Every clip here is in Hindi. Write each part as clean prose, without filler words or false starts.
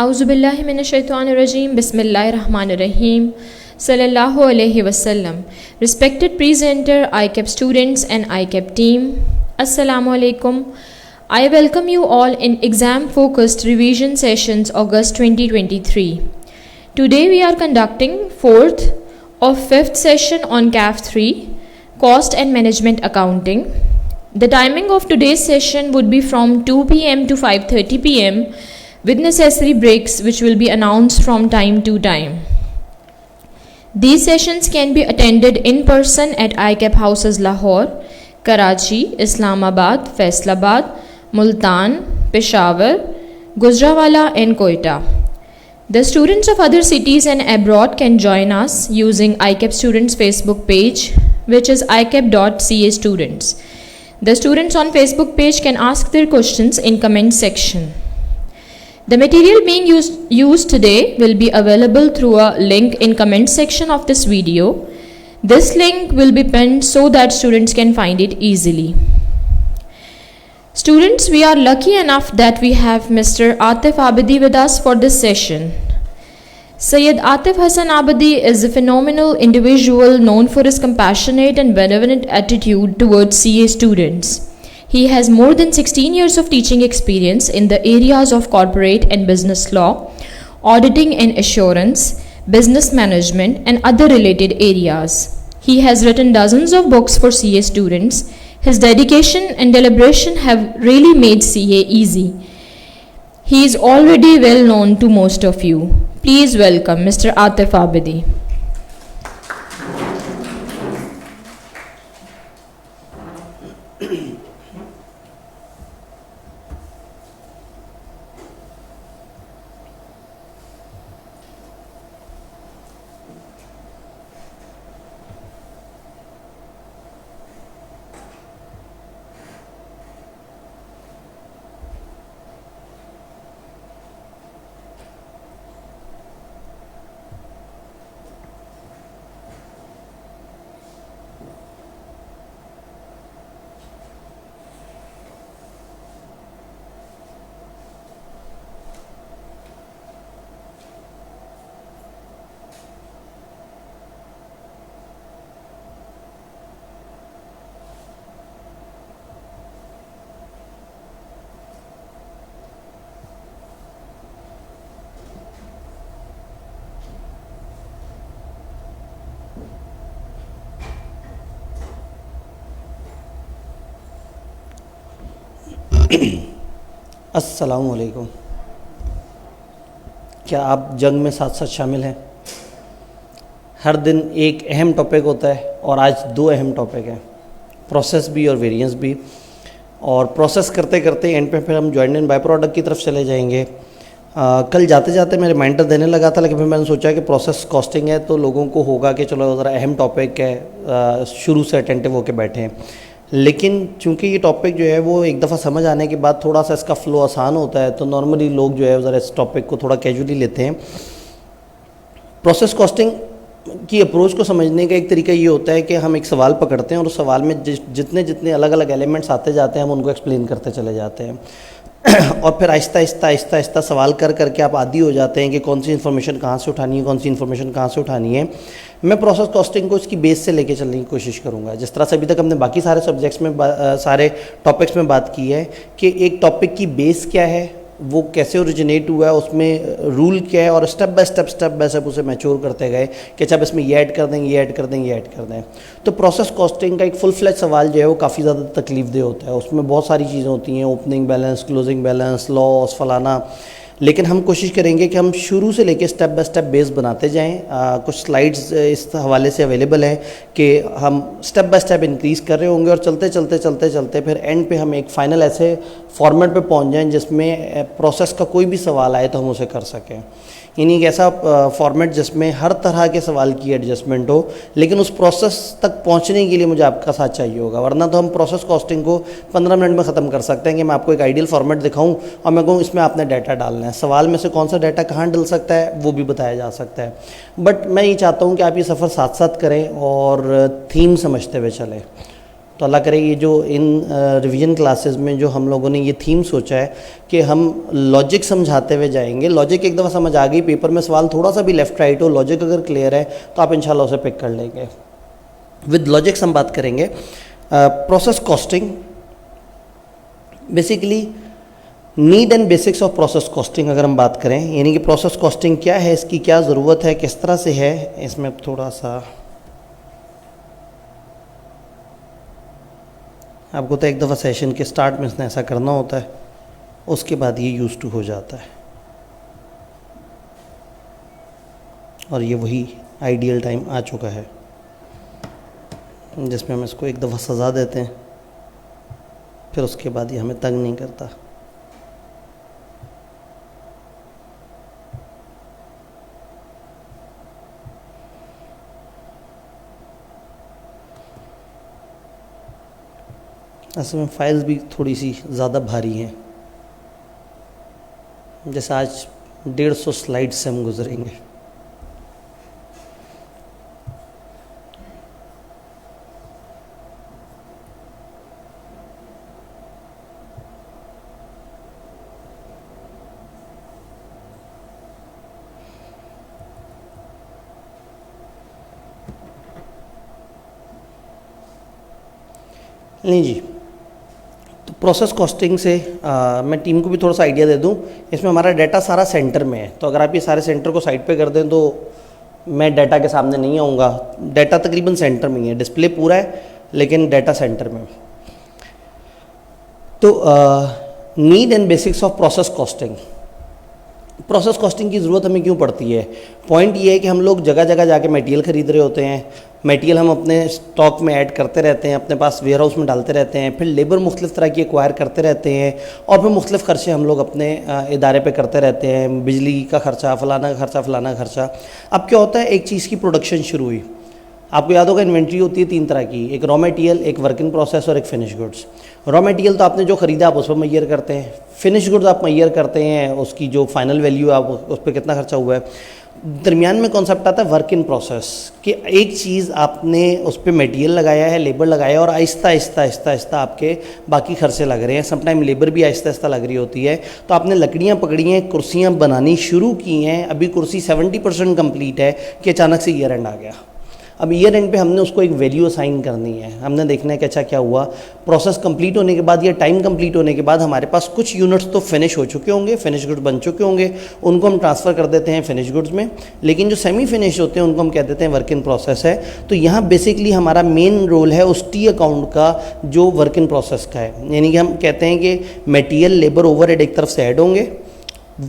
Auzubillahi minash-shaytanir-rajim. Bismillahir-rahmanir-rahim. Sallallahu alaihi wasallam. Respected presenter, ICAP students and ICAP team, Assalamu alaikum. I welcome you all in exam-focused revision sessions August 2023. Today we are conducting 4th of 5th session on CAF 3, Cost and Management Accounting. The timing of today's session would be from 2 p.m. to 5:30 p.m. with necessary breaks which will be announced from time to time. These sessions can be attended in person at ICAP Houses Lahore, Karachi, Islamabad, Faisalabad, Multan, Peshawar, Gujranwala and Quetta. The students of other cities and abroad can join us using ICAP Students Facebook page, which is icap.ca students. The students on Facebook page can ask their questions in comment section. The material being used today will be available through a link in comment section of this video. This link will be pinned so that students can find it easily. Students, we are lucky enough that we have Mr. Atif Abidi with us for this session. Sayyid Atif Hassan Abidi is a phenomenal individual known for his compassionate and benevolent attitude towards CA students. He has more than 16 years of teaching experience in the areas of corporate and business law, auditing and assurance, business management, and other related areas. He has written dozens of books for CA students. His dedication and deliberation have really made CA easy. He is already well known to most of you. Please welcome Mr. Atif Abidi. अस्सलामुअलैकुम। क्या आप जंग में साथ साथ शामिल हैं? हर दिन एक अहम टॉपिक होता है और आज दो अहम टॉपिक हैं, प्रोसेस भी और वेरिएंस भी। और प्रोसेस करते करते एंड पे फिर हम जॉइंट एंड बाय प्रोडक्ट की तरफ चले जाएंगे। कल जाते जाते मैं रिमाइंडर देने लगा था, लेकिन फिर मैंने सोचा कि प्रोसेस कॉस्टिंग है तो लोगों को होगा कि चलो ज़रा अहम टॉपिक है, शुरू से अटेंटिव होकर बैठे हैं। लेकिन चूंकि ये टॉपिक जो है वो एक दफ़ा समझ आने के बाद थोड़ा सा इसका फ़्लो आसान होता है, तो नॉर्मली लोग जो है ज़रा इस टॉपिक को थोड़ा कैजुअली लेते हैं। प्रोसेस कॉस्टिंग की अप्रोच को समझने का एक तरीका ये होता है कि हम एक सवाल पकड़ते हैं और उस सवाल में जितने जितने अलग अलग एलिमेंट्स आते जाते हैं हम उनको एक्सप्लेन करते चले जाते हैं और फिर आहिस्ता आहिस्ता आहिस्ता आहिस्ता सवाल कर करके आप आदी हो जाते हैं कि कौन सी इन्फॉर्मेशन कहाँ से उठानी है, कौन सी इन्फॉर्मेशन कहाँ से उठानी है। मैं प्रोसेस कॉस्टिंग को इसकी बेस से लेके चलने की कोशिश करूँगा। जिस तरह से अभी तक हमने बाकी सारे सब्जेक्ट्स में सारे टॉपिक्स में बात की है कि एक टॉपिक की बेस क्या है, वो कैसे ओरिजिनेट हुआ है, उसमें रूल क्या है, और स्टेप बाय स्टेप उसे मैच्योर करते गए कि अच्छा बस में ये ऐड कर देंगे, ये ऐड कर देंगे, ये ऐड कर दें। तो प्रोसेस कॉस्टिंग का एक फुल फ्लैज सवाल जो है वो काफ़ी ज़्यादा तकलीफदेह होता है। उसमें बहुत सारी चीज़ें होती हैं, opening balance, closing balance, loss, फलाना। लेकिन हम कोशिश करेंगे कि हम शुरू से लेके स्टेप बाय स्टेप बेस बनाते जाएं। कुछ स्लाइड्स इस हवाले से अवेलेबल हैं कि हम स्टेप बाय स्टेप इंक्रीज़ कर रहे होंगे और चलते फिर एंड पे हम एक फ़ाइनल ऐसे फॉर्मेट पे पहुंच जाएं जिसमें प्रोसेस का कोई भी सवाल आए तो हम उसे कर सकें। यानी एक ऐसा फॉर्मेट जिसमें हर तरह के सवाल की एडजस्टमेंट हो, लेकिन उस प्रोसेस तक पहुंचने के लिए मुझे आपका साथ चाहिए होगा। वरना तो हम प्रोसेस कॉस्टिंग को 15 मिनट में ख़त्म कर सकते हैं कि मैं आपको एक आइडियल फॉर्मेट दिखाऊं और मैं कहूँ इसमें आपने डाटा डालना है, सवाल में से कौन सा डाटा कहाँ डल सकता है वो भी बताया जा सकता है। बट मैं ये चाहता हूँ कि आप ये सफ़र साथ साथ करें और थीम समझते हुए चलें। तो अल्लाह करे ये जो इन रिवीजन क्लासेस में जो हम लोगों ने ये थीम सोचा है कि हम लॉजिक समझाते हुए जाएंगे। लॉजिक एक दफ़ा समझ आ गई, पेपर में सवाल थोड़ा सा भी लेफ़्ट राइट हो, लॉजिक अगर क्लियर है तो आप इंशाल्लाह उसे पिक कर लेंगे। विद लॉजिक्स हम बात करेंगे। Process costing, basically need and basics of process costing अगर हम बात करें, यानी कि प्रोसेस कॉस्टिंग क्या है, इसकी क्या ज़रूरत है, किस तरह से है, इसमें थोड़ा सा आपको तो एक दफ़ा सेशन के स्टार्ट में इसने ऐसा करना होता है, उसके बाद ये यूज़ टू हो जाता है और ये वही आइडियल टाइम आ चुका है जिसमें हम इसको एक दफ़ा सज़ा देते हैं, फिर उसके बाद ये हमें तंग नहीं करता। असल में फ़ाइल्स भी थोड़ी सी ज़्यादा भारी हैं, जैसे आज 150 स्लाइड से हम गुजरेंगे। नहीं जी, तो प्रोसेस कॉस्टिंग से मैं टीम को भी थोड़ा सा आइडिया दे दूं। इसमें हमारा डाटा सारा सेंटर में है, तो अगर आप ये सारे सेंटर को साइड पे कर दें तो मैं डाटा के सामने नहीं आऊँगा। डाटा तकरीबन सेंटर में ही है, डिस्प्ले पूरा है लेकिन डाटा सेंटर में। तो need and basics of process costing. Process costing की ज़रूरत हमें क्यों पड़ती है? पॉइंट ये है कि हम लोग जगह जगह जाके मटेरियल ख़रीद रहे होते हैं, मटेरियल हम अपने स्टॉक में ऐड करते रहते हैं, अपने पास वेयर हाउस में डालते रहते हैं, फिर लेबर मुख्तलिफ़ तरह की एक्वायर करते रहते हैं और फिर मुख्तलिफ़ खर्चे हम लोग अपने इदारे पे करते रहते हैं, बिजली का खर्चा, फलाना का खर्चा, फलाना का खर्चा। अब क्या होता है, एक चीज़ की प्रोडक्शन शुरू हुई, आपको याद होगा इन्वेंट्री होती है 3 तरह की, एक रॉ मटेरियल, एक वर्क इन प्रोसेस और एक फिनिश गुड्स। रॉ मटेरियल तो आपने जो ख़रीदा आप उस पर मैयर करते हैं, फिनिश गुड्स आप मैयर करते हैं उसकी जो फाइनल वैल्यू आप उस पर कितना खर्चा हुआ है। दरमियान में कॉन्सेप्ट आता है वर्क इन प्रोसेस कि एक चीज़ आपने उस पर मटेरियल लगाया है, लेबर लगाया है और आहिस्ता आहिस्ता आहिस्ता आहिस्ता आपके बाकी खर्चे लग रहे हैं। समटाइम लेबर भी आहिस्ता आहिस्ता लग रही होती है। तो आपने लकड़ियाँ पकड़ी हैं, कुर्सियाँ बनानी शुरू की हैं, अभी कुर्सी 70% कंप्लीट है कि अचानक से ईयर एंड आ गया। अब ईयर एंड पे हमने उसको एक वैल्यू असाइन करनी है, हमने देखना है कि अच्छा क्या हुआ। प्रोसेस कंप्लीट होने के बाद या टाइम कंप्लीट होने के बाद हमारे पास कुछ यूनिट्स तो फिनिश हो चुके होंगे, फिनिश गुड्स बन चुके होंगे, उनको हम ट्रांसफ़र कर देते हैं फिनिश गुड्स में। लेकिन जो सेमी फिनिश होते हैं उनको हम कह देते हैं वर्क इन प्रोसेस है। तो यहाँ बेसिकली हमारा मेन रोल है उस टी अकाउंट का जो वर्क इन प्रोसेस का है, यानी कि हम कहते हैं कि मटीरियल, लेबर, ओवरहेड एक तरफ से ऐड होंगे,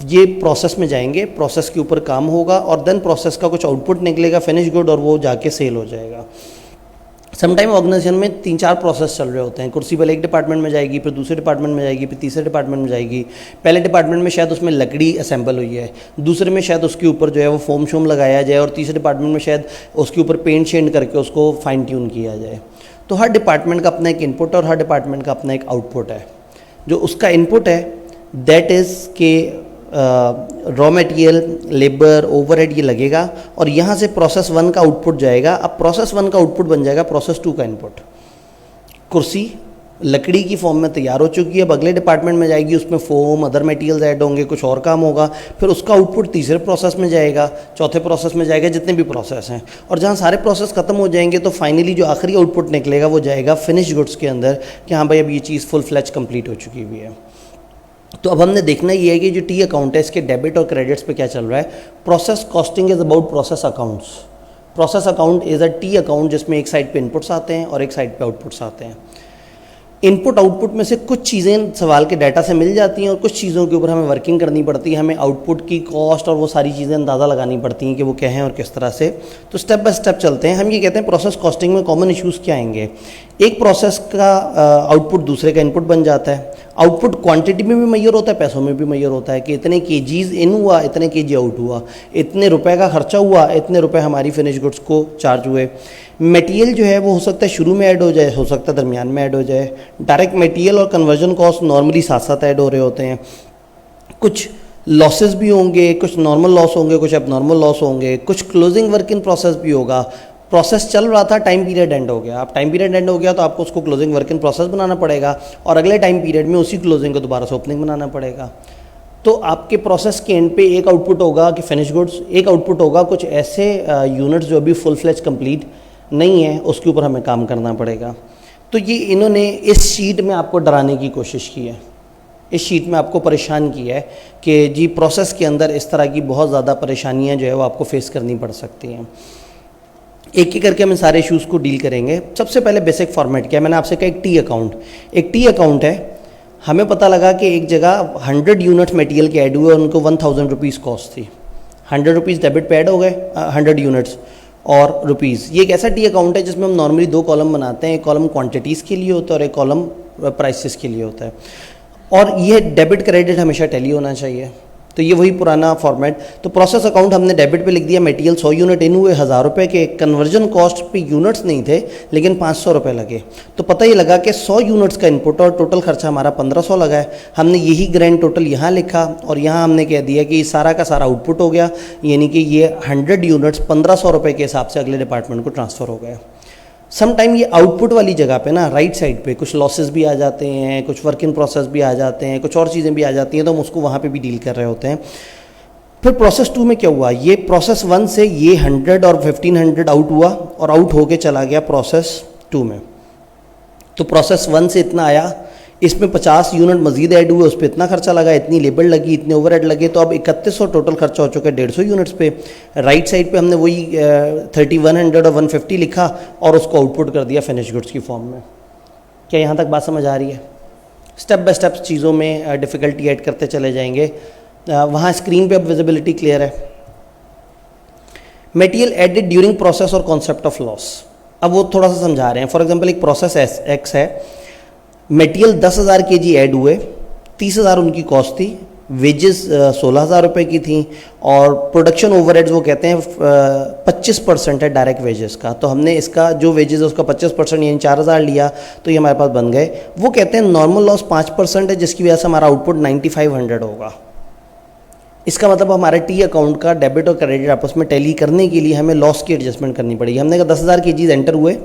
ये प्रोसेस में जाएंगे, प्रोसेस के ऊपर काम होगा और देन प्रोसेस का कुछ आउटपुट निकलेगा फिनिश गुड और वो जाके सेल हो जाएगा। समटाइम ऑर्गेनाइजेशन में 3-4 प्रोसेस चल रहे होते हैं। कुर्सी पहले एक डिपार्टमेंट में जाएगी, फिर दूसरे डिपार्टमेंट में जाएगी, फिर तीसरे डिपार्टमेंट में जाएगी। पहले डिपार्टमेंट में शायद उसमें लकड़ी असेंबल हुई है, दूसरे में शायद उसके ऊपर जो है वो फोम शोम लगाया जाए और तीसरे डिपार्टमेंट में शायद उसके ऊपर पेंट शेंट करके उसको फाइन ट्यून किया जाए। तो हर डिपार्टमेंट का अपना एक इनपुट और हर डिपार्टमेंट का अपना एक आउटपुट है। जो उसका इनपुट है दैट इज़ के रॉ मटेरियल, लेबर, ओवरहेड ये लगेगा और यहाँ से प्रोसेस 1 का आउटपुट जाएगा। अब प्रोसेस 1 का आउटपुट बन जाएगा प्रोसेस 2 का इनपुट। कुर्सी लकड़ी की फॉर्म में तैयार हो चुकी है, अब अगले डिपार्टमेंट में जाएगी, उसमें फोम, अदर मटेरियल्स ऐड होंगे, कुछ और काम होगा, फिर उसका आउटपुट तीसरे प्रोसेस में जाएगा, चौथे प्रोसेस में जाएगा, जितने भी प्रोसेस हैं। और जहाँ सारे प्रोसेस खत्म हो जाएंगे तो फाइनली जो आखिरी आउटपुट निकलेगा वो जाएगा फिनिश गुड्स के अंदर कि हाँ भाई अब ये चीज़ फुल फ्लैच कंप्लीट हो चुकी हुई है। तो अब हमने देखना ये है कि जो टी अकाउंट है इसके डेबिट और क्रेडिट्स पे क्या चल रहा है। Process costing is about process accounts. Process account is a T account जिसमें एक साइड पे इनपुट्स आते हैं और एक साइड पे आउटपुट्स आते हैं। इनपुट आउटपुट में से कुछ चीज़ें सवाल के डाटा से मिल जाती हैं और कुछ चीज़ों के ऊपर हमें वर्किंग करनी पड़ती है, हमें आउटपुट की कॉस्ट और वो सारी चीज़ें अंदाज़ा लगानी पड़ती हैं कि वो क्या हैं और किस तरह से। तो स्टेप बाय स्टेप चलते हैं। हम ये कहते हैं प्रोसेस कॉस्टिंग में कॉमन इश्यूज़ क्या आएंगे। एक प्रोसेस का आउटपुट दूसरे का इनपुट बन जाता है। आउटपुट क्वांटिटी में भी मैयर होता है, पैसों में भी मैयर होता है कि इतने केजीज इन हुआ, इतने केजी आउट हुआ, इतने रुपए का खर्चा हुआ, इतने रुपए हमारी फिनिश गुड्स को चार्ज हुए। मटेरियल जो है वो हो सकता है शुरू में ऐड हो जाए, हो सकता है दरमियान में ऐड हो जाए। डायरेक्ट मटेरियल और कन्वर्जन कॉस्ट नॉर्मली साथ साथ ऐड हो रहे होते हैं। कुछ लॉसेस भी होंगे, कुछ नॉर्मल लॉस होंगे, कुछ एबनॉर्मल लॉस होंगे, कुछ क्लोजिंग वर्क इन प्रोसेस भी होगा। प्रोसेस चल रहा था, टाइम पीरियड एंड हो गया। अब टाइम पीरियड एंड हो गया तो आपको उसको क्लोजिंग वर्क इन प्रोसेस बनाना पड़ेगा और अगले टाइम पीरियड में उसी क्लोजिंग को दोबारा से ओपनिंग बनाना पड़ेगा। तो आपके प्रोसेस के एंड पे एक आउटपुट होगा कि फिनिश गुड्स, एक आउटपुट होगा कुछ ऐसे यूनिट्स जो अभी फुल फ्लेज कंप्लीट नहीं है, उसके ऊपर हमें काम करना पड़ेगा। तो ये इन्होंने इस शीट में आपको डराने की कोशिश की है, इस शीट में आपको परेशान किया है कि जी प्रोसेस के अंदर इस तरह की बहुत ज़्यादा परेशानियां जो है वो आपको फेस करनी पड़ सकती हैं। एक ही करके हम सारे इश्यूज़ को डील करेंगे। सबसे पहले बेसिक फॉर्मेट क्या है, मैंने आपसे कहा एक टी अकाउंट, एक टी अकाउंट है। हमें पता लगा कि एक जगह 100 यूनिट मटेरियल के ऐड हुए और उनको 1000 रुपीज़ कॉस्ट थी। 100 रुपीज़ डेबिट पे ऐड हो गए, 100 यूनिट्स और रुपीज़। ये एक ऐसा टी अकाउंट है जिसमें हम नॉर्मली दो कॉलम बनाते हैं, एक कॉलम क्वांटिटीज़ के लिए होता है और एक कॉलम प्राइसेस के लिए होता है। और ये डेबिट क्रेडिट हमेशा टैली होना चाहिए। तो ये वही पुराना फॉर्मेट। तो प्रोसेस अकाउंट हमने डेबिट पे लिख दिया, मटेरियल 100 यूनिट इन हुए 1000 रुपये के, कन्वर्जन कॉस्ट पे यूनिट्स नहीं थे लेकिन 500 रुपये लगे। तो पता ही लगा कि 100 यूनिट्स का इनपुट और टोटल खर्चा हमारा 1500 लगा है। हमने यही ग्रैंड टोटल यहाँ लिखा और यहाँ हमने कह दिया कि सारा का सारा आउटपुट हो गया, यानी कि ये 100 यूनिट्स 1500 रुपये के हिसाब से अगले डिपार्टमेंट को ट्रांसफ़र हो गया। सम टाइम ये आउटपुट वाली जगह पे ना राइट साइड पे कुछ लॉसेस भी आ जाते हैं, कुछ वर्क इन प्रोसेस भी आ जाते हैं, कुछ और चीज़ें भी आ जाती हैं, तो हम उसको वहाँ पे भी डील कर रहे होते हैं। फिर प्रोसेस 2 में क्या हुआ, ये प्रोसेस 1 से ये 100 और 1500 आउट हुआ और आउट होके चला गया प्रोसेस 2 में। तो प्रोसेस 1 से इतना आया, इसमें 50 यूनिट मजीद ऐड हुए, उस पर इतना खर्चा लगा, इतनी लेबर लगी, इतने ओवरहेड लगे, तो अब 3100 टोटल खर्चा हो चुका है 150 यूनिट्स पे। राइट साइड पे हमने वही 3100 और 150 लिखा और उसको आउटपुट कर दिया फिनिश गुड्स की फॉर्म में। क्या यहाँ तक बात समझ आ रही है? स्टेप बाय स्टेप चीज़ों में डिफ़िकल्टी ऐड करते चले जाएंगे। वहाँ स्क्रीन पे अब विजिबिलिटी क्लियर है। मटेरियल एडेड ड्यूरिंग प्रोसेस और कॉन्सेप्ट ऑफ लॉस, अब वो थोड़ा सा समझा रहे हैं। फॉर एग्जांपल एक प्रोसेस एक्स है, मटेरियल 10,000 kg ऐड हुए, 30,000 उनकी कॉस्ट थी, वेजेस 16,000 रुपये की थी और प्रोडक्शन ओवरहेड्स वो कहते हैं 25% है डायरेक्ट वेजेस का। तो हमने इसका जो वेजेस है उसका 25% यानी 4,000 लिया, तो ये हमारे पास बन गए। वो कहते हैं नॉर्मल लॉस 5% है, जिसकी वजह से हमारा आउटपुट 9500 होगा। इसका मतलब हमारे टी अकाउंट का डेबिट और क्रेडिट आपस में टैली करने के लिए हमें लॉस की एडजस्टमेंट करनी पड़ेगी। हमने कहा 10,000 kg एंटर हुए,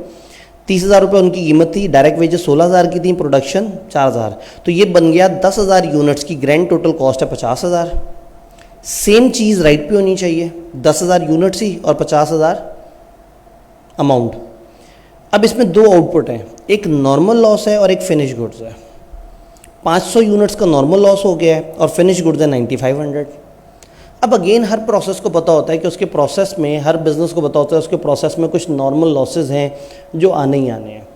30,000 रुपये उनकी कीमत थी, डायरेक्ट वेजेस 16,000 की थी, प्रोडक्शन 4,000, तो ये बन गया 10,000 यूनिट्स की ग्रैंड टोटल कॉस्ट है 50,000। सेम चीज़ राइट पे होनी चाहिए, 10,000 यूनिट्स ही और 50,000 अमाउंट। अब इसमें दो आउटपुट हैं, एक नॉर्मल लॉस है और एक फिनिश गुड्स है। 500 यूनिट्स का नॉर्मल लॉस हो गया है और फिनिश गुड्स है 9500। अब अगेन हर प्रोसेस को पता होता है कि उसके प्रोसेस में, हर बिज़नेस को पता होता है उसके प्रोसेस में कुछ नॉर्मल लॉसेस हैं जो आने ही आने हैं।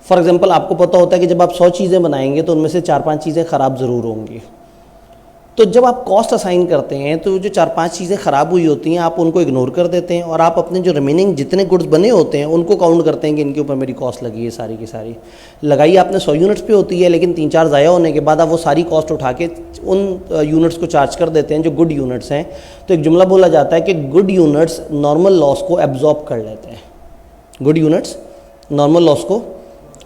फॉर एग्जांपल आपको पता होता है कि जब आप 100 चीज़ें बनाएंगे तो उनमें से 4-5 चीज़ें ख़राब ज़रूर होंगी। तो जब आप कॉस्ट असाइन करते हैं तो जो 4-5 चीज़ें ख़राब हुई होती हैं आप उनको इग्नोर कर देते हैं और आप अपने जो रिमेनिंग जितने गुड्स बने होते हैं उनको काउंट करते हैं कि इनके ऊपर मेरी कॉस्ट लगी है सारी की सारी। लगाई आपने 100 यूनिट्स पे होती है, लेकिन 3-4 ज़ाया होने के बाद आप वो सारी कॉस्ट उठा के उन यूनिट्स को चार्ज कर देते हैं जो गुड यूनिट्स हैं। तो एक जुमला बोला जाता है कि गुड यूनिट्स नॉर्मल लॉस को एब्जॉर्ब कर लेते हैं, गुड यूनिट्स नॉर्मल लॉस को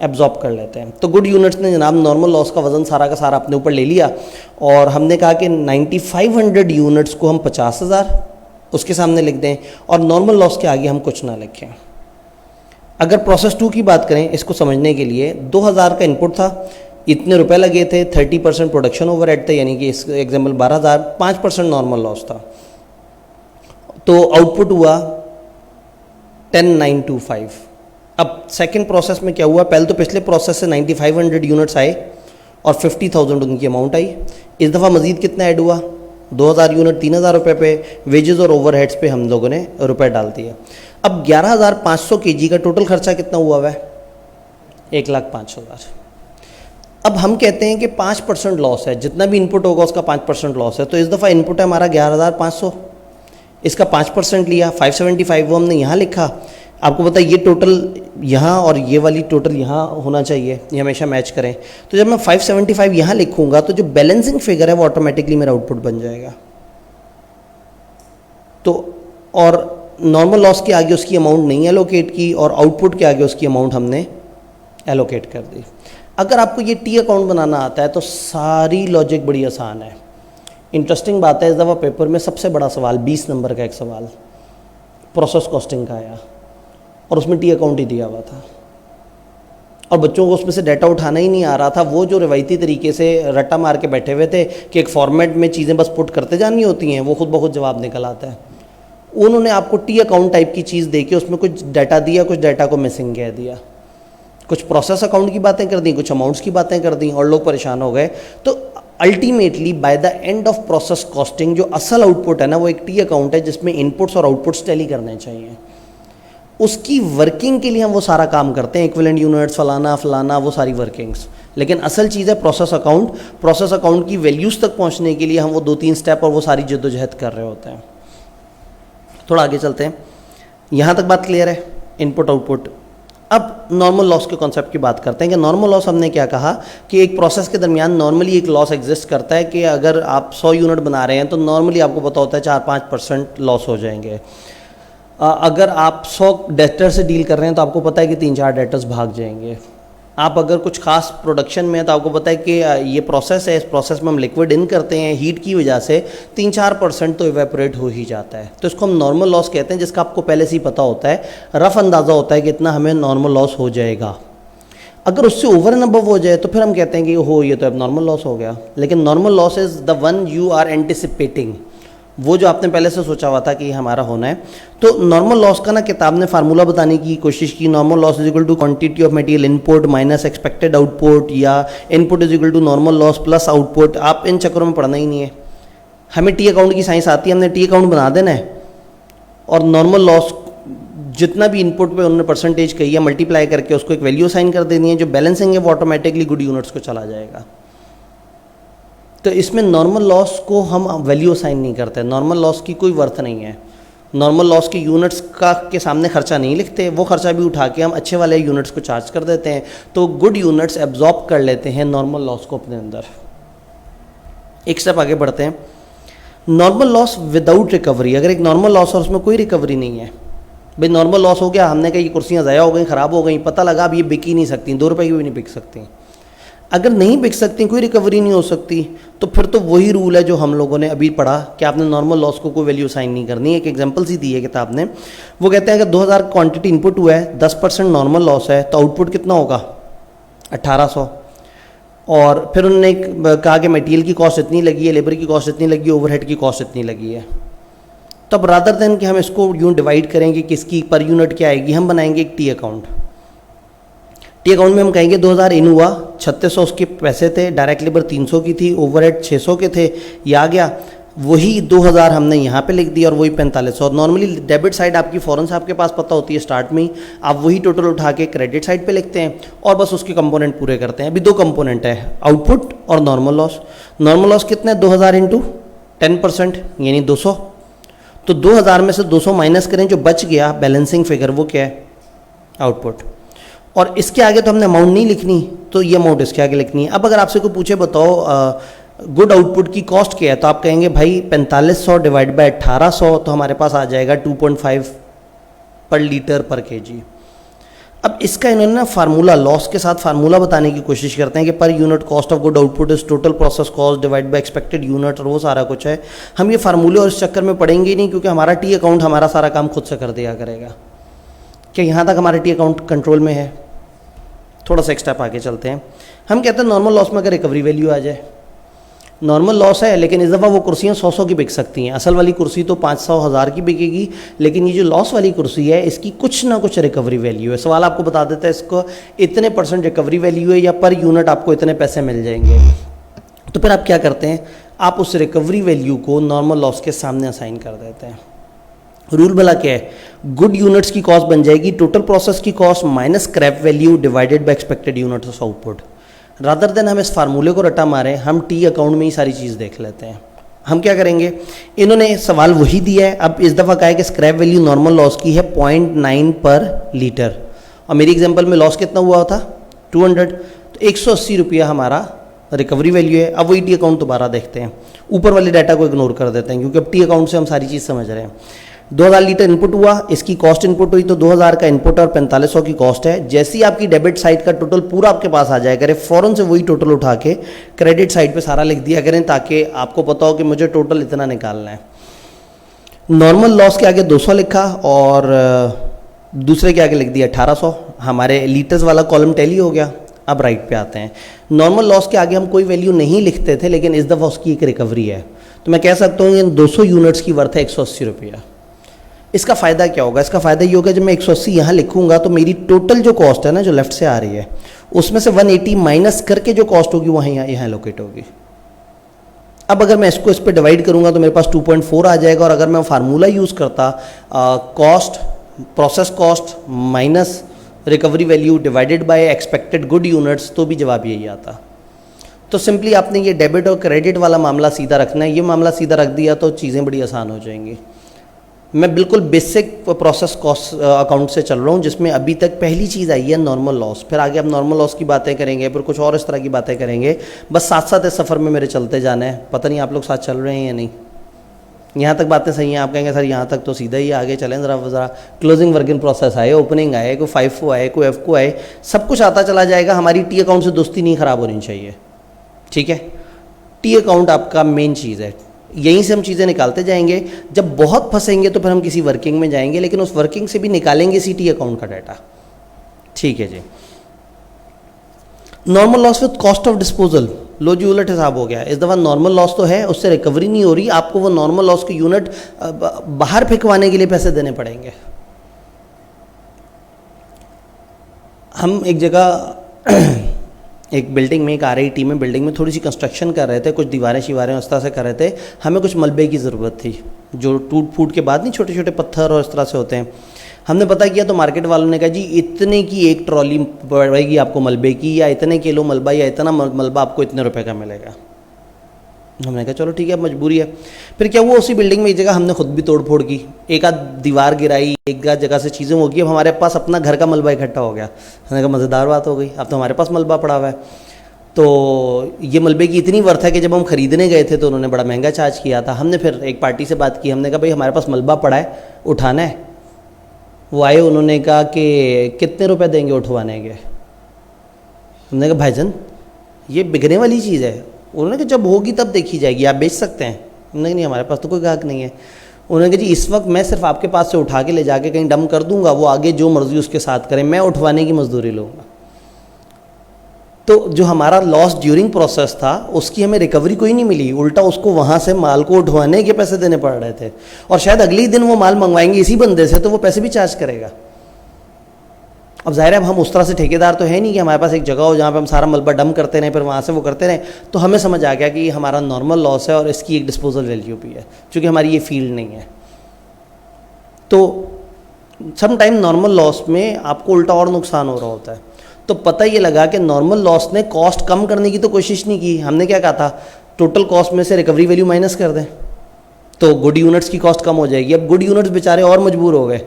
एब्जॉर्ब कर लेते हैं। तो गुड यूनिट्स ने जनाब नॉर्मल लॉस का वज़न सारा का सारा अपने ऊपर ले लिया और हमने कहा कि 9500 यूनिट्स को हम 50,000 उसके सामने लिख दें और नॉर्मल लॉस के आगे हम कुछ ना लिखें। अगर प्रोसेस 2 की बात करें, इसको समझने के लिए 2000 का इनपुट था, इतने रुपए लगे थे, 30% प्रोडक्शन ओवरहेड थे, यानी कि इस एग्जाम्पल 12,000, 5% नॉर्मल लॉस था। तो आउटपुट हुआ 10,925। अब सेकंड प्रोसेस में क्या हुआ, पहले तो पिछले प्रोसेस से 9500 यूनिट्स आए और 50,000 उनकी अमाउंट आई। इस दफ़ा मज़ीद कितना ऐड हुआ, 2000 यूनिट 3,000 रुपये पे, वेजेस और ओवरहेड्स पे हम लोगों ने रुपए डाल दिए। अब 11,500 kg का टोटल खर्चा कितना हुआ हुआ है, 1,05,000। अब हम कहते हैं कि 5% लॉस है, जितना भी इनपुट होगा उसका 5% लॉस है। तो इस दफ़ा इनपुट है हमारा 11,500, इसका 5% लिया 575, वो हमने यहाँ लिखा। आपको पता है ये टोटल यहाँ और ये वाली टोटल यहाँ होना चाहिए, ये हमेशा मैच करें। तो जब मैं 575 यहाँ लिखूँगा तो जो बैलेंसिंग फिगर है वो ऑटोमेटिकली मेरा आउटपुट बन जाएगा। तो और नॉर्मल लॉस के आगे उसकी अमाउंट नहीं एलोकेट की और आउटपुट के आगे उसकी अमाउंट हमने एलोकेट कर दी। अगर आपको ये टी अकाउंट बनाना आता है तो सारी लॉजिक बड़ी आसान है। इंटरेस्टिंग बात है, इस दफ़ा पेपर में सबसे बड़ा सवाल 20 नंबर का एक सवाल प्रोसेस कॉस्टिंग का आया। और उसमें टी अकाउंट ही दिया हुआ था और बच्चों को उसमें से डाटा उठाना ही नहीं आ रहा था। वो जो रिवायती तरीके से रट्टा मार के बैठे हुए थे कि एक फॉर्मेट में चीज़ें बस पुट करते जानी होती हैं, वो खुद ब खुद जवाब निकल आता है। उन्होंने आपको टी अकाउंट टाइप की चीज़ दे के उसमें कुछ डाटा दिया, कुछ डाटा को मिसिंग कह दिया, कुछ प्रोसेस अकाउंट की बातें कर दी, कुछ अमाउंट्स की बातें कर दी और लोग परेशान हो गए। तो ultimately by the end of process costing जो असल आउटपुट है ना, वो एक टी अकाउंट है जिसमें इनपुट्स और आउटपुट्स टैली करने चाहिए। उसकी वर्किंग के लिए हम वो सारा काम करते हैं, इक्विवेलेंट यूनिट्स फलाना फलाना, वो सारी वर्किंग्स। लेकिन असल चीज़ है प्रोसेस अकाउंट। प्रोसेस अकाउंट की वैल्यूज़ तक पहुंचने के लिए हम वो 2-3 स्टेप और वो सारी जद्दोजहद कर रहे होते हैं। थोड़ा आगे चलते हैं। यहाँ तक बात क्लियर है, इनपुट आउटपुट। अब नॉर्मल लॉस के कॉन्सेप्ट की बात करते हैं कि नॉर्मल लॉस हमने क्या कहा कि एक प्रोसेस के दरमियान नॉर्मली एक लॉस एग्जिस्ट करता है कि अगर आप 100 यूनिट बना रहे हैं तो नॉर्मली आपको पता होता है 4-5% लॉस हो जाएंगे। अगर आप 100 डेटर से डील कर रहे हैं तो आपको पता है कि 3-4 डेटर्स भाग जाएंगे। आप अगर कुछ खास प्रोडक्शन में है तो आपको पता है कि ये प्रोसेस है, इस प्रोसेस में हम लिक्विड इन करते हैं, हीट की वजह से 3-4% तो इवेपोरेट हो ही जाता है। तो इसको हम नॉर्मल लॉस कहते हैं, जिसका आपको पहले से ही पता होता है, रफ अंदाज़ा होता है कि इतना हमें नॉर्मल लॉस हो जाएगा। अगर उससे ओवर एंड अबव हो जाए तो फिर हम कहते हैं कि हो ये तो अब नॉर्मल लॉस हो गया। लेकिन normal loss is the one you are anticipating, वो जो आपने पहले से सोचा हुआ था कि हमारा होना है। तो नॉर्मल लॉस का ना किताब ने फार्मूला बताने की कोशिश की, normal loss is equal to quantity of material input minus expected output, या input is equal to normal loss plus output. आप इन चक्करों में पढ़ना ही नहीं है। हमें टी अकाउंट की साइंस आती है, हमने टी अकाउंट बना देना है और नॉर्मल लॉस जितना भी इनपुट पे उन्होंने परसेंटेज कही है मल्टीप्लाई करके उसको एक वैल्यू साइन कर देनी है। जो बैलेंसिंग है वो ऑटोमेटिकली गुड यूनिट्स को चला जाएगा। तो इसमें नॉर्मल लॉस को हम वैल्यू असाइन नहीं करते, नॉर्मल लॉस की कोई वर्थ नहीं है। नॉर्मल लॉस के यूनिट्स का के सामने खर्चा नहीं लिखते, वो खर्चा भी उठा के हम अच्छे वाले यूनिट्स को चार्ज कर देते हैं। तो गुड यूनिट्स एब्जॉर्ब कर लेते हैं नॉर्मल लॉस को अपने अंदर। एक स्टेप आगे बढ़ते हैं। Normal loss without recovery. अगर एक नॉर्मल लॉस और उसमें कोई रिकवरी नहीं है, भाई नॉर्मल लॉस हो गया, हमने कहा ये कुर्सियाँ ज़ाया हो गई, ख़राब हो गई, पता लगा अब ये बिक ही नहीं सकती, 2 रुपये की भी नहीं बिक सकती। अगर नहीं बिक सकती, कोई रिकवरी नहीं हो सकती, तो फिर तो वही रूल है जो हम लोगों ने अभी पढ़ा कि आपने नॉर्मल लॉस को कोई वैल्यू साइन नहीं करनी है। एक एग्जांपल सी दी है किताब ने, वो कहते हैं अगर 2000 क्वांटिटी इनपुट हुआ है, 10% नॉर्मल लॉस है, तो आउटपुट कितना होगा 1800। और फिर उन्होंने कहा कि मटेरियल की कॉस्ट इतनी लगी है, लेबर की कॉस्ट इतनी लगी है, ओवरहेड की कॉस्ट इतनी लगी है। तब रादर देन कि हम इसको यूँ डिवाइड करेंगे किसकी पर यूनिट क्या आएगी, हम बनाएंगे एक टी अकाउंट। टी अकाउंट में हम कहेंगे 2000 इन हुआ, 3600 उसके पैसे थे, डायरेक्ट लेबर 300 की थी, ओवरहेड 600 के थे, ये आ गया। वही 2000 हमने यहाँ पे लिख दिया और वही 4500। नॉर्मली डेबिट साइड आपकी फ़ौरन से आपके पास पता होती है स्टार्ट में ही, आप वही टोटल उठा के क्रेडिट साइड पे लिखते हैं और बस उसके कंपोनेंट पूरे करते हैं। अभी 2 कंपोनेंट है, आउटपुट और नॉर्मल लॉस। नॉर्मल लॉस कितना है 2000 इंटू 10% यानी 200। तो 2000 में से 200 माइनस करें, जो बच गया बैलेंसिंग फिगर वो क्या है आउटपुट। और इसके आगे तो हमने अमाउंट नहीं लिखनी, तो ये अमाउंट इसके आगे लिखनी है। अब अगर आपसे कोई पूछे बताओ गुड आउटपुट की कॉस्ट क्या है, तो आप कहेंगे भाई 4500 डिवाइड बाय 1800, तो हमारे पास आ जाएगा 2.5 पर लीटर पर केजी। अब इसका इन्होंने ना फार्मूला लॉस के साथ फार्मूला बताने की कोशिश करते हैं कि per unit cost of good output is total process cost divide by expected unit, और वो सारा कुछ है। हम ये फार्मूले और इस चक्कर में पढ़ेंगे ही नहीं, क्योंकि हमारा टी अकाउंट हमारा सारा काम खुद से कर दिया करेगा। क्या यहाँ तक हमारा टी अकाउंट कंट्रोल में है? थोड़ा सा एक स्टेप आगे चलते हैं। हम कहते हैं नॉर्मल लॉस में अगर रिकवरी वैल्यू आ जाए, नॉर्मल लॉस है लेकिन इस दफ़ा वो कुर्सियाँ 100 की बिक सकती हैं, असल वाली कुर्सी तो 500-1000 की बिकेगी, लेकिन ये जो लॉस वाली कुर्सी है इसकी कुछ ना कुछ रिकवरी वैल्यू है। सवाल आपको बता देता है इसको इतने % रिकवरी वैल्यू है या पर यूनिट आपको इतने पैसे मिल जाएंगे। तो फिर आप क्या करते हैं, आप उस रिकवरी वैल्यू को नॉर्मल लॉस के सामने असाइन कर देते हैं। रूल भला क्या है, गुड यूनिट्स की कॉस्ट बन जाएगी टोटल प्रोसेस की cost minus scrap value divided by expected units of output. Rather than हम इस फार्मूले को रटा मारें, हम टी अकाउंट में ही सारी चीज़ देख लेते हैं। हम क्या करेंगे, इन्होंने सवाल वही दिया है, अब इस दफ़ा कहा है कि स्क्रैप वैल्यू नॉर्मल लॉस की है 0.9 पर लीटर, और मेरी एग्जांपल में लॉस कितना हुआ था 200, तो 180 रुपया हमारा रिकवरी वैल्यू है। अब वही टी अकाउंट दोबारा देखते हैं, ऊपर वाले डाटा को इग्नोर कर देते हैं क्योंकि अब टी अकाउंट से हम सारी चीज़ समझ रहे हैं। 2000 लीटर इनपुट हुआ, इसकी कॉस्ट इनपुट हुई, तो 2000 का इनपुट और 4500 की कॉस्ट है। जैसे ही आपकी डेबिट साइड का टोटल पूरा आपके पास आ जाए करे, फ़ौरन से वही टोटल उठा के क्रेडिट साइड पे सारा लिख दिया करें, ताकि आपको पता हो कि मुझे टोटल इतना निकालना है। नॉर्मल लॉस के आगे 200 लिखा और दूसरे के आगे लिख दिया 1800, हमारे लीटर्स वाला कॉलम टैली हो गया। अब राइट पे आते हैं। नॉर्मल लॉस के आगे हम कोई वैल्यू नहीं लिखते थे, लेकिन इस दफ़ा उसकी एक रिकवरी है, तो मैं कह सकता हूँ ये 200 यूनिट्स की वर्थ है 180 रुपया। इसका फ़ायदा क्या होगा? इसका फ़ायदा ये होगा जब मैं 180 यहाँ लिखूंगा तो मेरी टोटल जो कॉस्ट है ना, जो लेफ्ट से आ रही है, उसमें से 180 माइनस करके जो कॉस्ट होगी वहाँ यहाँ लोकेट होगी। अब अगर मैं इसको इस पर डिवाइड करूँगा तो मेरे पास 2.4 आ जाएगा, और अगर मैं फार्मूला यूज़ करता cost, process cost minus recovery value divided by expected good units, तो भी जवाब यही आता। तो सिंपली आपने ये डेबिट और क्रेडिट वाला मामला सीधा रखना है। ये मामला सीधा रख दिया तो चीज़ें बड़ी आसान हो जाएंगी। मैं बिल्कुल बेसिक प्रोसेस कॉस्ट अकाउंट से चल रहा हूँ, जिसमें अभी तक पहली चीज़ आई है नॉर्मल लॉस। फिर आगे आप नॉर्मल लॉस की बातें करेंगे, फिर कुछ और इस तरह की बातें करेंगे। बस साथ साथ इस सफ़र में मेरे चलते जाना है। पता नहीं आप लोग साथ चल रहे हैं या नहीं। यहाँ तक बातें सही हैं, आप कहेंगे सर यहाँ तक तो सीधा ही, आगे चलें ज़रा। क्लोजिंग वर्क इन प्रोसेस आए, ओपनिंग आए, कोई FIFO आए, कोई FCO आए, सब कुछ आता चला जाएगा। हमारी टी अकाउंट से दोस्ती नहीं ख़राब होनी चाहिए, ठीक है। टी अकाउंट आपका मेन चीज़ है, यहीं से हम चीज़ें निकालते जाएंगे। जब बहुत फंसेंगे तो फिर हम किसी वर्किंग में जाएंगे, लेकिन उस वर्किंग से भी निकालेंगे इसी टी अकाउंट का डाटा, ठीक है जी। Normal loss with cost of disposal, लो जी उलट हिसाब हो गया। इस दफ़ा नॉर्मल लॉस तो है, उससे रिकवरी नहीं हो रही, आपको वो नॉर्मल लॉस के यूनिट बाहर फेंकवाने के लिए पैसे देने पड़ेंगे। हम एक जगह एक बिल्डिंग में, एक RIT में बिल्डिंग में थोड़ी सी कंस्ट्रक्शन कर रहे थे, कुछ दीवारें शिवारें उस तरह से कर रहे थे। हमें कुछ मलबे की ज़रूरत थी, जो टूट फूट के बाद नहीं छोटे छोटे पत्थर और इस तरह से होते हैं। हमने पता किया तो मार्केट वालों ने कहा जी इतने की एक ट्रॉली पड़ेगी आपको मलबे की, या इतने किलो मलबा, या इतना मलबा आपको इतने रुपए का मिलेगा। हमने कहा चलो ठीक है, मजबूरी है। फिर क्या हुआ, उसी बिल्डिंग में एक जगह हमने खुद भी तोड़ फोड़ की, एक आध दीवार गिराई, एक आध जगह से चीज़ें होगी। अब हमारे पास अपना घर का मलबा इकट्ठा हो गया। हमने कहा मज़ेदार बात हो गई, अब तो हमारे पास मलबा पड़ा हुआ है। तो ये मलबे की इतनी वर्थ है कि जब हम खरीदने गए थे तो उन्होंने बड़ा महंगा चार्ज किया था। हमने फिर एक पार्टी से बात की, हमने कहा भाई हमारे पास मलबा पड़ा है, उठाना है। वो आए, उन्होंने कहा कि कितने रुपए देंगे उठवाने के। हमने कहा भाईजान ये बिकने वाली चीज़ है। उन्होंने कहा जब होगी तब देखी जाएगी, आप बेच सकते हैं। हमने कहा नहीं हमारे पास तो कोई ग्राहक नहीं है। उन्होंने कहा जी इस वक्त मैं सिर्फ आपके पास से उठा के ले जाके कहीं डंप कर दूंगा, वो आगे जो मर्जी उसके साथ करें, मैं उठवाने की मजदूरी लूँगा। तो जो हमारा लॉस ड्यूरिंग प्रोसेस था उसकी हमें रिकवरी कोई नहीं मिली, उल्टा उसको वहाँ से माल को उठवाने के पैसे देने पड़ रहे थे। और शायद अगले ही दिन वो माल मंगवाएंगे इसी बंदे से, तो वो पैसे भी चार्ज करेगा। अब जाहिर है अब हम उस तरह से ठेकेदार तो है नहीं कि हमारे पास एक जगह हो जहाँ पे हम सारा मलबा डंप करते रहें, फिर वहाँ से वो करते रहें। तो हमें समझ आ गया कि ये हमारा नॉर्मल लॉस है और इसकी एक डिस्पोजल वैल्यू भी है, क्योंकि हमारी ये फील्ड नहीं है। तो सम टाइम नॉर्मल लॉस में आपको उल्टा और नुकसान हो रहा होता है। तो पता ये लगा कि नॉर्मल लॉस ने कॉस्ट कम करने की तो कोशिश नहीं की। हमने क्या कहा था, टोटल कॉस्ट में से रिकवरी वैल्यू माइनस कर दें तो गुड यूनिट्स की कॉस्ट कम हो जाएगी। अब गुड यूनिट्स बेचारे और मजबूर हो गए,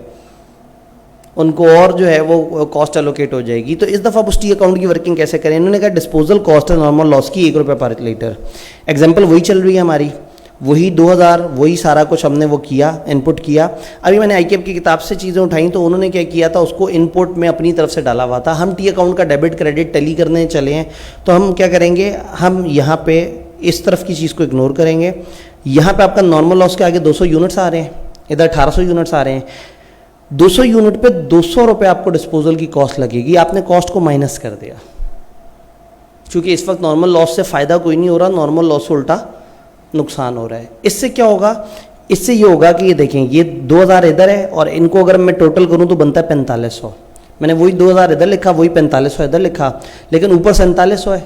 उनको और जो है वो कॉस्ट एलोकेट हो जाएगी। तो इस दफ़ा उस टी अकाउंट की वर्किंग कैसे करें? इन्होंने कहा डिस्पोजल कॉस्ट है नॉर्मल लॉस की 1 रुपये पर लीटर। एग्जाम्पल वही चल रही है हमारी, वही 2000, वही सारा कुछ हमने वो किया, इनपुट किया। अभी मैंने ICAP की किताब से चीज़ें उठाई तो उन्होंने क्या किया था, उसको इनपुट में अपनी तरफ से डाला हुआ था। हम टी अकाउंट का डेबिट क्रेडिट टैली करने चले हैं, तो हम क्या करेंगे, हम यहाँ पे इस तरफ की चीज़ को इग्नोर करेंगे। यहाँ पे आपका नॉर्मल लॉस के आगे 200 यूनिट्स आ रहे हैं, इधर 1800 यूनिट्स आ रहे हैं। 200 यूनिट पे 200 रुपये आपको डिस्पोजल की कॉस्ट लगेगी। आपने कॉस्ट को माइनस कर दिया, क्योंकि इस वक्त नॉर्मल लॉस से फ़ायदा कोई नहीं हो रहा, नॉर्मल लॉस से उल्टा नुकसान हो रहा है। इससे क्या होगा, इससे ये होगा कि ये देखें, ये 2000 इधर है और इनको अगर मैं टोटल करूं तो बनता है 4500। मैंने वही 2000 इधर लिखा, वही 4500 इधर लिखा, लेकिन ऊपर 4700 है,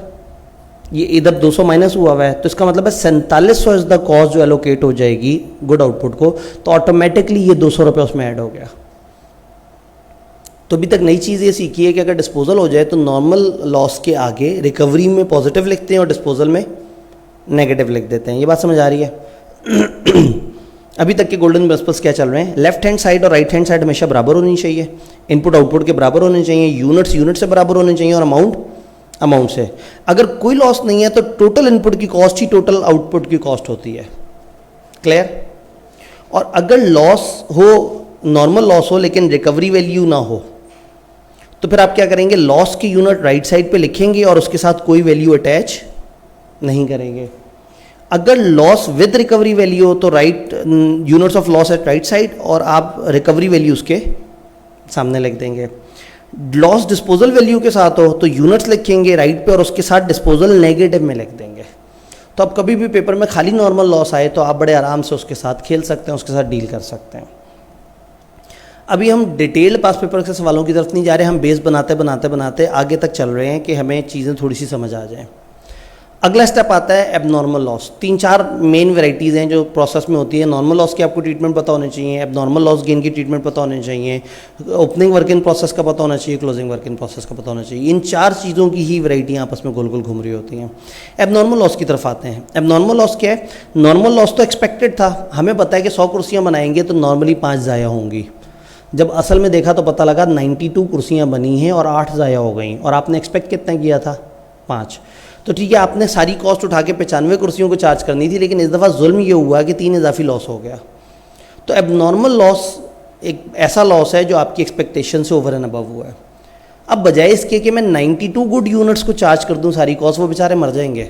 ये इधर 200 माइनस हुआ है। तो इसका मतलब है 4700 इज द कॉस्ट जो एलोकेट हो जाएगी गुड आउटपुट को, तो ऑटोमेटिकली ये 200 रुपये उसमें ऐड हो गया। तो अभी तक नई चीज़ ये सीखी है कि अगर डिस्पोजल हो जाए तो नॉर्मल लॉस के आगे रिकवरी में पॉजिटिव लिखते हैं और डिस्पोजल में नेगेटिव लिख देते हैं। ये बात समझ आ रही है? अभी तक के गोल्डन प्रिंसिपल्स क्या चल रहे हैं? लेफ्ट हैंड साइड और राइट हैंड साइड हमेशा बराबर होनी चाहिए, इनपुट आउटपुट के बराबर होने चाहिए, यूनिट्स यूनिट से बराबर होने चाहिए और अमाउंट अमाउंट से। अगर कोई लॉस नहीं है तो टोटल इनपुट की कॉस्ट ही टोटल आउटपुट की कॉस्ट होती है। क्लियर? और अगर लॉस हो, नॉर्मल लॉस हो लेकिन रिकवरी वैल्यू ना हो, तो फिर आप क्या करेंगे, लॉस की यूनिट राइट साइड पे लिखेंगे और उसके साथ कोई वैल्यू अटैच नहीं करेंगे। अगर लॉस विद रिकवरी वैल्यू हो तो right units of loss at right side और आप रिकवरी वैल्यू उसके सामने लिख देंगे। लॉस डिस्पोजल वैल्यू के साथ हो तो यूनिट्स लिखेंगे राइट पे और उसके साथ डिस्पोजल नेगेटिव में लिख देंगे। तो अब कभी भी पेपर में खाली नॉर्मल लॉस आए तो आप बड़े आराम से उसके साथ खेल सकते हैं, उसके साथ डील कर सकते हैं। अभी हम डिटेल्ड पास पेपर के सवालों की तरफ नहीं जा रहे, हम बेस बनाते बनाते बनाते आगे तक चल रहे हैं कि हमें चीज़ें थोड़ी सी समझ आ जाएं। अगला स्टेप आता है एबनॉर्मल लॉस। 3-4 मेन वेराइटीज़ हैं जो प्रोसेस में होती है। नॉर्मल लॉस की आपको ट्रीटमेंट पता होनी चाहिए, एबनॉर्मल लॉस गेन की ट्रीटमेंट पता होनी चाहिए, ओपनिंग वर्क इन प्रोसेस का पता होना चाहिए, क्लोजिंग वर्क इन प्रोसेस का पता होना चाहिए। इन 4 चीज़ों की ही वेराइटियाँ आपस में गोल गोल घूम रही होती हैं। एबनॉर्मल लॉस की तरफ आते हैं। एबनॉर्मल लॉस क्या है? नॉर्मल लॉस तो एक्सपेक्टेड था, हमें पता है कि 100 कुर्सियाँ बनाएंगे तो नॉर्मली 5 ज़ाया होंगी। जब असल में देखा तो पता लगा 92 कुर्सियाँ बनी हैं और 8 ज़ाया हो गई, और आपने एक्सपेक्ट कितना किया था? 5। तो ठीक है, आपने सारी कॉस्ट उठा के 95 कुर्सियों को चार्ज करनी थी, लेकिन इस दफ़ा जुल्म ये हुआ कि 3 इजाफी लॉस हो गया। तो एबनॉर्मल लॉस एक ऐसा लॉस है जो आपकी एक्सपेक्टेशन से ओवर एंड अबव हुआ है। अब बजाय इसके कि मैं 92 गुड यूनिट्स को चार्ज कर दूं सारी कॉस्ट, वो बेचारे मर जाएंगे,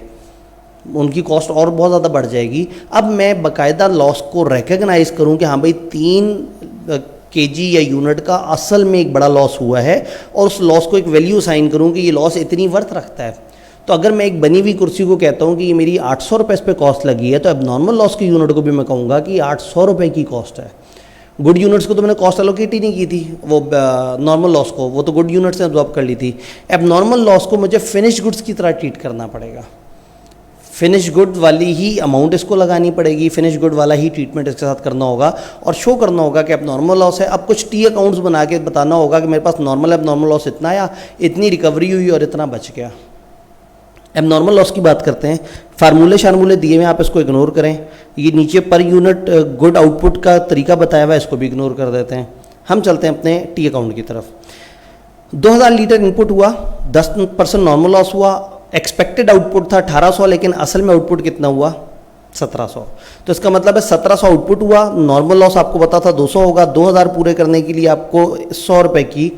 उनकी कॉस्ट और बहुत ज़्यादा बढ़ जाएगी। अब मैं बाकायदा लॉस को रिकग्नाइज़ करूँ कि हाँ भाई 3 केजी या यूनिट का असल में एक बड़ा लॉस हुआ है, और उस लॉस को एक वैल्यू साइन करूँ कि ये लॉस इतनी वर्थ रखता है। तो अगर मैं एक बनी हुई कुर्सी को कहता हूँ कि ये मेरी 800 रुपये इस पर कॉस्ट लगी है, तो एबनॉर्मल लॉस की यूनिट को भी मैं कहूँगा कि 800 रुपये की कॉस्ट है। गुड यूनिट्स को तो मैंने कॉस्ट एलोकेट ही नहीं की थी, वो नॉर्मल लॉस को, वो तो गुड यूनिट्स ने अब्जॉर्ब कर ली थी। एबनॉर्मल लॉस को मुझे फिनिश गुड्स की तरह ट्रीट करना पड़ेगा, फिनिश गुड वाली ही अमाउंट इसको लगानी पड़ेगी, फिनिश गुड वाला ही ट्रीटमेंट इसके साथ करना होगा, और शो करना होगा कि एबनॉर्मल लॉस है। अब कुछ टी अकाउंट्स बना के बताना होगा कि मेरे पास नॉर्मल एबनॉर्मल लॉस इतना आया, इतनी रिकवरी हुई और इतना बच गया। एबनॉर्मल लॉस की बात करते हैं। फार्मूले शार्मूले दिए हुए, आप इसको इग्नोर करें। ये नीचे पर यूनिट गुड आउटपुट का तरीका बताया हुआ है, इसको भी इग्नोर कर देते हैं। हम चलते हैं अपने टी अकाउंट की तरफ। 2000 लीटर इनपुट हुआ, 10% नॉर्मल लॉस हुआ, एक्सपेक्टेड आउटपुट था 1800, लेकिन असल में आउटपुट कितना हुआ? 1700। तो इसका मतलब है 1700 आउटपुट हुआ, नॉर्मल लॉस आपको पता था 200 होगा। 2000 पूरे करने के लिए आपको 100 रुपये की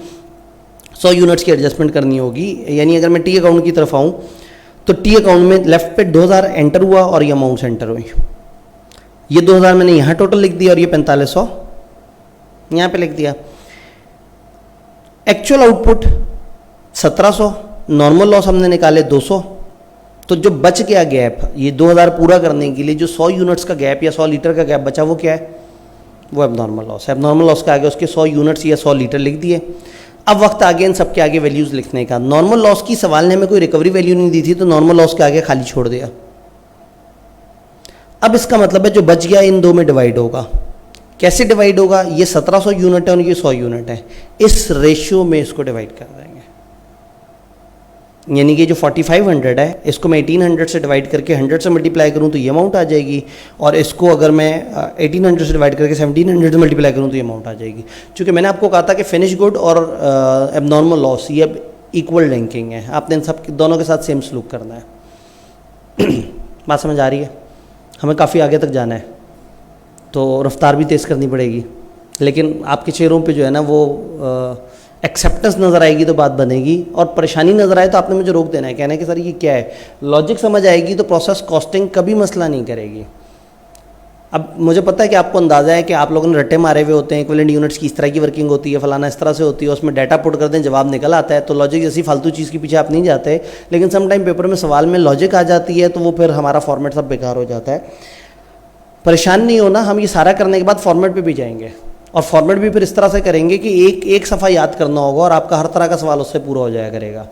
100 यूनिट्स की एडजस्टमेंट करनी होगी। यानी अगर मैं टी अकाउंट की तरफ आऊँ तो टी अकाउंट में लेफ्ट पे 2000 एंटर हुआ और ये अमाउंट्स एंटर हुई। ये 2000 मैंने यहाँ टोटल लिख दिया और ये 4500 यहाँ पे लिख दिया। एक्चुअल आउटपुट 1700, नॉर्मल लॉस हमने निकाले 200। तो जो बच गया गैप, ये 2000 पूरा करने के लिए जो 100 यूनिट्स का गैप या 100 लीटर का गैप बचा, वो क्या है? वो एबनॉर्मल लॉस है। एबनॉर्मल लॉस के आगे उसके 100 यूनिट्स या 100 लीटर लिख दिए। अब वक्त आ गया इन सबके आगे वैल्यूज़ लिखने का। नॉर्मल लॉस की सवाल ने हमें कोई रिकवरी वैल्यू नहीं दी थी, तो नॉर्मल लॉस के आगे खाली छोड़ दिया। अब इसका मतलब है जो बच गया इन 2 में डिवाइड होगा। कैसे डिवाइड होगा? ये 1700 यूनिट है और ये 100 यूनिट है, इस रेशियो में इसको डिवाइड कर देंगे। यानी कि जो 4500 है, इसको मैं 1800 से डिवाइड करके 100 से मल्टीप्लाई करूँ तो ये अमाउंट आ जाएगी, और इसको अगर मैं 1800 से डिवाइड करके 1700 से मल्टीप्लाई करूँ तो ये अमाउंट आ जाएगी। क्योंकि मैंने आपको कहा था कि फिनिश गुड और एबनॉर्मल लॉस ये अब इक्वल रैंकिंग है, आपने इन सब दोनों के साथ सेम सलूक करना है। बात समझ आ रही है? हमें काफ़ी आगे तक जाना है, तो रफ्तार भी तेज़ करनी पड़ेगी, लेकिन आपके चेहरों पे जो है ना वो एक्सेप्टेंस नज़र आएगी तो बात बनेगी, और परेशानी नज़र आए तो आपने मुझे रोक देना है, कहना है कि सर ये क्या है। लॉजिक समझ आएगी तो प्रोसेस कॉस्टिंग कभी मसला नहीं करेगी। अब मुझे पता है कि आपको अंदाज़ा है कि आप लोगों ने रट्टे मारे हुए होते हैं, इक्विवेलेंट यूनिट्स की इस तरह की वर्किंग होती है, फलाना इस तरह से होती है, उसमें डाटा पुट करते हैं, जवाब निकल आता है। तो लॉजिक जैसी फालतू चीज़ के पीछे आप नहीं जाते, लेकिन सम टाइम पेपर में सवाल में लॉजिक आ जाती है तो वो फिर हमारा फॉर्मेट सब बेकार हो जाता है। परेशान नहीं होना, हम ये सारा करने के बाद फॉर्मेट पे भी जाएंगे, और फॉर्मेट भी फिर इस तरह से करेंगे कि एक सफ़ा याद करना होगा और आपका हर तरह का सवाल उससे पूरा हो जाया करेगा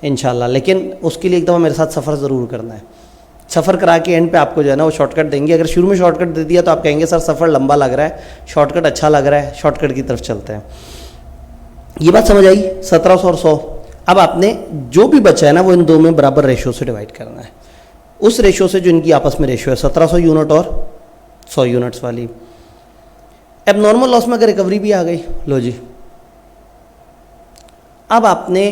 इंशाल्लाह। लेकिन उसके लिए एक दफ़ा मेरे साथ सफ़र ज़रूर करना है। सफ़र करा के एंड पे आपको जो है ना वो शॉर्टकट देंगे। अगर शुरू में शॉर्टकट दे दिया तो आप कहेंगे सर सफ़र लंबा लग रहा है, शॉर्टकट अच्छा लग रहा है, शॉर्टकट की तरफ चलते हैं। ये बात समझ आई? 1700 और 100। अब आपने जो भी बचा है ना वो इन 2 में बराबर रेशियो से डिवाइड करना है, उस रेशियो से जो इनकी आपस में रेशियो है 1700 यूनिट और 100 यूनिट्स वाली। एबनॉर्मल लॉस में अगर रिकवरी भी आ गई, लो जी, अब आपने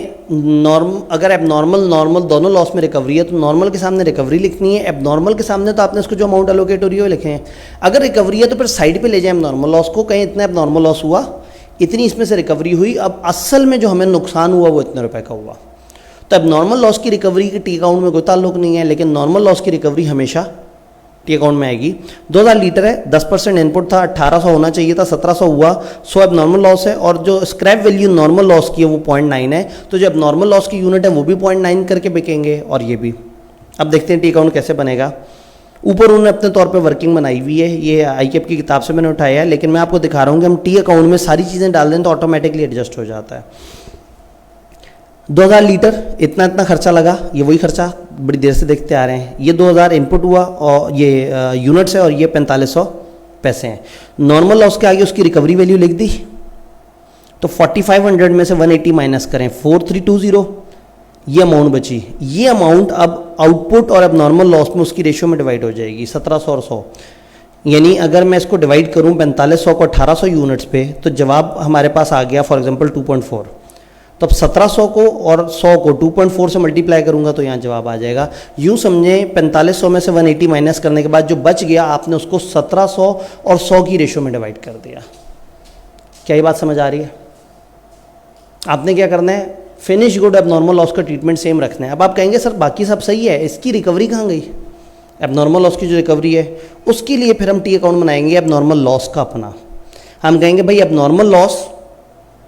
अगर एबनॉर्मल नॉर्मल दोनों लॉस में रिकवरी है तो नॉर्मल के सामने रिकवरी लिखनी है, एबनॉर्मल के सामने तो आपने उसको जो अमाउंट एलोकेट हो रही है वो लिखे हैं। अगर रिकवरी है तो फिर साइड पे ले जाए एबनॉर्मल लॉस को, कहीं इतना एबनॉर्मल लॉस हुआ, इतनी इसमें से रिकवरी हुई, अब असल में जो हमें नुकसान हुआ वो इतने रुपए का हुआ। तो एबनॉर्मल लॉस की रिकवरी के टी अकाउंट में कोई ताल्लुक नहीं है, लेकिन नॉर्मल लॉस की रिकवरी हमेशा टी अकाउंट में आएगी। 2000 लीटर है, 10% इनपुट था, 1800 होना चाहिए था, 1700 हुआ, 100 अब नॉर्मल लॉस है और जो स्क्रैप वैल्यू नॉर्मल लॉस की है वो 0.9 है, तो जो अब नॉर्मल लॉस की यूनिट है वो भी 0.9 करके बिकेंगे और ये भी। अब देखते हैं टी अकाउंट कैसे बनेगा। ऊपर उन्होंने अपने तौर पे वर्किंग बनाई हुई है, ये ICAP की किताब से मैंने उठाया है, लेकिन मैं आपको दिखा रहा हूँ कि हम टी अकाउंट में सारी चीज़ें डाल दें तो ऑटोमेटिकली एडजस्ट हो जाता है। 2000 लीटर इतना इतना खर्चा लगा, ये वही खर्चा बड़ी देर से देखते आ रहे हैं। ये 2000 इनपुट हुआ और ये यूनिट्स है और ये 4500 पैसे हैं। नॉर्मल लॉस के आगे उसकी रिकवरी वैल्यू लिख दी, तो 4500 में से 180 माइनस करें 4320, ये अमाउंट बची। ये अमाउंट अब आउटपुट और अब नॉर्मल लॉस में उसकी रेशियो में डिवाइड हो जाएगी 1700 और 100। यानी अगर मैं इसको डिवाइड करूं 4500 को 1800 यूनिट्स पे, तो जवाब हमारे पास आ गया फॉर एग्जांपल 2.4। तो अब 1700 को और 100 को 2.4 से मल्टीप्लाई करूंगा तो यहाँ जवाब आ जाएगा। यूँ समझें 4500 में से 180 माइनस करने के बाद जो बच गया आपने उसको 1700 और 100 की रेशियो में डिवाइड कर दिया। क्या ये बात समझ आ रही है? आपने क्या करना है, फिनिश गुड अब नॉर्मल लॉस का ट्रीटमेंट सेम रखना है। अब आप कहेंगे सर बाकी सब सही है, इसकी रिकवरी कहाँ गई? अब नॉर्मल लॉस की जो रिकवरी है उसके लिए फिर हम टी अकाउंट बनाएंगे अब नॉर्मल लॉस का अपना। हम कहेंगे भाई अब नॉर्मल लॉस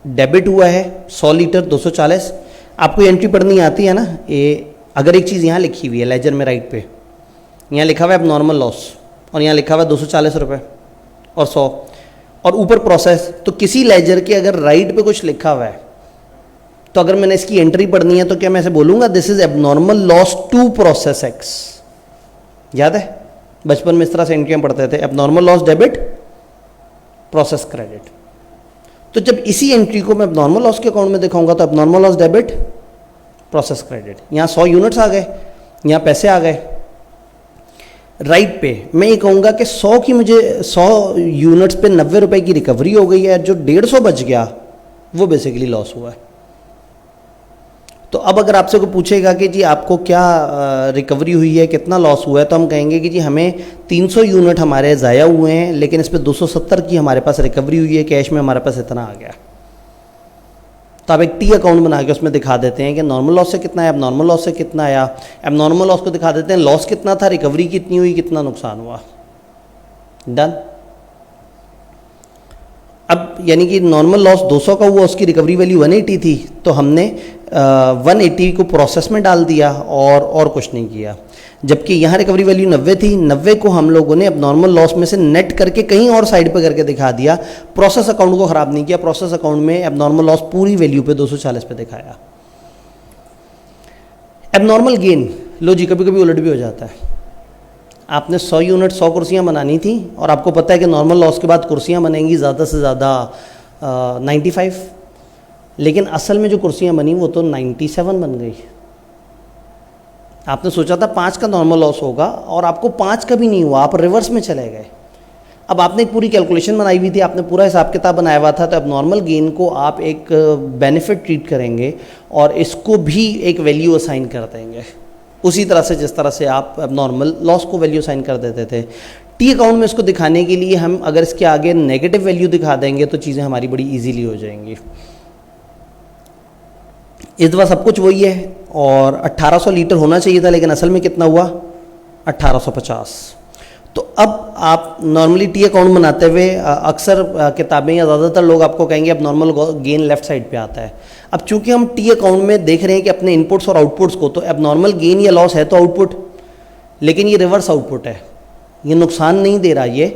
डेबिट हुआ है 100 लीटर 240। आपको एंट्री पढ़नी आती है ना, ये अगर एक चीज़ यहाँ लिखी हुई है लेजर में राइट पे, यहाँ लिखा हुआ है अब नॉर्मल लॉस और यहाँ लिखा हुआ है 240 रुपये और 100 और ऊपर प्रोसेस, तो किसी लेजर के अगर राइट पे कुछ लिखा हुआ है तो अगर मैंने इसकी एंट्री पढ़नी है तो क्या मैं ऐसे बोलूँगा this is abnormal loss to process X. याद है बचपन में इस तरह से एंट्रियाँ पढ़ते थे, abnormal loss debit process credit. तो जब इसी एंट्री को मैं एबनॉर्मल लॉस के अकाउंट में दिखाऊंगा तो abnormal loss debit process credit. यहाँ 100 यूनिट्स आ गए, यहाँ पैसे आ गए। राइट पे मैं ये कहूँगा कि 100 की मुझे 100 यूनिट्स पे 90 रुपए की रिकवरी हो गई है, जो 150 बच गया वो बेसिकली लॉस हुआ है। तो अब अगर आपसे कोई पूछेगा कि जी आपको क्या रिकवरी हुई है, कितना लॉस हुआ है, तो हम कहेंगे कि जी हमें 300 यूनिट हमारे ज़ाया हुए हैं, लेकिन इस पर 270 की हमारे पास रिकवरी हुई है, कैश में हमारे पास इतना आ गया। तो आप एक टी अकाउंट बना के उसमें दिखा देते हैं कि नॉर्मल लॉस से कितना है, अब नॉर्मल लॉस से कितना आया, अब नॉर्मल लॉस को दिखा देते हैं लॉस कितना था, रिकवरी कितनी हुई, कितना नुकसान हुआ। डन। अब यानी कि नॉर्मल लॉस 200 का हुआ, उसकी रिकवरी वैल्यू 180 थी, तो हमने 180 को प्रोसेस में डाल दिया और कुछ नहीं किया। जबकि यहाँ रिकवरी वैल्यू 90 थी, 90 को हम लोगों ने अब नॉर्मल लॉस में से नेट करके कहीं और साइड पे करके दिखा दिया। प्रोसेस अकाउंट को ख़राब नहीं किया, प्रोसेस अकाउंट में अब नॉर्मल लॉस पूरी वैल्यू पे 240 पे दिखाया। अब नॉर्मल गेन, लो जी कभी कभी उलट भी हो जाता है। आपने 100 यूनिट 100 कुर्सियाँ बनानी थी और आपको पता है कि नॉर्मल लॉस के बाद कुर्सियाँ बनेंगी ज़्यादा से ज़्यादा 95, लेकिन असल में जो कुर्सियाँ बनी वो तो 97 बन गई। आपने सोचा था 5 का नॉर्मल लॉस होगा और आपको 5 का भी नहीं हुआ, आप रिवर्स में चले गए। अब आपने एक पूरी कैलकुलेशन बनाई हुई थी, आपने पूरा हिसाब किताब बनाया हुआ था, तो अब नॉर्मल गेन को आप एक बेनिफिट ट्रीट करेंगे और इसको भी एक वैल्यू असाइन कर देंगे, उसी तरह से जिस तरह से आप अब नॉर्मल लॉस को वैल्यू असाइन कर देते थे। टी अकाउंट में इसको दिखाने के लिए हम अगर इसके आगे नेगेटिव वैल्यू दिखा देंगे तो चीज़ें हमारी बड़ी इजीली हो जाएंगी। इस दफ़ा सब कुछ वही है और 1800 लीटर होना चाहिए था, लेकिन असल में कितना हुआ 1850। तो अब आप नॉर्मली टी अकाउंट बनाते हुए अक्सर किताबें या ज़्यादातर लोग आपको कहेंगे अब नॉर्मल गेन लेफ्ट साइड पे आता है। अब चूंकि हम टी अकाउंट में देख रहे हैं कि अपने इनपुट्स और आउटपुट्स को, तो अब नॉर्मल गेन या लॉस है तो आउटपुट, लेकिन ये रिवर्स आउटपुट है, ये नुकसान नहीं दे रहा, ये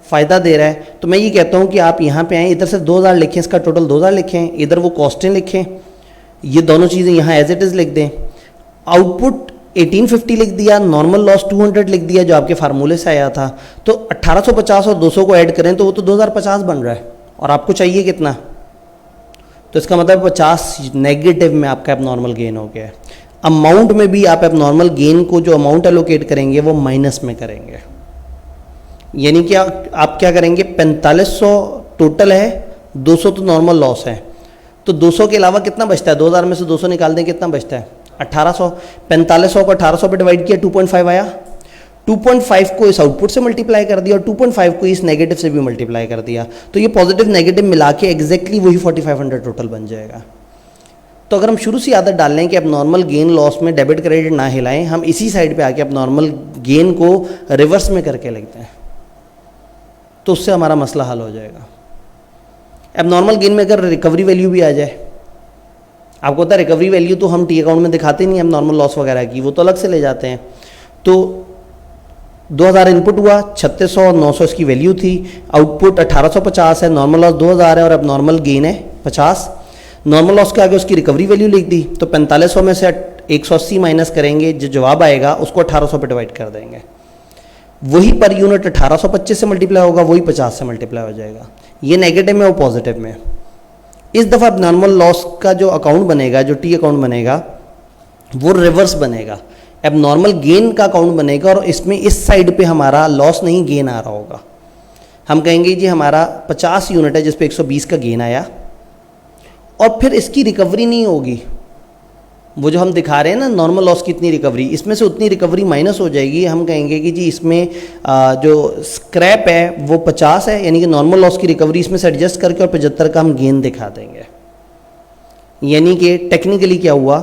फ़ायदा दे रहा है। तो मैं ये कहता हूँ कि आप यहाँ पे आएँ, इधर से 2000 लिखें, इसका टोटल 2000 लिखें, इधर वो कॉस्टें लिखें, ये दोनों चीज़ें यहाँ एज इट इज़ लिख दें। आउटपुट 1850 लिख दिया, नॉर्मल लॉस 200 लिख दिया जो आपके फार्मूले से आया था। तो 1850 और 200 को ऐड करें तो वो तो 2050 बन रहा है और आपको चाहिए कितना, तो इसका मतलब 50 नेगेटिव में आपका एबनॉर्मल गेन हो गया है। अमाउंट में भी आप एबनॉर्मल गेन को जो अमाउंट एलोकेट करेंगे वो माइनस में करेंगे, यानी कि आप क्या करेंगे, 4500 टोटल है, 200 तो नॉर्मल लॉस है, तो 200 के अलावा कितना बचता है, 2000 में से 200 निकाल दें, कितना बचता है 1800। 4500 को 1800 पे डिवाइड किया, 2.5 आया, 2.5 को इस आउटपुट से मल्टीप्लाई कर दिया और 2.5 को इस नेगेटिव से भी मल्टीप्लाई कर दिया, तो ये पॉजिटिव नेगेटिव मिला के एग्जैक्टली वही 4500 टोटल बन जाएगा। तो अगर हम शुरू से आदत डाल लें कि अब नॉर्मल गेन लॉस में डेबिट क्रेडिट ना हिलाएं, हम इसी साइड पे आके अब नॉर्मल गेन को रिवर्स में करके लिखते हैं, तो उससे हमारा मसला हल हो जाएगा। अब नॉर्मल गेन में अगर रिकवरी वैल्यू भी आ जाए, आपको पता है रिकवरी वैल्यू तो हम टी अकाउंट में दिखाते नहीं, हम नॉर्मल लॉस वगैरह की वो तो अलग से ले जाते हैं। तो 2000 इनपुट हुआ, 3600 और 900 इसकी वैल्यू थी, आउटपुट 1850 है, नॉर्मल लॉस 2000 है और अब नॉर्मल गेन है 50। नॉर्मल लॉस के आगे उसकी रिकवरी वैल्यू लिख दी, तो 4500 में से 180 माइनस करेंगे, जो जवाब आएगा उसको 1800 पे डिवाइड कर देंगे। वही पर यूनिट 1825 से मल्टीप्लाई होगा, वही 50 से मल्टीप्लाई हो जाएगा। ये नेगेटिव में, वो पॉजिटिव में। इस दफ़ा नॉर्मल लॉस का जो अकाउंट बनेगा, जो टी अकाउंट बनेगा, वो रिवर्स बनेगा। अब नॉर्मल गेन का अकाउंट बनेगा और इसमें इस साइड पे हमारा लॉस नहीं गेन आ रहा होगा। हम कहेंगे जी हमारा 50 यूनिट है जिस पे 120 का गेन आया और फिर इसकी रिकवरी नहीं होगी। वो जो हम दिखा रहे हैं ना नॉर्मल लॉस की इतनी रिकवरी, इसमें से उतनी रिकवरी माइनस हो जाएगी। हम कहेंगे कि जी इसमें जो स्क्रैप है वो 50 है, यानी कि नॉर्मल लॉस की रिकवरी इसमें से एडजस्ट करके और 75 का हम गेन दिखा देंगे। यानी कि टेक्निकली क्या हुआ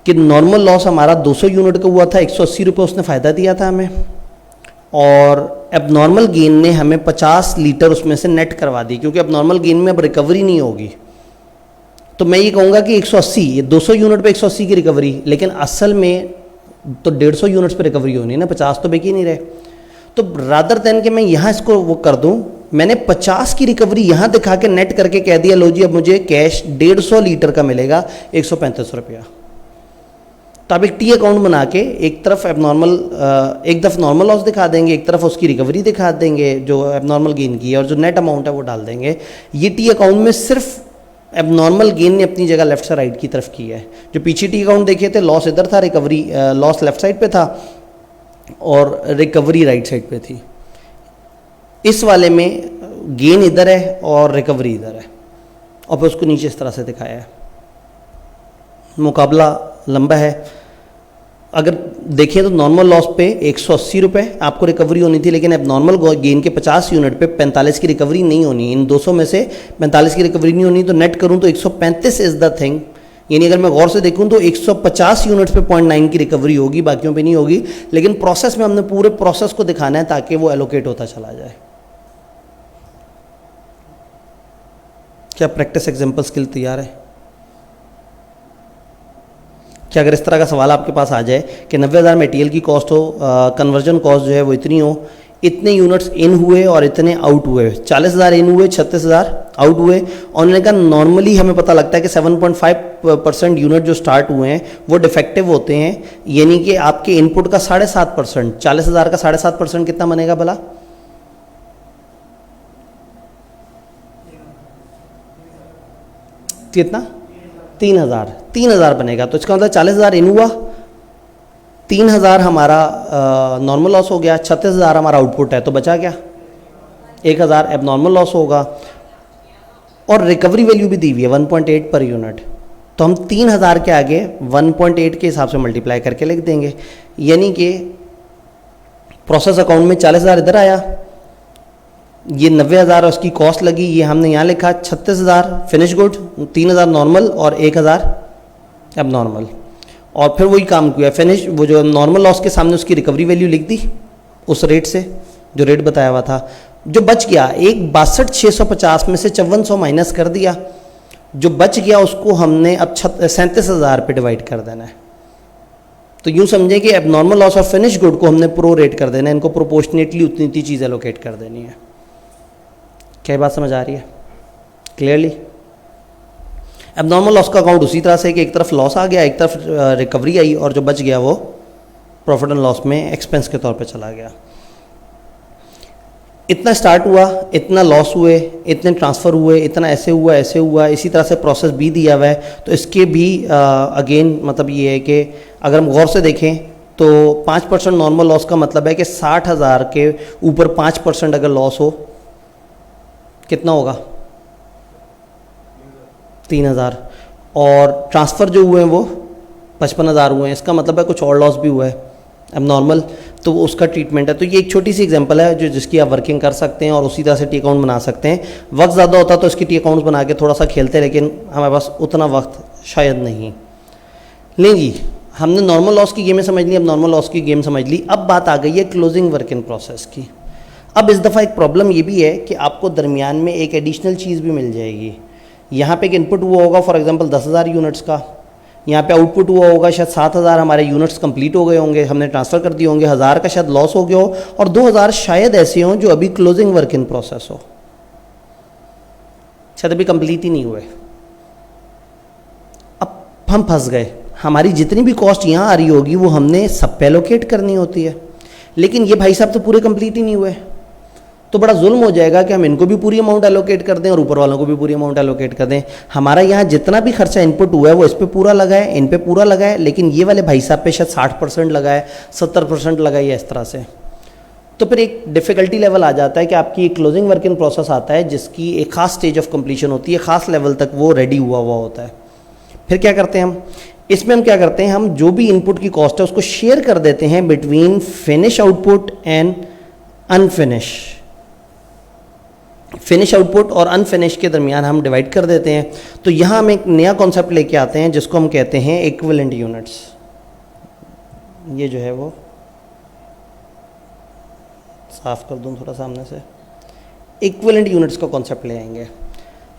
कि नॉर्मल लॉस हमारा 200 यूनिट का हुआ था, 180 रुपये उसने फ़ायदा दिया था हमें, और अब नॉर्मल गेन ने हमें 50 लीटर उसमें से नेट करवा दी, क्योंकि अब नॉर्मल गेन में अब रिकवरी नहीं होगी। तो मैं ये कहूँगा कि 180, ये 200 यूनिट पे 180 की रिकवरी, लेकिन असल में तो 150 यूनिट्स पे रिकवरी होनी है ना, 50 तो बेच ही नहीं रहे। तो रादर देन कि मैं यहाँ इसको वो कर दूँ, मैंने 50 की रिकवरी यहाँ दिखा के नेट करके कह दिया लो जी अब मुझे कैश 150 लीटर का मिलेगा 135 रुपया। तो आप एक टी अकाउंट बना के एक तरफ एबनॉर्मल, एक तरफ नॉर्मल लॉस दिखा देंगे, एक तरफ उसकी रिकवरी दिखा देंगे जो एबनॉर्मल गेन की है, और जो नेट अमाउंट है वो डाल देंगे। ये टी अकाउंट में सिर्फ एबनॉर्मल गेन ने अपनी जगह लेफ्ट से राइट की तरफ की है। जो पीछे टी अकाउंट देखे थे लॉस इधर था, रिकवरी लॉस लेफ्ट साइड पे था और रिकवरी राइट साइड पे थी। इस वाले में गेन इधर है और रिकवरी इधर है, और फिर उसको नीचे इस तरह से दिखाया है। मुकाबला लंबा है। अगर देखें तो नॉर्मल लॉस पे 180 रुपये आपको रिकवरी होनी थी, लेकिन अब नॉर्मल गेन के 50 यूनिट पे 45 की रिकवरी नहीं होनी। इन 200 में से 45 की रिकवरी नहीं होनी, तो नेट करूं तो 135 इज़ द थिंग। यानी अगर मैं गौर से देखूं तो 150 यूनिट्स पे 0.9 की रिकवरी होगी, बाकियों पे नहीं होगी। लेकिन प्रोसेस में हमने पूरे प्रोसेस को दिखाना है ताकि वो एलोकेट होता चला जाए। क्या प्रैक्टिस एग्जाम्पल स्किल तैयार है? क्या अगर इस तरह का सवाल आपके पास आ जाए कि 90,000 मटेरियल की कॉस्ट हो, कन्वर्जन कॉस्ट जो है वो इतनी हो, इतने यूनिट्स इन हुए और इतने आउट हुए, 40,000 इन हुए, 36,000 आउट हुए, और उन्होंने कहा नॉर्मली हमें पता लगता है कि 7.5% यूनिट जो स्टार्ट हुए हैं वो डिफेक्टिव होते हैं। यानी कि आपके इनपुट का 7.5%, 40,000 का 7.5% कितना बनेगा भला? कितना? 3,000 बनेगा। तो इसका मतलब 40,000 इन हुआ, 3,000 हमारा नॉर्मल लॉस हो गया, 36,000 हमारा आउटपुट है, तो बचा क्या? 1,000 अब नॉर्मल लॉस होगा, और रिकवरी वैल्यू भी दी हुई है 1.8 पर यूनिट। तो हम 3,000 के आगे 1.8 के हिसाब से मल्टीप्लाई करके लिख देंगे। यानी कि प्रोसेस अकाउंट में 40,000 इधर आया, ये 90,000 उसकी कॉस्ट लगी, ये हमने यहाँ लिखा 36,000 फिनिश गुड, 3,000 नॉर्मल और 1,000 अब नॉर्मल, और फिर वही काम किया फिनिश। वो जो नॉर्मल लॉस के सामने उसकी रिकवरी वैल्यू लिख दी उस रेट से, जो रेट बताया हुआ था। जो बच गया, एक 62,650 में से 5400 माइनस कर दिया, जो बच गया उसको हमने अब 37,000 पे डिवाइड कर देना है। तो यूँ समझें कि अब नॉर्मल लॉस और फिनिश गुड को हमने प्रो रेट कर देना है, इनको प्रोपोर्शनेटली उतनी इतनी चीज़ एलोकेट कर देनी है। क्या बात समझ आ रही है क्लियरली? अब नॉर्मल लॉस का अकाउंट उसी तरह से कि एक तरफ लॉस आ गया, एक तरफ रिकवरी आई, और जो बच गया वो प्रॉफिट एंड लॉस में एक्सपेंस के तौर पे चला गया। इतना स्टार्ट हुआ, इतना लॉस हुए, इतने ट्रांसफ़र हुए, इतना ऐसे हुआ ऐसे हुआ, इसी तरह से प्रोसेस भी दिया हुआ है। तो इसके भी अगेन मतलब ये है कि अगर हम गौर से देखें तो 5% नॉर्मल लॉस का मतलब है कि 60,000 के ऊपर 5% अगर लॉस हो कितना होगा? 3,000, और ट्रांसफ़र जो हुए हैं वो 55,000 हुए हैं। इसका मतलब है कुछ और लॉस भी हुआ है अब नॉर्मल, तो वो उसका ट्रीटमेंट है। तो ये एक छोटी सी एग्जांपल है जो जिसकी आप वर्किंग कर सकते हैं और उसी तरह से टी अकाउंट बना सकते हैं। वक्त ज़्यादा होता तो इसकी टी अकाउंट्स बना के थोड़ा सा खेलते, लेकिन हमारे पास उतना वक्त शायद नहीं। लें जी, हमने नॉर्मल लॉस की गेमें समझ ली, अब नॉर्मल लॉस की गेम समझ ली। अब बात आ गई है क्लोजिंग वर्क इन प्रोसेस की। अब इस दफ़ा एक प्रॉब्लम ये भी है कि आपको दरमियान में एक एडिशनल चीज़ भी मिल जाएगी। यहाँ पे एक इनपुट हुआ होगा फॉर एग्जांपल 10,000 यूनिट्स का, यहाँ पे आउटपुट हुआ होगा शायद 7,000 हमारे यूनिट्स कंप्लीट हो गए होंगे, हमने ट्रांसफ़र कर दिए होंगे, 1,000 का शायद लॉस हो गया हो, और 2,000 शायद ऐसे हों जो अभी क्लोजिंग वर्क इन प्रोसेस हो, शायद अभी कंप्लीट ही नहीं हुए। अब हम फंस गए, हमारी जितनी भी कॉस्ट यहाँ आ रही होगी वो हमने सब पे एलोकेट करनी होती है, लेकिन ये भाई साहब तो पूरे कंप्लीट ही नहीं हुए। तो बड़ा जुल्म हो जाएगा कि हम इनको भी पूरी अमाउंट एलोकेट कर दें और ऊपर वालों को भी पूरी अमाउंट एलोकेट कर दें। हमारा यहाँ जितना भी खर्चा इनपुट हुआ है वो इस पे पूरा लगा है, इन पे पूरा लगा है, लेकिन ये वाले भाई साहब पे शायद 60% लगा है, 70% लगा है, इस तरह से। तो फिर एक डिफ़िकल्टी लेवल आ जाता है कि आपकी एक क्लोजिंग वर्क इन प्रोसेस आता है जिसकी एक खास स्टेज ऑफ कंप्लीशन होती है, ख़ास लेवल तक वो रेडी हुआ होता है। फिर क्या करते हैं हम इसमें, हम क्या करते हैं, हम जो भी इनपुट की कॉस्ट है उसको शेयर कर देते हैं between finish output and unfinished. Finish output और अनफिनिश के दरमियान हम डिवाइड कर देते हैं। तो यहाँ हम एक नया कॉन्सेप्ट लेके आते हैं जिसको हम कहते हैं इक्विवेलेंट यूनिट्स। ये जो है वो साफ कर दूं थोड़ा सामने से, इक्विवेलेंट यूनिट्स का कॉन्सेप्ट ले आएंगे।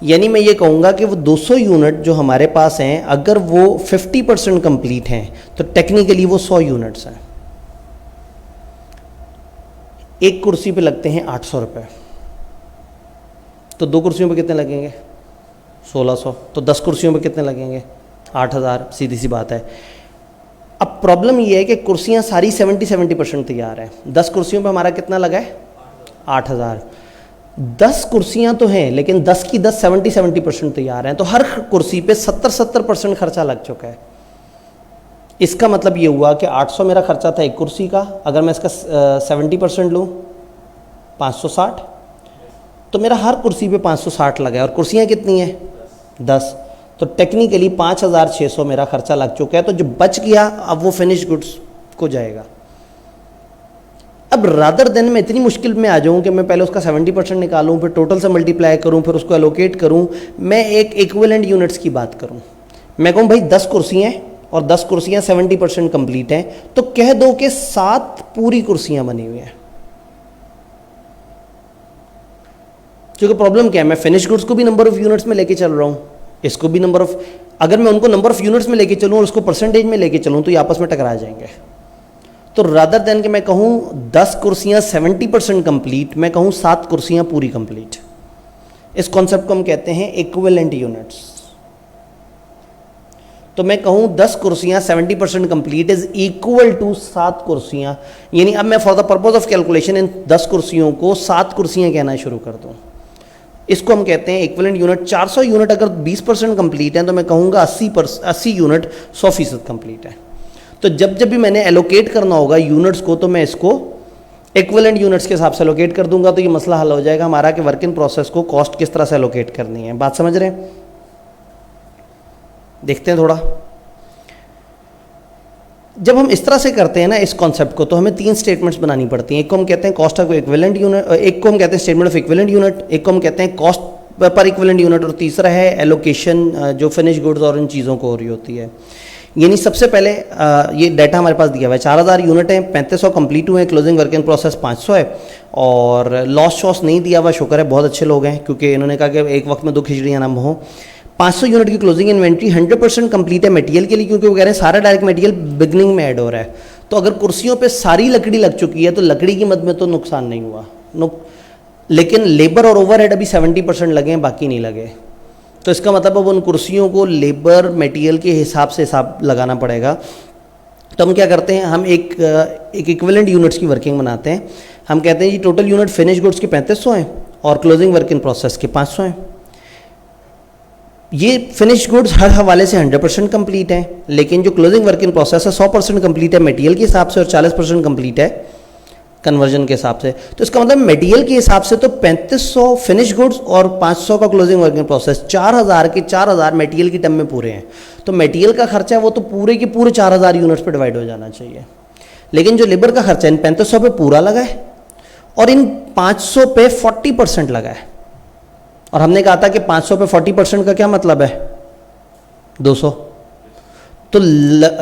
यानी मैं ये कहूँगा कि वो 200 यूनिट जो हमारे पास हैं, अगर वो 50% कंप्लीट हैं तो टेक्निकली वो 100 यूनिट्स हैं। एक कुर्सी पे लगते हैं 800 रुपये, तो 2 कुर्सियों पे कितने लगेंगे? 1600। तो 10 कुर्सियों पे कितने लगेंगे? 8000। सीधी सी बात है। अब प्रॉब्लम ये है कि कुर्सियाँ सारी 70% तैयार हैं। 10 कुर्सियों पे हमारा कितना लगा है? 8000। 10 कुर्सियाँ तो हैं, लेकिन 10 की 10 70% तैयार हैं, तो हर कुर्सी पे 70% खर्चा लग चुका है। इसका मतलब ये हुआ कि 800 मेरा खर्चा था एक कुर्सी का, अगर मैं इसका 70% लूँ 560, तो मेरा हर कुर्सी पे 560 लगा है, और कुर्सियाँ कितनी हैं? 10। तो टेक्निकली 5600 मेरा खर्चा लग चुका है। तो जो बच गया अब वो फिनिश गुड्स को जाएगा। अब रादर देन मैं इतनी मुश्किल में आ जाऊँ कि मैं पहले उसका 70% निकालूँ, फिर टोटल से मल्टीप्लाई करूँ, फिर उसको एलोकेट करूँ, मैं एक इक्विवेलेंट यूनिट्स की बात करूँ। मैं कहूँ भाई 10 कुर्सियाँ और 10 कुर्सियाँ 70% कंप्लीट हैं, तो कह दो कि 7 पूरी कुर्सियाँ बनी हुई हैं। क्योंकि प्रॉब्लम क्या है, मैं फिनिश गुड्स को भी नंबर ऑफ यूनिट्स में लेके चल रहा हूँ, इसको भी नंबर ऑफ, अगर मैं उनको नंबर ऑफ यूनिट्स में लेके चलूँ और उसको परसेंटेज में लेके चलूँ तो ये आपस में टकरा जाएंगे। तो रादर देन कि मैं कहूँ 10 कुर्सियाँ 70% कंप्लीट, मैं कहूँ 7 कुर्सियाँ पूरी कंप्लीट। इस कॉन्सेप्ट को हम कहते हैं इक्विवेलेंट यूनिट्स। तो मैं कहूँ 10 कुर्सियाँ 70% कंप्लीट इज इक्वल टू 7 कुर्सियाँ, यानी अब मैं for the purpose of calculation in 10 कुर्सियों को 7 कुर्सियाँ कहना शुरू कर दूँ। इसको हम कहते हैं इक्विवेलेंट यूनिट। 400 यूनिट अगर 20% कंप्लीट हैं तो मैं कहूँगा 80 यूनिट 100% कंप्लीट है। तो जब जब भी मैंने एलोकेट करना होगा यूनिट्स को, तो मैं इसको इक्विवेलेंट यूनिट्स के हिसाब से एलोकेट कर दूंगा, तो ये मसला हल हो जाएगा हमारा कि वर्क इन प्रोसेस को कॉस्ट किस तरह से एलोकेट करनी है। बात समझ रहे हैं? देखते हैं थोड़ा। जब हम इस तरह से करते हैं ना इस कॉन्सेप्ट को, तो हमें 3 स्टेटमेंट्स बनानी पड़ती हैं। एक को हम कहते हैं कॉस्ट ऑफ इक्विवेलेंट यूनिट, एक को हम कहते हैं स्टेटमेंट ऑफ इक्विवेलेंट यूनिट, एक को हम कहते हैं कॉस्ट पर इक्विवेलेंट यूनिट, और तीसरा है एलोकेशन जो फिनिश गुड्स और इन चीज़ों को हो रही होती है। यानी सबसे पहले ये डाटा हमारे पास दिया हुआ है, 4000 यूनिट हैं, 3500 कंप्लीट हुए हैं, क्लोजिंग वर्क इन प्रोसेस 500 है, और लॉस शॉस नहीं दिया हुआ, शुक्र है, बहुत अच्छे लोग हैं, क्योंकि इन्होंने कहा कि एक वक्त में 2 खिचड़ियाँ ना हो। 500 यूनिट की क्लोजिंग इन्वेंट्री 100% कंप्लीट है मटेरियल के लिए, क्योंकि वो कह रहे हैं सारा डायरेक्ट मटेरियल बिगनिंग में ऐड हो रहा है। तो अगर कुर्सियों पे सारी लकड़ी लग चुकी है तो लकड़ी की मद में तो नुकसान नहीं हुआ, लेकिन लेबर और ओवरहेड अभी 70% लगे हैं, बाकी नहीं लगे। तो इसका मतलब अब उन कुर्सियों को लेबर मटेरियल के हिसाब से हिसाब लगाना पड़ेगा। तो हम क्या करते हैं, हम एक इक्विवेलेंट यूनिट्स की वर्किंग बनाते हैं। हम कहते हैं जी टोटल यूनिट फिनिश गुड्स के 3500 हैं और क्लोजिंग वर्क इन प्रोसेस के 500 हैं। ये फिनिश गुड्स हर हवाले से 100% कंप्लीट है, लेकिन जो क्लोजिंग वर्क इन प्रोसेस है 100% कंप्लीट है मटेरियल के हिसाब से और 40% कंप्लीट है कन्वर्जन के हिसाब से। तो इसका मतलब मटेरियल के हिसाब से तो 3500 फिनिश गुड्स और 500 का क्लोजिंग वर्क इन प्रोसेस, 4000 के 4000 मटेरियल की टर्म में पूरे हैं। तो मटेरियल का खर्चा है वो तो पूरे के पूरे 4000 यूनिट्स पे डिवाइड हो जाना चाहिए, लेकिन जो लेबर का खर्चा इन 3500 पे पूरा लगा है और इन 500 पे 40% लगा है। और हमने कहा था कि 500 पे 40% का क्या मतलब है? 200। तो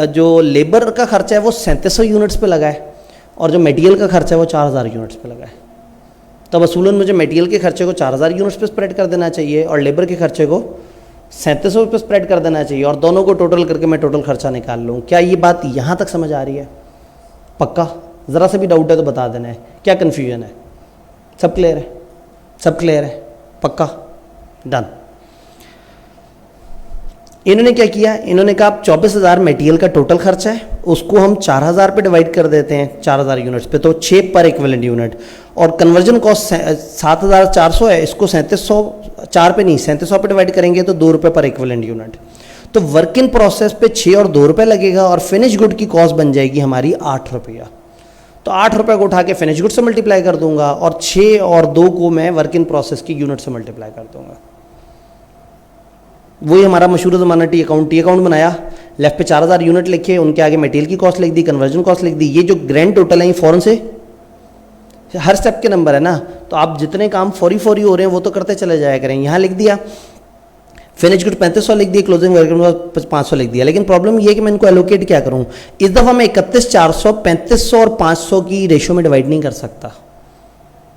जो लेबर का खर्चा है वो 3700 यूनिट्स पे लगा है और जो मटेरियल का खर्चा है वो 4000 यूनिट्स पे लगा है। तो वसूलन मुझे मटेरियल के खर्चे को 4000 यूनिट्स पे स्प्रेड कर देना चाहिए और लेबर के खर्चे को 3700 पे स्प्रेड कर देना चाहिए और दोनों को टोटल करके मैं टोटल खर्चा निकाल लूँ। क्या ये बात यहाँ तक समझ आ रही है? पक्का? ज़रा से भी डाउट है तो बता देना है, क्या कन्फ्यूजन है? सब क्लियर है? सब क्लियर है? पक्का? डन। इन्होंने क्या किया, इन्होंने कहा 24,000 मटेरियल का टोटल खर्चा है, उसको हम 4000 पे डिवाइड कर देते हैं 4000 यूनिट्स पे, तो 6 पर इक्विवेलेंट यूनिट। और कन्वर्जन कॉस्ट 7400 है, इसको 3700 4 पे नहीं 3700 पे डिवाइड करेंगे तो 2 रुपये पर इक्विवेलेंट यूनिट। तो वर्क इन प्रोसेस पे 6 और 2 रुपये लगेगा और फिनिश गुड की कॉस्ट बन जाएगी हमारी 8 रुपया। तो 8 रुपये को उठा के फिनिश गुड से मल्टीप्लाई कर दूंगा और 6 और 2 को मैं वर्क इन प्रोसेस की यूनिट से मल्टीप्लाई कर दूंगा। वही हमारा मशहूर ज़माना टी अकाउंट बनाया, लेफ्ट पे 4000 यूनिट लिखे, उनके आगे मटेरियल की कॉस्ट लिख दी, कन्वर्जन कॉस्ट लिख दी। ये जो ग्रैंड टोटल है ये फ़ौरन से हर स्टेप के नंबर है ना, तो आप जितने काम फौरी हो रहे हैं वो तो करते चले जाया करें। यहाँ लिख दिया फिनिश गुड 3500 लिख दिया, क्लोजिंग वर्क 500 लिख दिया। लेकिन प्रॉब्लम ये है कि मैं इनको एलोकेट क्या करूँ। इस दफ़ा मैं 31,400 3500 और 500 की रेशो में डिवाइड नहीं कर सकता,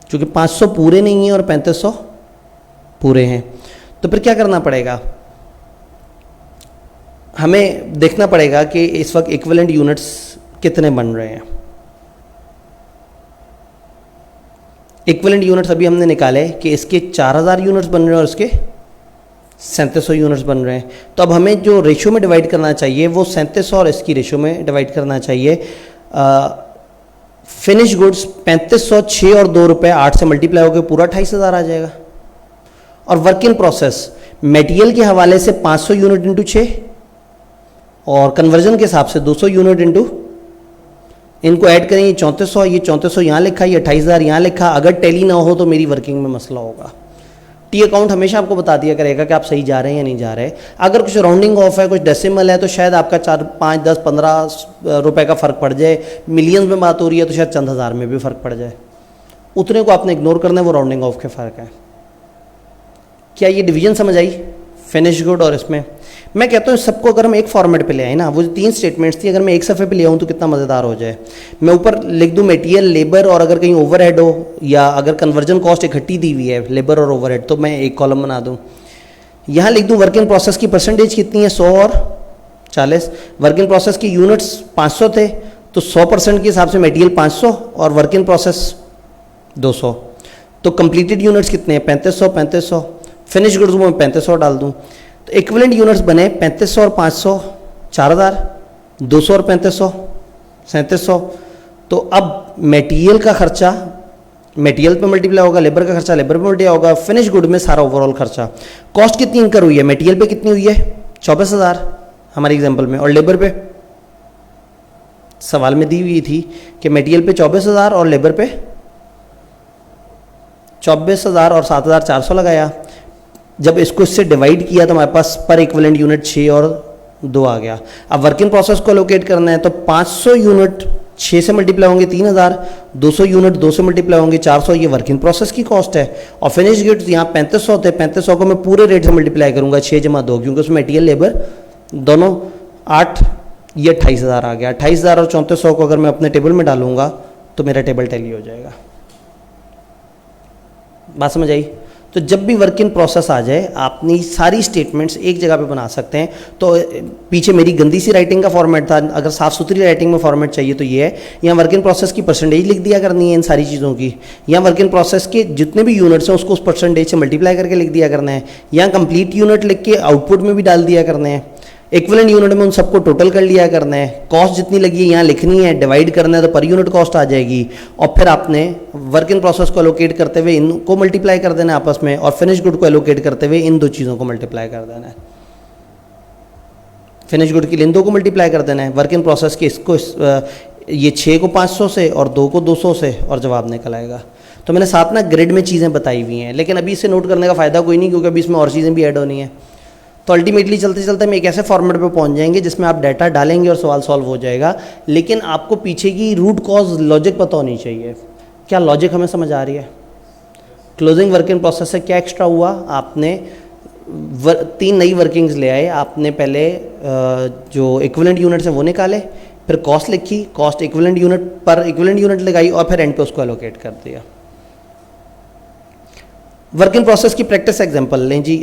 क्योंकि 500 पूरे नहीं हैं और 3500 पूरे हैं। तो फिर क्या करना पड़ेगा, हमें देखना पड़ेगा कि इस वक्त इक्विवेलेंट यूनिट्स कितने बन रहे हैं। इक्विवेलेंट यूनिट्स अभी हमने निकाले कि इसके 4000 यूनिट्स बन रहे हैं और इसके 3700 यूनिट्स बन रहे हैं। तो अब हमें जो रेशो में डिवाइड करना चाहिए वो 3700 और इसकी रेशो में डिवाइड करना चाहिए। फिनिश गुड्स 3500 6 और 2 रुपये 8 से मल्टीप्लाई होकर पूरा 28,000 आ जाएगा। और वर्क इन प्रोसेस मटेरियल के हवाले से 500 यूनिट इंटू 6 और कन्वर्जन के हिसाब से 200 यूनिट इंटू, इनको ऐड करें, ये 3400, ये 3400 यहाँ लिखा, ये 28,000 यहाँ लिखा। अगर टैली ना हो तो मेरी वर्किंग में मसला होगा। टी अकाउंट हमेशा आपको बता दिया करेगा कि आप सही जा रहे हैं या नहीं जा रहे। अगर कुछ राउंडिंग ऑफ है, कुछ डेसिमल है, तो शायद आपका 4 5 10 15 रुपए का फ़र्क पड़ जाए। मिलियंस में बात हो रही है तो शायद चंद हज़ार में भी फ़र्क पड़ जाए। उतने को आपने इग्नोर करना है, वो राउंडिंग ऑफ के फ़र्क है। क्या ये डिवीजन समझ आई फिनिश गुड और इसमें? मैं कहता हूँ सबको अगर हम एक फॉर्मेट पे ले आए ना, वो जो 3 स्टेटमेंट्स थी, अगर मैं एक सफ़े पे ले आऊँ तो कितना मज़ेदार हो जाए। मैं ऊपर लिख दूँ मटेरियल, लेबर और अगर कहीं ओवरहेड हो या अगर कन्वर्जन कॉस्ट इकट्ठी दी हुई है लेबर और ओवरहेड, तो मैं एक कॉलम बना दूँ। यहाँ लिख दूँ वर्क इन प्रोसेस की परसेंटेज कितनी है, 100 और 40। वर्क इन प्रोसेस की यूनिट्स 500 थे, तो 100% के हिसाब से मटेरियल 500 और वर्क इन प्रोसेस 200। तो कंप्लीटेड यूनिट्स कितने हैं, 3500। फिनिश गुड्स में 3500 डाल दूँ तो इक्विवेलेंट यूनिट्स बने 3500 और 500 4000, 200 और 3500 3700। तो अब मटेरियल का खर्चा मटेरियल पे मल्टीप्लाई होगा, लेबर का खर्चा लेबर पे मल्टीप्लाई होगा, फिनिश गुड में सारा ओवरऑल खर्चा। कॉस्ट कितनी इंकर हुई है, मटेरियल पे कितनी हुई है 24,000 हमारे एग्जांपल में, और लेबर पे सवाल में दी हुई थी कि मटेरियल पे 24,000 और लेबर पे 24,000 और 7,400 लगाया। जब इसको इससे डिवाइड किया तो हमारे पास पर इक्विवेलेंट यूनिट 6 और 2 आ गया। अब वर्क इन प्रोसेस को लोकेट करना है तो 500 यूनिट 6 से मल्टीप्लाई होंगे 3,000, 200 यूनिट 2 से मल्टीप्लाई होंगे 400, ये वर्क इन प्रोसेस की कॉस्ट है। और फिनिश गुड्स यहाँ 3500 थे, 3500 को मैं पूरे रेट से मल्टीप्लाई करूँगा 6 जमा 2, क्योंकि उसमें मटेरियल लेबर दोनों 8, ये 28,000 आ गया। 28,000 और 3400 को अगर मैं अपने टेबल में डालूंगा तो मेरा टेबल टैली हो जाएगा। बात समझ आई? तो जब भी वर्क इन प्रोसेस आ जाए आपने सारी स्टेटमेंट्स एक जगह पे बना सकते हैं। तो पीछे मेरी गंदी सी राइटिंग का फॉर्मेट था, अगर साफ़ सुथरी राइटिंग में फॉर्मेट चाहिए तो ये है। यहाँ वर्क इन प्रोसेस की परसेंटेज लिख दिया करनी है इन सारी चीज़ों की। यहाँ वर्क इन प्रोसेस के जितने भी यूनिट्स हैं उसको उस परसेंटेज से मल्टीप्लाई करके लिख दिया करना है। यहाँ कंप्लीट यूनिट लिख के आउटपुट में भी डाल दिया करने हैं। इक्विवेलेंट यूनिट में उन सबको टोटल कर लिया करना है। कॉस्ट जितनी लगी है यहाँ लिखनी है, डिवाइड करना है तो पर यूनिट कॉस्ट आ जाएगी। और फिर आपने वर्क इन प्रोसेस को एलोकेट करते हुए इनको मल्टीप्लाई कर देना है आपस में, और फिनिश गुड को एलोकेट करते हुए इन 2 चीज़ों को मल्टीप्लाई कर देना है। फिनिश गुड के लिए इन 2 को मल्टीप्लाई कर देना है, वर्क इन प्रोसेस के इसको ये 6 को 500 से और 2 को 200 से, और जवाब निकल आएगा। तो मैंने साथ ना ग्रिड में चीज़ें बताई हुई हैं, लेकिन अभी इसे नोट करने का फ़ायदा कोई नहीं, क्योंकि अभी इसमें और चीज़ें भी ऐड होनी है। तो अल्टीमेटली चलते चलते हम एक ऐसे फॉर्मेट पे पहुंच जाएंगे जिसमें आप डाटा डालेंगे और सवाल सॉल्व हो जाएगा। लेकिन आपको पीछे की रूट कॉज लॉजिक पता होनी चाहिए। क्या लॉजिक हमें समझ आ रही है? क्लोजिंग वर्क इन प्रोसेस से क्या एक्स्ट्रा हुआ, आपने तीन नई वर्किंग्स ले आए आपने। पहले जो इक्विवेलेंट यूनिट्स है वो निकाले, फिर कॉस्ट लिखी, कॉस्ट इक्विवेलेंट यूनिट पर इक्विवेलेंट यूनिट लगाई और फिर एंड पे उसको एलोकेट कर दिया। वर्क इन प्रोसेस की प्रैक्टिस एग्जांपल लें जी,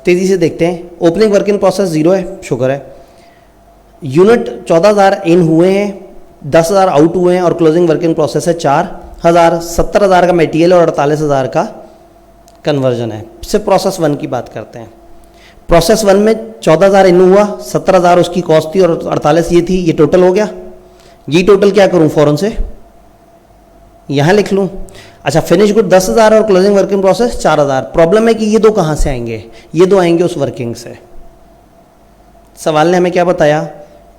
तेज़ी से देखते हैं। ओपनिंग वर्क इन प्रोसेस 0 है, शुक्र है। यूनिट 14,000 इन हुए हैं, 10,000 आउट हुए हैं और क्लोजिंग वर्क इन प्रोसेस है 4,000। 70,000 का मटेरियल और 48,000 का कन्वर्जन है। सिर्फ प्रोसेस 1 की बात करते हैं। प्रोसेस 1 में 14,000 इन हुआ, 17,000 उसकी कॉस्ट थी और 48 ये थी, ये टोटल हो गया। ये टोटल क्या करूं, फौरन से यहां लिख लूं। अच्छा, फिनिश गुड 10,000 और closing work in process 4,000। Problem है कि ये दो कहां से आएंगे, ये दो आएंगे उस वर्किंग से। सवाल ने हमें क्या बताया,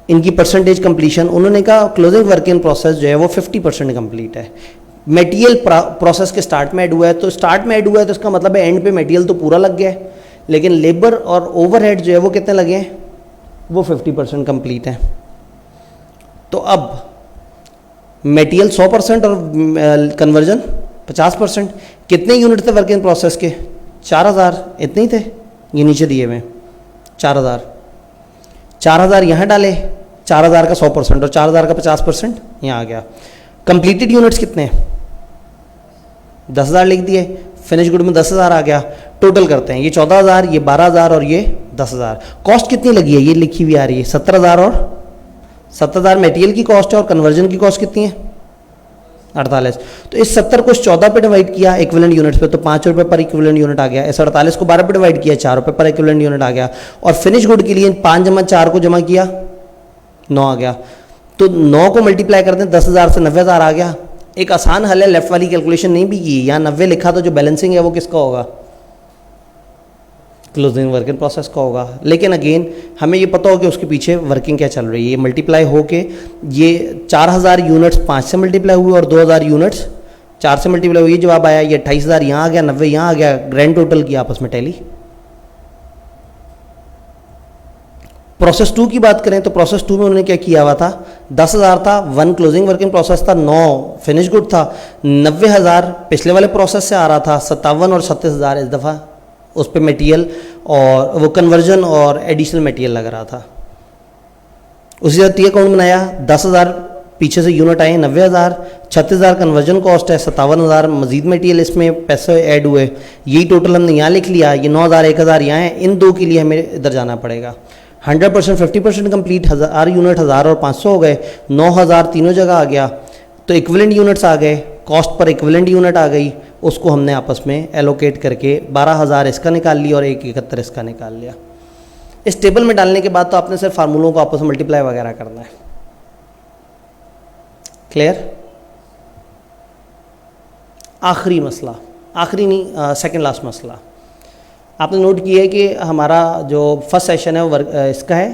इनकी परसेंटेज कंप्लीशन। उन्होंने कहा क्लोजिंग वर्क इन प्रोसेस जो है वो 50% कंप्लीट है। मटेरियल प्रोसेस के स्टार्ट में ऐड हुआ है, तो स्टार्ट में ऐड हुआ है तो इसका मतलब है एंड पे मटेरियल तो पूरा लग गया है, लेकिन लेबर और ओवरहेड जो है वो कितने लगे हैं, वो 50% कंप्लीट है। तो अब मटेरियल 100% और कन्वर्जन 50%। कितने यूनिट थे वर्क इन प्रोसेस के, 4,000, इतने ही थे। ये नीचे दिए हुए 4,000 यहाँ डाले, 4,000 का 100% और 4,000 का 50% यहाँ आ गया। कंप्लीटेड यूनिट्स कितने हैं, 10,000 लिख दिए। फिनिश गुड में 10,000 आ गया। टोटल करते हैं, ये 14,000, ये 12,000 और ये 10,000। कॉस्ट कितनी लगी है, ये लिखी हुई आ रही है 17,000 और 17,000 मटेरियल की कॉस्ट है और कन्वर्जन की कॉस्ट कितनी है 48। तो इस 70 को 14 पे डिवाइड किया इक्विवेलेंट यूनिट्स पे, तो 5 रुपये पर इक्विवेलेंट यूनिट आ गया। इस 48 को 12 पे डिवाइड किया, 4 रुपये पर इक्विवेलेंट यूनिट आ गया। और फिनिश गुड के लिए 5 जमा 4 को जमा किया, 9 आ गया। तो 9 को मल्टीप्लाई करते हैं 10,000 से 90,000 आ गया। एक आसान हल है, लेफ्ट वाली कैलकुलेशन नहीं भी की, यहाँ 90 लिखा तो जो बैलेंसिंग है वो किसका होगा, क्लोजिंग वर्क इन प्रोसेस का होगा। लेकिन अगेन हमें ये पता हो कि उसके पीछे वर्किंग क्या चल रही है। ये मल्टीप्लाई हो के ये 4,000 यूनिट्स 5 से मल्टीप्लाई हुए और 2,000 यूनिट्स 4 से मल्टीप्लाई हुई, जवाब आया। ये 28,000 यहाँ आ गया, 90 यहाँ आ गया, ग्रैंड टोटल किया आपस में टैली। प्रोसेस 2 की बात करें तो प्रोसेस 2 में उन्होंने क्या किया हुआ था, 10,000 था, 1 क्लोजिंग वर्क इन प्रोसेस था, 9 फिनिश गुड था, 90,000 पिछले वाले प्रोसेस से आ रहा था, 57 और 36,000 इस दफ़ा उस पर मटेरियल और वो कन्वर्जन और एडिशनल मटेरियल लग रहा था। उसी तरह टी अकाउंट बनाया, 10,000 पीछे से यूनिट आए, 90,000, 36,000 कन्वर्जन कॉस्ट है, 57,000 मजीद मटेरियल इसमें पैसे ऐड हुए। यही टोटल हमने यहाँ लिख लिया। ये 9,000 1,000 यहाँ है, इन दो के लिए हमें इधर जाना पड़ेगा। 100% 50% कंप्लीट, 1000 यूनिट 1000 और 500 हो गए, 9,000 तीनों जगह आ गया। तो इक्विवेलेंट यूनिट्स आ गए, कॉस्ट पर इक्विवेलेंट यूनिट आ गई, उसको हमने आपस में एलोकेट करके 12,000 इसका निकाल लिया और 1,71 इसका निकाल लिया। इस टेबल में डालने के बाद तो आपने सिर्फ फार्मूलों को आपस में मल्टीप्लाई वगैरह करना है। क्लियर? आखिरी मसला, आखिरी नहीं सेकंड लास्ट मसला आपने नोट किया है कि हमारा जो फर्स्ट सेशन है वो इसका है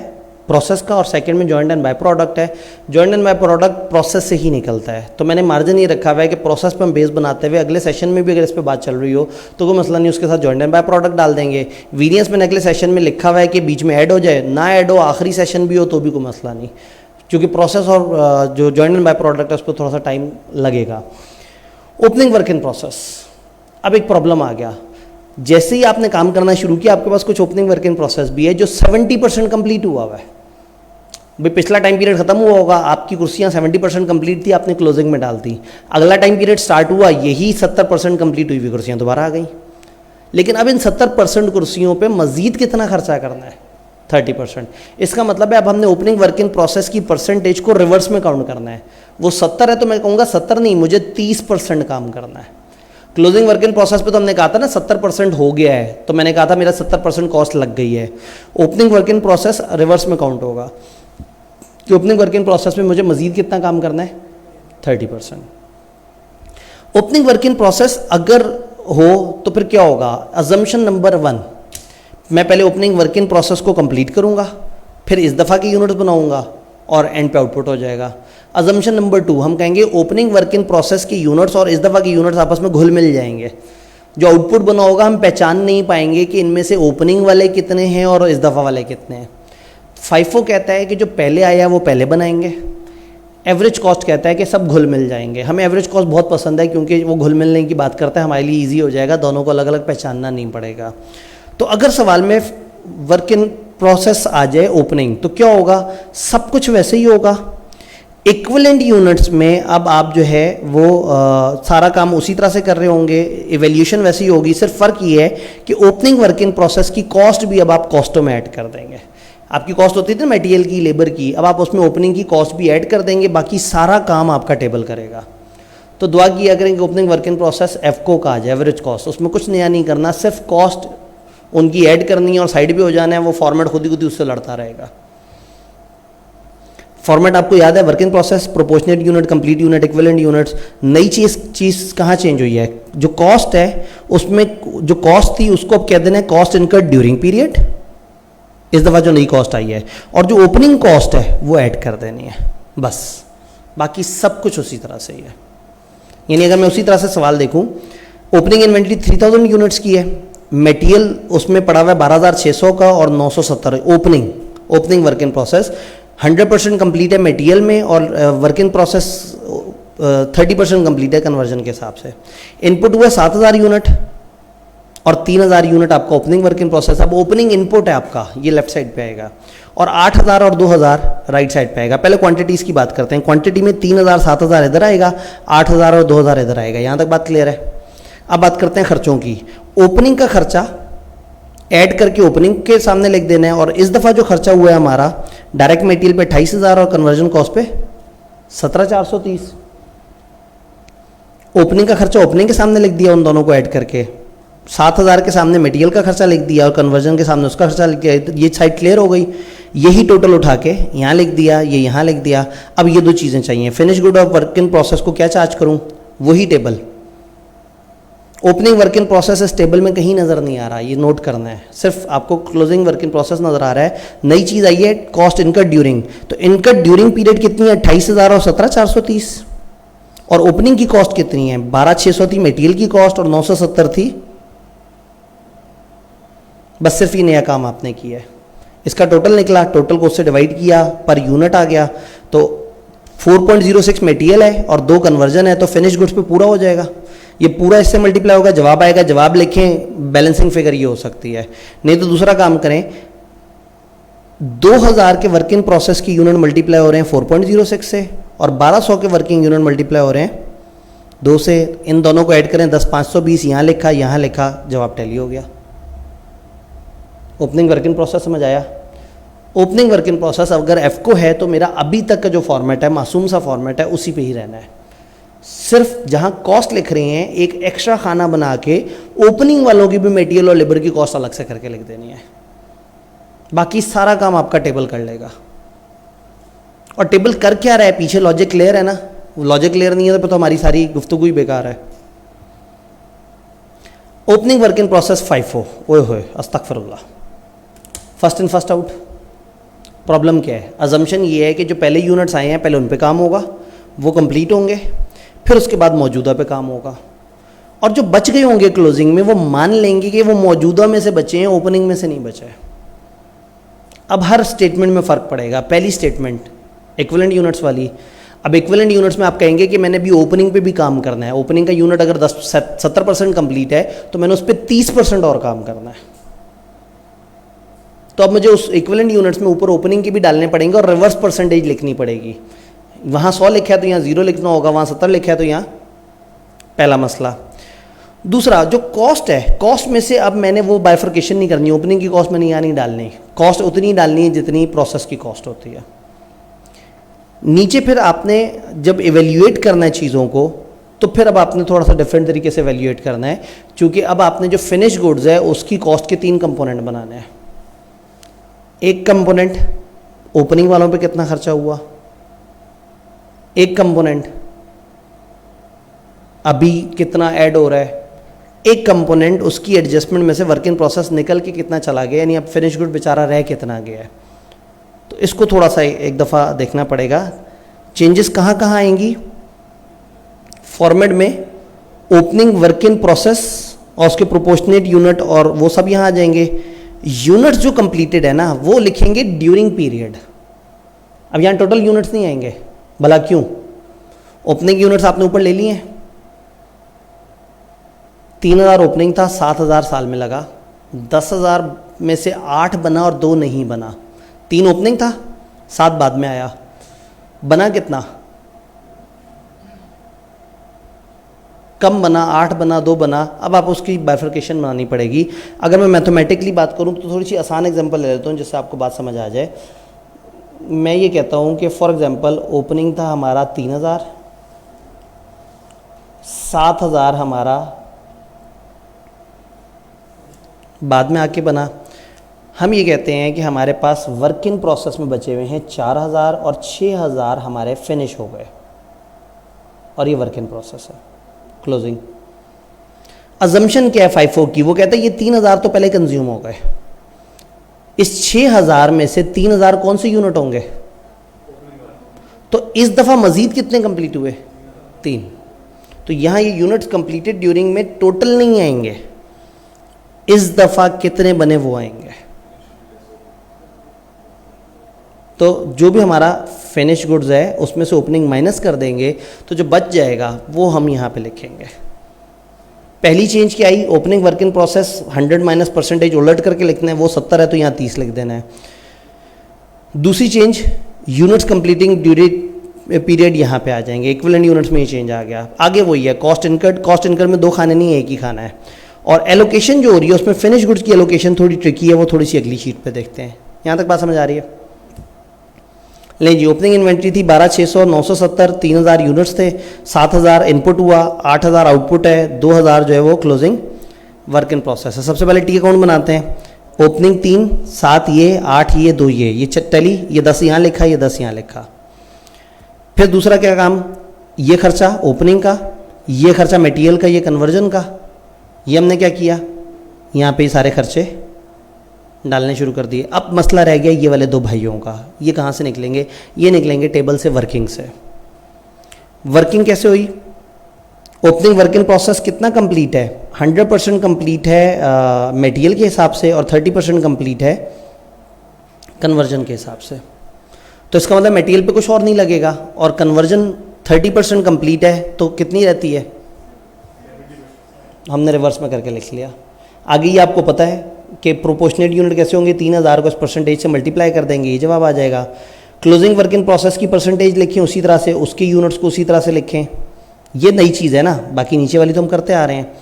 प्रोसेस का और सेकंड में जॉइंट एंड बाय प्रोडक्ट है। Joint and by product process से ही निकलता है, तो मैंने मार्जिन ये रखा हुआ है कि प्रोसेस पे हम बेस बनाते हुए अगले सेशन में भी अगर इस पर बात चल रही हो तो कोई मसला नहीं, उसके साथ जॉइंट एंड बाय प्रोडक्ट डाल देंगे। वेरिएंस मैंने अगले सेशन में लिखा हुआ है कि बीच में ऐड हो जाए, ना ऐड हो, आखिरी सेशन भी हो तो भी कोई मसला नहीं, क्योंकि प्रोसेस और जो जॉइंट एंड बाय प्रोडक्ट है उस पर थोड़ा सा टाइम लगेगा। ओपनिंग वर्क इन प्रोसेस, अब एक प्रॉब्लम आ गया, जैसे ही आपने काम करना शुरू किया आपके पास कुछ ओपनिंग वर्क इन प्रोसेस भी है जो 70% कंप्लीट हुआ है। भाई पिछला टाइम पीरियड खत्म हुआ होगा, आपकी कुर्सियां 70% कंप्लीट थी, आपने क्लोजिंग में डाल दी। अगला टाइम पीरियड स्टार्ट हुआ, यही 70% कंप्लीट हुई हुई कुर्सियां दोबारा आ गई। लेकिन अब इन 70% कुर्सियों पे मजीद कितना खर्चा करना है, 30%। इसका मतलब है अब हमने ओपनिंग वर्क इन प्रोसेस की परसेंटेज को रिवर्स में काउंट करना है। वो 70 है तो मैं कहूँगा 70 नहीं, मुझे 30% काम करना है। क्लोजिंग वर्क इन प्रोसेस पे तो हमने कहा था ना 70% हो गया है, तो मैंने कहा था मेरा 70% कॉस्ट लग गई है। Opening work in process reverse में काउंट होगा कि ओपनिंग वर्क इन प्रोसेस में मुझे मजीद कितना काम करना है, 30%। ओपनिंग वर्क इन प्रोसेस अगर हो तो फिर क्या होगा, अजम्पशन नंबर 1, मैं पहले ओपनिंग वर्क इन प्रोसेस को कंप्लीट करूंगा, फिर इस दफ़ा की यूनिट्स बनाऊंगा और एंड पे आउटपुट हो जाएगा। अजम्पशन नंबर 2, हम कहेंगे ओपनिंग वर्क इन प्रोसेस की यूनिट्स और इस दफ़ा की यूनिट्स आपस में घुल मिल जाएंगे। जो आउटपुट बना होगा हम पहचान नहीं पाएंगे कि इनमें से ओपनिंग वाले कितने हैं और इस दफ़ा वाले कितने हैं। फाइफो कहता है कि जो पहले आया वो पहले बनाएंगे। एवरेज कॉस्ट कहता है कि सब घुल मिल जाएंगे। हमें एवरेज कॉस्ट बहुत पसंद है क्योंकि वो घुल मिलने की बात करता है, हमारे लिए ईजी हो जाएगा, दोनों को अलग अलग पहचानना नहीं पड़ेगा। तो अगर सवाल में वर्क इन प्रोसेस आ जाए ओपनिंग, तो क्या होगा, सब कुछ वैसे ही होगा। इक्विवेलेंट यूनिट्स में अब आप जो है वो सारा काम उसी तरह से कर रहे होंगे, इवैल्यूएशन वैसी ही होगी, सिर्फ फ़र्क ये है कि ओपनिंग वर्क इन प्रोसेस की कॉस्ट भी अब आप कॉस्टों में ऐड कर देंगे। आपकी कॉस्ट होती थी ना मटेरियल की, लेबर की, अब आप उसमें ओपनिंग की कॉस्ट भी ऐड कर देंगे, बाकी सारा काम आपका टेबल करेगा। तो दुआ किया करें कि ओपनिंग वर्क इन प्रोसेस एफको का आ जाए, एवरेज कॉस्ट, उसमें कुछ नया नहीं करना, सिर्फ कॉस्ट उनकी ऐड करनी है और साइड पे हो जाना है, वो फॉर्मेट खुद ही उससे लड़ता रहेगा। फॉर्मेट आपको याद है, work in process, proportionate unit, complete unit, equivalent units. नई चीज़ कहाँ चेंज हुई है, जो कॉस्ट है उसमें जो कॉस्ट थी उसको अब कह देना है कॉस्ट इनकर्ड ड्यूरिंग पीरियड, इस दफ़ा जो नई कॉस्ट आई है, और जो ओपनिंग कॉस्ट है वो ऐड कर देनी है, बस बाकी सब कुछ उसी तरह से ही है। यानी अगर मैं उसी तरह से सवाल देखूं, ओपनिंग इन्वेंट्री 3000 यूनिट्स की है, मटेरियल उसमें पड़ा हुआ है 12600 का और 970 opening work in process 100% complete है मटेरियल में, और वर्क इन प्रोसेस 30% कंप्लीट है कन्वर्जन के हिसाब से। इनपुट हुआ 7000 यूनिट और 3000 यूनिट आपका ओपनिंग वर्क इन प्रोसेस। अब ओपनिंग इनपुट है आपका, ये लेफ्ट साइड पे आएगा, और 8000 और 2000 राइट साइड पे आएगा। पहले क्वांटिटीज़ की बात करते हैं। क्वांटिटी में 3000 7000 इधर आएगा, 8000 और 2000 इधर आएगा। यहाँ तक बात क्लियर है। अब बात करते हैं खर्चों की। ओपनिंग का खर्चा ऐड करके ओपनिंग के सामने लिख देना है, और इस दफ़ा जो खर्चा हुआ है हमारा डायरेक्ट मटेरियल पे 28000 और कन्वर्जन कॉस्ट पे 17430। ओपनिंग का खर्चा ओपनिंग के सामने लिख दिया उन दोनों को ऐड करके, 7000 के सामने मटेरियल का खर्चा लिख दिया और कन्वर्जन के सामने उसका खर्चा लिख दिया। ये साइड क्लियर हो गई। यही टोटल उठा के यहाँ लिख दिया, ये यहाँ लिख दिया। अब ये दो चीज़ें चाहिए, फिनिश गुड और वर्क इन प्रोसेस को क्या चार्ज करूँ, वही table. Opening work in process इस टेबल में कहीं नज़र नहीं आ रहा, ये नोट करना है। सिर्फ आपको क्लोजिंग वर्क इन प्रोसेस नज़र आ रहा है। नई चीज़ आई है कॉस्ट इनकर्ड ड्यूरिंग, तो इनकर्ड ड्यूरिंग पीरियड कितनी है, 28000 और 17430। और ओपनिंग की कॉस्ट कितनी है, 12600 थी मटेरियल की कॉस्ट और 970 थी। बस सिर्फ ये नया काम आपने किया है। इसका टोटल निकला, टोटल को उससे डिवाइड किया, पर यूनिट आ गया, तो 4.06 मटेरियल है और 2 कन्वर्जन है, तो फिनिश गुड्स पे पूरा हो जाएगा। ये पूरा इससे मल्टीप्लाई होगा, जवाब आएगा। जवाब लिखें, बैलेंसिंग फिगर ये हो सकती है। नहीं तो दूसरा काम करें, 2000 के वर्किंग प्रोसेस की यूनिट मल्टीप्लाई हो रहे हैं 4.06 से, और 1200 के वर्किंग यूनिट मल्टीप्लाई हो रहे हैं 2 से। इन दोनों को ऐड करें, 10,520 यहाँ लिखा, जवाब टैली हो गया। ओपनिंग वर्क इन प्रोसेस समझ आया। ओपनिंग वर्क इन प्रोसेस अगर एफ को है तो मेरा अभी तक का जो फॉर्मेट है, मासूम सा फॉर्मेट है, उसी पे ही रहना है। सिर्फ जहां कॉस्ट लिख रहे हैं एक एक्स्ट्रा खाना बना के ओपनिंग वालों की भी मटेरियल और लेबर की कॉस्ट अलग से करके लिख देनी है। बाकी सारा काम आपका टेबल कर लेगा। और टेबल कर क्या रहा है, पीछे लॉजिक क्लियर है ना। लॉजिक क्लियर नहीं है तो हमारी सारी गुफ्तगू ही बेकार है। ओपनिंग वर्क इन प्रोसेस 5 ओए होए अस्तगफिरुल्लाह, first in first out. Problem क्या है, अजम्पशन ये है कि जो पहले यूनिट्स आए हैं पहले उन पे काम होगा, वो कंप्लीट होंगे, फिर उसके बाद मौजूदा पे काम होगा। और जो बच गए होंगे क्लोजिंग में वो मान लेंगे कि वो मौजूदा में से बचे हैं, ओपनिंग में से नहीं बचे। अब हर स्टेटमेंट में फ़र्क पड़ेगा। पहली स्टेटमेंट इक्विवेलेंट यूनिट्स वाली, अब इक्विवेलेंट यूनिट्स में आप कहेंगे कि मैंने भी ओपनिंग पे भी काम करना है। ओपनिंग का यूनिट अगर 70% कंप्लीट है तो मैंने उस पर 30% और काम करना है। तो अब मुझे उस इक्विवेलेंट यूनिट्स में ऊपर ओपनिंग के भी डालने पड़ेंगे और रिवर्स परसेंटेज लिखनी पड़ेगी। वहाँ 100 लिखा है तो यहाँ 0 लिखना होगा, वहाँ 70 लिखा है तो यहाँ पहला मसला। दूसरा जो कॉस्ट है, कॉस्ट में से अब मैंने वो बाइफर्केशन नहीं करनी, ओपनिंग की कॉस्ट मैंने यहाँ नहीं डालनी। कॉस्ट उतनी डालनी है जितनी प्रोसेस की कॉस्ट होती है। नीचे फिर आपने जब एवेल्यूएट करना है चीज़ों को तो फिर अब आपने थोड़ा सा डिफरेंट तरीके से एवेल्यूएट करना है, क्योंकि अब आपने जो फिनिश गुड्स है उसकी कॉस्ट के 3 कंपोनेंट बनाने हैं। एक कंपोनेंट ओपनिंग वालों पे कितना खर्चा हुआ, एक कंपोनेंट अभी कितना ऐड हो रहा है, एक कंपोनेंट उसकी एडजस्टमेंट में से वर्क इन प्रोसेस निकल के कितना चला गया, यानी अब फिनिश गुड बेचारा रह कितना गया है। तो इसको थोड़ा सा एक दफ़ा देखना पड़ेगा। चेंजेस कहाँ कहाँ आएंगी फॉर्मेट में, ओपनिंग वर्क इन प्रोसेस और उसके प्रोपोर्शनेट यूनिट और वो सब यहाँ आ जाएंगे। यूनिट्स जो कंप्लीटेड है ना वो लिखेंगे ड्यूरिंग पीरियड। अब यहाँ टोटल यूनिट्स नहीं आएंगे, भला क्यों? ओपनिंग यूनिट्स आपने ऊपर ले लिए हैं, 3000 ओपनिंग था, 7000 साल में लगा, 10,000 में से 8 बना और 2 नहीं बना। 3 ओपनिंग था, 7 बाद में आया, बना कितना? कम बना, 8 बना, 2 बना। अब आप उसकी बाइफर्केशन बनानी पड़ेगी। अगर मैं मैथमेटिकली बात करूं तो थोड़ी सी आसान एग्जांपल ले लेता हूं जिससे आपको बात समझ आ जाए। मैं ये कहता हूं कि फॉर एग्जांपल ओपनिंग था हमारा 3,000, 7,000 हमारा बाद में आके बना। हम ये कहते हैं कि हमारे पास वर्क इन प्रोसेस में बचे हुए हैं 4,000 और 6,000 हमारे फिनिश हो गए, और ये वर्क इन प्रोसेस है। क्लोजिंग अजम्पशन क्या है FIFO की? वो कहता है ये 3,000 तो पहले कंज्यूम हो गए, इस 6,000 में से 3,000 कौन से यूनिट होंगे? तो इस दफ़ा मजीद कितने कंप्लीट हुए? 3। तो यहाँ ये यूनिट्स कंप्लीटेड ड्यूरिंग में टोटल नहीं आएंगे, इस दफ़ा कितने बने वो आएंगे। तो जो भी हमारा फिनिश गुड्स है उसमें से ओपनिंग माइनस कर देंगे, तो जो बच जाएगा वो हम यहाँ पे लिखेंगे। पहली चेंज क्या आई? Opening work in process 100 minus percentage उलट करके लिखना है, वो 70 है तो यहाँ 30 लिख देना है। दूसरी चेंज यूनिट्स कंप्लीटिंग ड्यूरेट पीरियड यहाँ पे आ जाएंगे, इक्विवेलेंट यूनिट्स में ये चेंज आ गया। आगे वही है कॉस्ट इनकर्ड। कॉस्ट इनकर्ड में 2 खाने नहीं है, एक ही खाना है। और एलोकेशन जो हो रही है उसमें फिनिश गुड्स की एलोकेशन थोड़ी ट्रिकी है, वो थोड़ी सी अगली शीट पे देखते हैं। यहाँ तक बात समझ आ रही है? ले जी, ओपनिंग इन्वेंट्री थी 12,600, 970, 3,000 यूनिट्स थे, 7,000 इनपुट हुआ, 8,000 आउटपुट है, 2,000 जो है वो क्लोजिंग वर्क इन प्रोसेस है। सबसे पहले टी अकाउंट बनाते हैं। ओपनिंग 3, 7 ये, 8 ये, 2 ये टली, ये 10 यहाँ लिखा, ये 10 यहाँ लिखा। फिर दूसरा क्या काम? ये खर्चा ओपनिंग का, ये खर्चा मटेरियल का, ये कन्वर्जन का। ये हमने क्या किया? यहाँ पे सारे खर्चे डालने शुरू कर दिए। अब मसला रह गया ये वाले 2 भाइयों का। ये कहाँ से निकलेंगे? ये निकलेंगे टेबल से, वर्किंग से। वर्किंग कैसे हुई? ओपनिंग वर्क इन प्रोसेस कितना कंप्लीट है? 100% कंप्लीट है मटेरियल के हिसाब से, और 30% कंप्लीट है कन्वर्जन के हिसाब से। तो इसका मतलब मटेरियल पे कुछ और नहीं लगेगा, और कन्वर्जन 30% कंप्लीट है तो कितनी रहती है? हमने रिवर्स में करके लिख लिया। आगे ये आपको पता है कि प्रोपोर्शनेट यूनिट कैसे होंगे? 3,000 को इस परसेंटेज से मल्टीप्लाई कर देंगे, ये जवाब आ जाएगा। क्लोजिंग वर्क इन प्रोसेस की परसेंटेज लिखें उसी तरह से, उसके यूनिट्स को उसी तरह से लिखें। ये नई चीज़ है ना, बाकी नीचे वाली तो हम करते आ रहे हैं।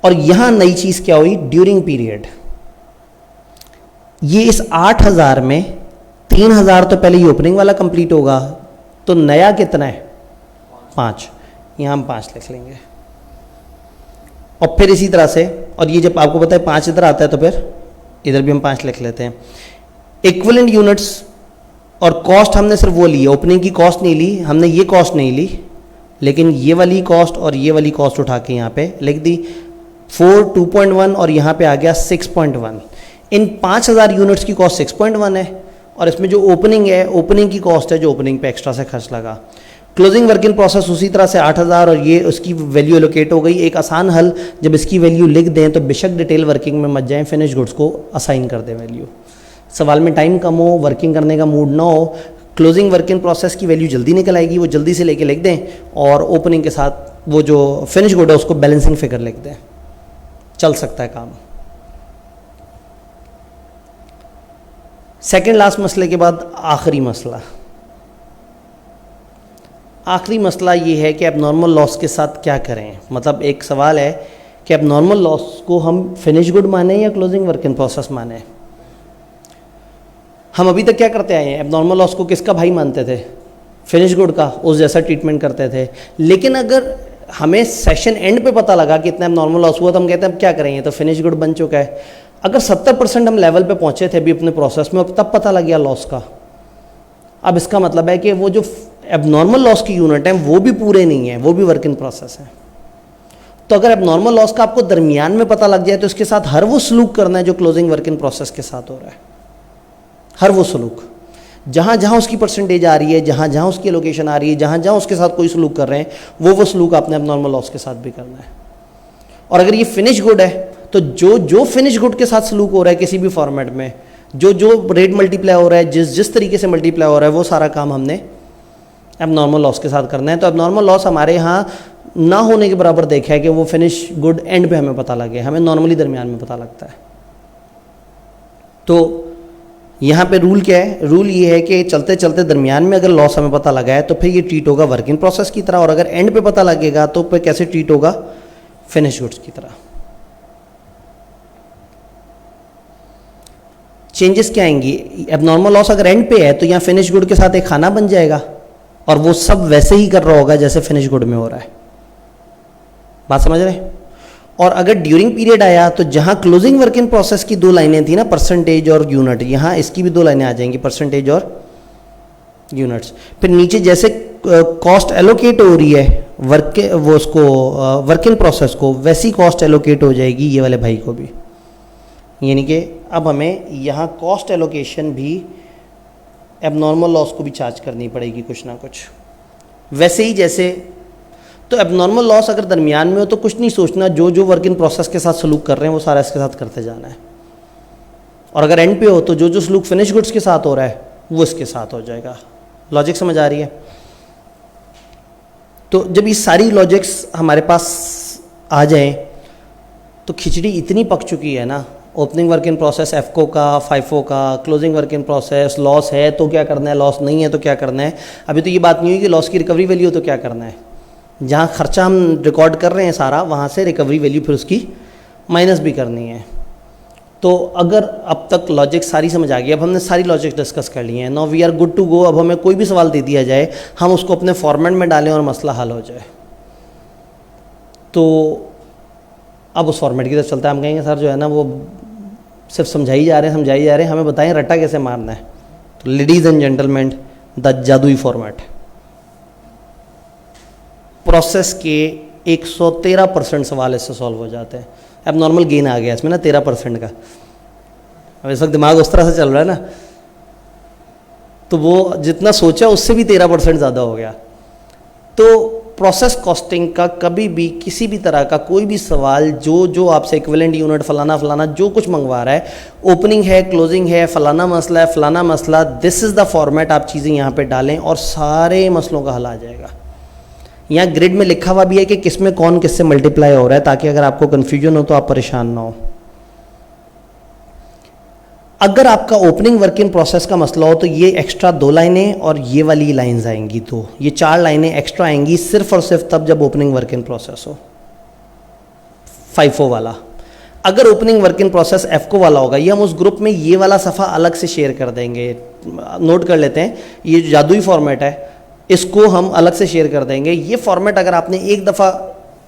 और यहाँ नई चीज़ क्या हुई? During period. ये इस 8,000 में 3,000 तो पहले ये ओपनिंग वाला कंप्लीट होगा, तो नया कितना है? 5। यहाँ हम 5 लिख लेंगे। और फिर इसी तरह से, और ये जब आपको पता है 5 इधर आता है तो फिर इधर भी हम 5 लिख लेते हैं। इक्विवेलेंट यूनिट्स और कॉस्ट हमने सिर्फ वो ली है, ओपनिंग की कॉस्ट नहीं ली हमने, ये कॉस्ट नहीं ली, लेकिन ये वाली कॉस्ट और ये वाली कॉस्ट उठा के यहाँ पे लिख दी। 4 2.1 और यहाँ पे आ गया 6.1। इन 5,000 यूनिट्स की कॉस्ट 6.1 है, और इसमें जो ओपनिंग है, ओपनिंग की कॉस्ट है जो ओपनिंग पे एक्स्ट्रा से खर्च लगा। क्लोजिंग वर्क इन प्रोसेस उसी तरह से 8,000 और ये उसकी वैल्यू एलोकेट हो गई। एक आसान हल, जब इसकी वैल्यू लिख दें तो बेशक डिटेल वर्किंग में मत जाएं, फिनिश गुड्स को असाइन कर दें वैल्यू। सवाल में टाइम कम हो, वर्किंग करने का मूड ना हो, क्लोजिंग वर्क इन प्रोसेस की वैल्यू जल्दी निकल आएगी, वो जल्दी से लेके लिख दें, और ओपनिंग के साथ वो जो फिनिश गुड है उसको बैलेंसिंग फिगर लिख दें, चल सकता है काम। सेकेंड लास्ट मसले के बाद आखिरी मसला। आखिरी मसला ये है कि एबनॉर्मल लॉस के साथ क्या करें। मतलब एक सवाल है कि एबनॉर्मल लॉस को हम फिनिश गुड माने या क्लोजिंग वर्क इन प्रोसेस माने। हम अभी तक क्या करते आए हैं? एबनॉर्मल लॉस को किसका भाई मानते थे? फिनिश गुड का, उस जैसा ट्रीटमेंट करते थे। लेकिन अगर हमें सेशन एंड पे पता लगा कि इतना एबनॉर्मल लॉस हुआ तो हम कहते हैं अब क्या करेंगे, तो फिनिश गुड बन चुका है। अगर 70% हम लेवल पे पहुंचे थे अभी अपने प्रोसेस में, तब पता लग गया लॉस का, अब इसका मतलब है कि वो जो एबनॉर्मल लॉस की यूनिट है वो भी पूरे नहीं है, वो भी वर्क इन प्रोसेस है। तो अगर एबनॉर्मल लॉस का आपको दरमियान में पता लग जाए तो इसके साथ हर वो सलूक करना है जो क्लोजिंग वर्क इन प्रोसेस के साथ हो रहा है। हर वो सलूक, जहाँ जहाँ उसकी परसेंटेज आ रही है, जहाँ जहाँ उसकी लोकेशन आ रही है, जहाँ जहाँ उसके साथ कोई सलूक कर रहे हैं, वो सलूक आपने एबनॉर्मल लॉस के साथ भी करना है। और अगर ये फिनिश गुड है तो जो फिनिश गुड के साथ सलूक हो रहा है किसी भी फॉर्मेट में, जो रेट मल्टीप्लाई हो रहा है, जिस तरीके से मल्टीप्लाई हो रहा है, वो सारा काम हमने एबनॉर्मल लॉस के साथ करना है। तो एबनॉर्मल लॉस हमारे यहाँ ना होने के बराबर देखा है कि वो फिनिश गुड एंड पे हमें पता लगे, हमें नॉर्मली दरमियान में पता लगता है। तो यहाँ पे रूल क्या है? रूल ये है कि चलते चलते दरमियान में अगर लॉस हमें पता लगा है तो फिर ये ट्रीट होगा वर्क इन प्रोसेस की तरह, और अगर एंड पे पता लगेगा तो फिर कैसे ट्रीट होगा? फिनिश गुड्स की तरह। चेंजेस क्या आएंगी? एबनॉर्मल लॉस अगर एंड पे है तो यहाँ फिनिश गुड के साथ एक खाना बन जाएगा और वो सब वैसे ही कर रहा होगा जैसे फिनिश गुड में हो रहा है। बात समझ रहे हैं? और अगर ड्यूरिंग पीरियड आया तो जहां क्लोजिंग वर्क इन प्रोसेस की 2 लाइनें थी ना, परसेंटेज और यूनिट, यहां इसकी भी 2 लाइनें आ जाएंगी, परसेंटेज और यूनिट्स। फिर नीचे जैसे कॉस्ट एलोकेट हो रही है वर्क इन प्रोसेस को, वैसी कॉस्ट एलोकेट हो जाएगी ये वाले भाई को भी। यानी कि अब हमें यहाँ कॉस्ट एलोकेशन भी एबनॉर्मल लॉस को भी चार्ज करनी पड़ेगी कुछ ना कुछ, वैसे ही जैसे। तो एबनॉर्मल लॉस अगर दरमियान में हो तो कुछ नहीं सोचना, जो जो वर्क इन प्रोसेस के साथ सलूक कर रहे हैं वो सारा इसके साथ करते जाना है, और अगर एंड पे हो तो जो जो सलूक फिनिश गुड्स के साथ हो रहा है वो इसके साथ हो जाएगा। लॉजिक समझ आ रही है? तो जब ये सारी लॉजिक्स हमारे पास आ जाए तो खिचड़ी इतनी पक चुकी है ना, ओपनिंग वर्क इन प्रोसेस एफको का, फाइफो का, closing work in process, loss है तो क्या करना है, लॉस नहीं है तो क्या करना है। अभी तो ये बात नहीं हुई कि लॉस की रिकवरी वैल्यू हो तो क्या करना है। जहाँ खर्चा हम रिकॉर्ड कर रहे हैं सारा, वहाँ से रिकवरी वैल्यू फिर उसकी माइनस भी करनी है। तो अगर अब तक लॉजिक सारी समझ आ गई, अब हमने सारी लॉजिक डिस्कस कर लिए हैं, now we are good to go. अब हमें कोई भी सवाल दे दिया जाए, हम उसको अपने फॉर्मेट में डालें और मसला हल हो जाए। तो अब उस फॉर्मेट की तरफ चलता है। हम कहेंगे सर जो है ना वो सिर्फ समझाई जा रहे हैं, हमें बताएं रट्टा कैसे मारना है। तो लेडीज़ एंड जेंटलमैन, द जादुई फॉर्मेट। प्रोसेस के 113% सवाल इससे सॉल्व हो जाते हैं। अब नॉर्मल गेन आ गया इसमें ना 13% का। अब इस वक्त दिमाग उस तरह से चल रहा है ना, तो वो जितना सोचा उससे भी 13% ज़्यादा हो गया। तो प्रोसेस कॉस्टिंग का कभी भी किसी भी तरह का कोई भी सवाल जो आपसे इक्विवेलेंट यूनिट फलाना जो कुछ मंगवा रहा है, ओपनिंग है, क्लोजिंग है, फलाना मसला, दिस इज़ द फॉर्मेट। आप चीज़ें यहाँ पे डालें और सारे मसलों का हल आ जाएगा। यहाँ ग्रिड में लिखा हुआ भी है कि किस में कौन किससे मल्टीप्लाई हो रहा है, ताकि अगर आपको कन्फ्यूजन हो तो आप परेशान ना हो। अगर आपका ओपनिंग वर्क इन प्रोसेस का मसला हो तो ये एक्स्ट्रा 2 लाइनें और ये वाली लाइंस आएंगी, तो ये 4 लाइनें एक्स्ट्रा आएंगी सिर्फ और सिर्फ तब जब ओपनिंग वर्क इन प्रोसेस हो। फाइफो वाला। अगर ओपनिंग वर्क इन प्रोसेस एफको वाला होगा, ये हम उस ग्रुप में ये वाला सफ़ा अलग से शेयर कर देंगे। नोट कर लेते हैं, ये जादुई फॉर्मेट है, इसको हम अलग से शेयर कर देंगे। ये फॉर्मेट अगर आपने एक दफ़ा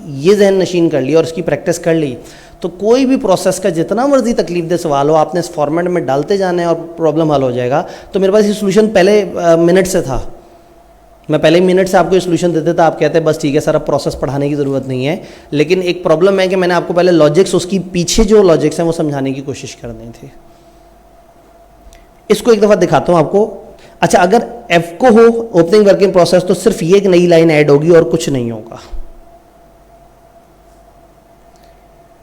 ये जहन नशीन कर लिया और इसकी प्रैक्टिस कर ली, तो कोई भी प्रोसेस का जितना मर्जी तकलीफ दे सवाल हो, आपने इस फॉर्मेट में डालते जाना है और प्रॉब्लम हल हो जाएगा। तो मेरे पास ये सोल्यूशन पहले मिनट से था, मैं पहले ही मिनट से आपको ये सोल्यूशन देते था। आप कहते हैं बस ठीक है सर, अब प्रोसेस पढ़ाने की ज़रूरत नहीं है। लेकिन एक प्रॉब्लम है कि मैंने आपको पहले लॉजिक्स, उसकी पीछे जो लॉजिक्स हैं वो समझाने की कोशिश करनी थी। इसको एक दफ़ा दिखाता हूँ आपको। अच्छा, अगर एफ को हो ओपनिंग वर्क इन प्रोसेस तो सिर्फ ये एक नई लाइन ऐड होगी और कुछ नहीं होगा।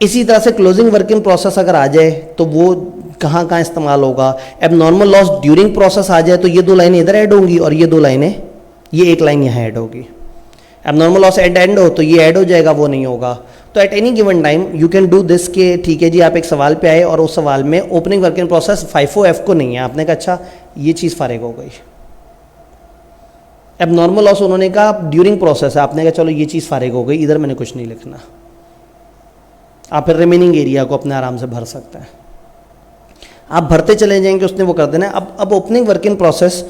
इसी तरह से क्लोजिंग वर्क इन प्रोसेस अगर आ जाए तो वो कहाँ कहाँ इस्तेमाल होगा। एबनॉर्मल लॉस ड्यूरिंग प्रोसेस आ जाए तो ये 2 लाइनें इधर ऐड होंगी और ये 2 लाइनें, ये एक लाइन यहाँ ऐड होगी। एबनॉर्मल लॉस एंड हो तो ये ऐड हो जाएगा, वो नहीं होगा। तो at any given time you can do this के ठीक है जी, आप एक सवाल पे आए और उस सवाल में opening work in process FIFO F को नहीं है, आपने कहा अच्छा ये चीज़ फारिग हो गई। एबनॉर्मल लॉस उन्होंने कहा ड्यूरिंग प्रोसेस है, आपने कहा चलो ये चीज़ फारिग हो गई, इधर मैंने कुछ नहीं लिखना। आप फिर रिमेनिंग एरिया को अपने आराम से भर सकते हैं। आप भरते चले जाएंगे, उसने वो कर देना है। अब ओपनिंग वर्क इन प्रोसेस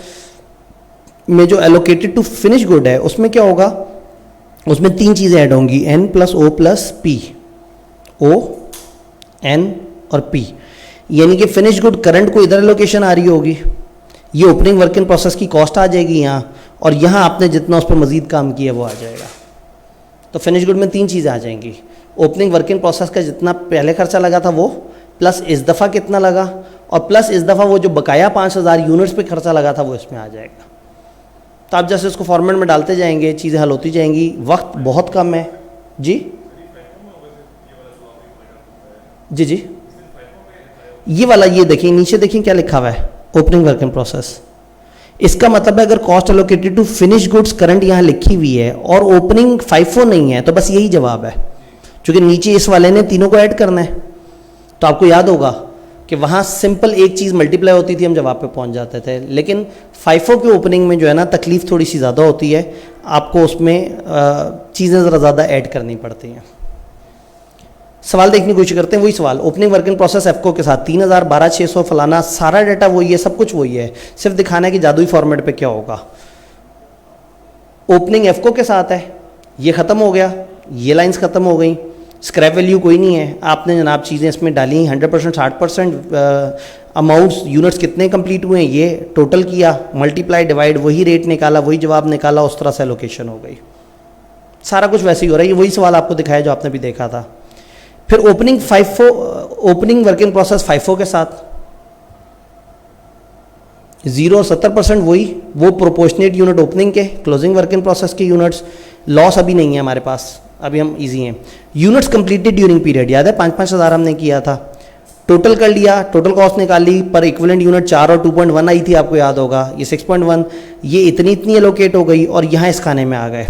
में जो एलोकेटेड टू फिनिश गुड है उसमें क्या होगा, उसमें 3 चीज़ें ऐड होंगी, N + O + P, O, N और P। यानी कि फिनिश गुड करंट को इधर एलोकेशन आ रही होगी, ये ओपनिंग वर्क इन प्रोसेस की कॉस्ट आ जाएगी यहाँ, और यहाँ आपने जितना उस पर मजीद काम किया वो आ जाएगा। तो फिनिश गुड में 3 चीज़ें आ जाएंगी, ओपनिंग वर्क इन प्रोसेस का जितना पहले खर्चा लगा था वो, प्लस इस दफ़ा कितना लगा, और प्लस इस दफ़ा वो जो बकाया 5000 यूनिट्स पे खर्चा लगा था वो इसमें आ जाएगा। तो आप जैसे उसको फॉर्मेट में डालते जाएंगे चीज़ें हल होती जाएंगी। वक्त बहुत कम है जी जी जी। ये वाला ये देखिए, नीचे देखिए क्या लिखा हुआ है, ओपनिंग वर्क इन प्रोसेस। इसका मतलब है अगर cost allocated to finish goods current यहाँ लिखी हुई है और ओपनिंग फाइफो नहीं है तो बस यही जवाब है, क्योंकि नीचे इस वाले ने तीनों को ऐड करना है। तो आपको याद होगा कि वहाँ सिंपल एक चीज़ मल्टीप्लाई होती थी, हम जवाब पे पहुँच जाते थे। लेकिन फाइफो के ओपनिंग में जो है ना तकलीफ़ थोड़ी सी ज़्यादा होती है, आपको उसमें चीज़ें ज़रा ज़्यादा ऐड करनी पड़ती हैं। सवाल देखने की कोशिश करते हैं, वही सवाल, ओपनिंग वर्किंग प्रोसेस एफको के साथ 3000 12600 फलाना, सारा डाटा वही है, सब कुछ वही है, सिर्फ दिखाना है कि जादुई फॉर्मेट पे क्या होगा। ओपनिंग एफको के साथ है, ये ख़त्म हो गया, ये लाइंस ख़त्म हो गई, स्क्रैप वैल्यू कोई नहीं है, आपने जनाब चीज़ें इसमें डाली 100%, 60%, अमाउंट्स यूनिट्स कितने कंप्लीट हुए हैं ये टोटल किया, मल्टीप्लाई डिवाइड, वही रेट निकाला, वही जवाब निकाला, उस तरह से लोकेशन हो गई। सारा कुछ वैसे ही हो रहा है, ये वही सवाल आपको दिखाया जो आपने भी देखा था। फिर ओपनिंग वर्किंग प्रोसेस फाइफो के साथ 0 और 70% वही, वो प्रोपोर्शनेट यूनिट ओपनिंग के, क्लोजिंग वर्किंग प्रोसेस के यूनिट्स, लॉस अभी नहीं है हमारे पास, अभी हम इजी हैं। यूनिट्स कंप्लीटेड ड्यूरिंग पीरियड, याद है 5-5 हज़ार हमने किया था, टोटल कर लिया, टोटल कॉस्ट निकाली, पर इक्विवेलेंट यूनिट 4 और 2.1 आई थी, आपको याद होगा, ये 6.1, ये इतनी एलोकेट हो गई और यहाँ इस खाने में आ गए।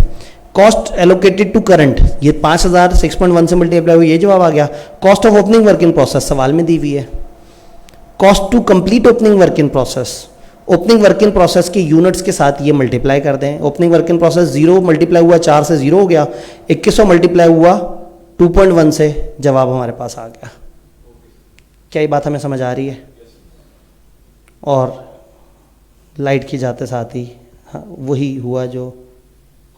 कॉस्ट एलोकेटेड टू करंट, ये 5000 6.1 से मल्टीप्लाई हुई, ये जवाब आ गया। Cost of opening working process सवाल में दी हुई है। Cost to complete opening working process, opening working process के यूनिट्स के साथ ये मल्टीप्लाई कर दें। ओपनिंग वर्किंग प्रोसेस 0 मल्टीप्लाई हुआ 4 से 0 हो गया, 2100 मल्टीप्लाई हुआ 2.1 से, जवाब हमारे पास आ गया। क्या ये बात हमें समझ आ रही है? और लाइट की जाते साथ ही हाँ, वही हुआ जो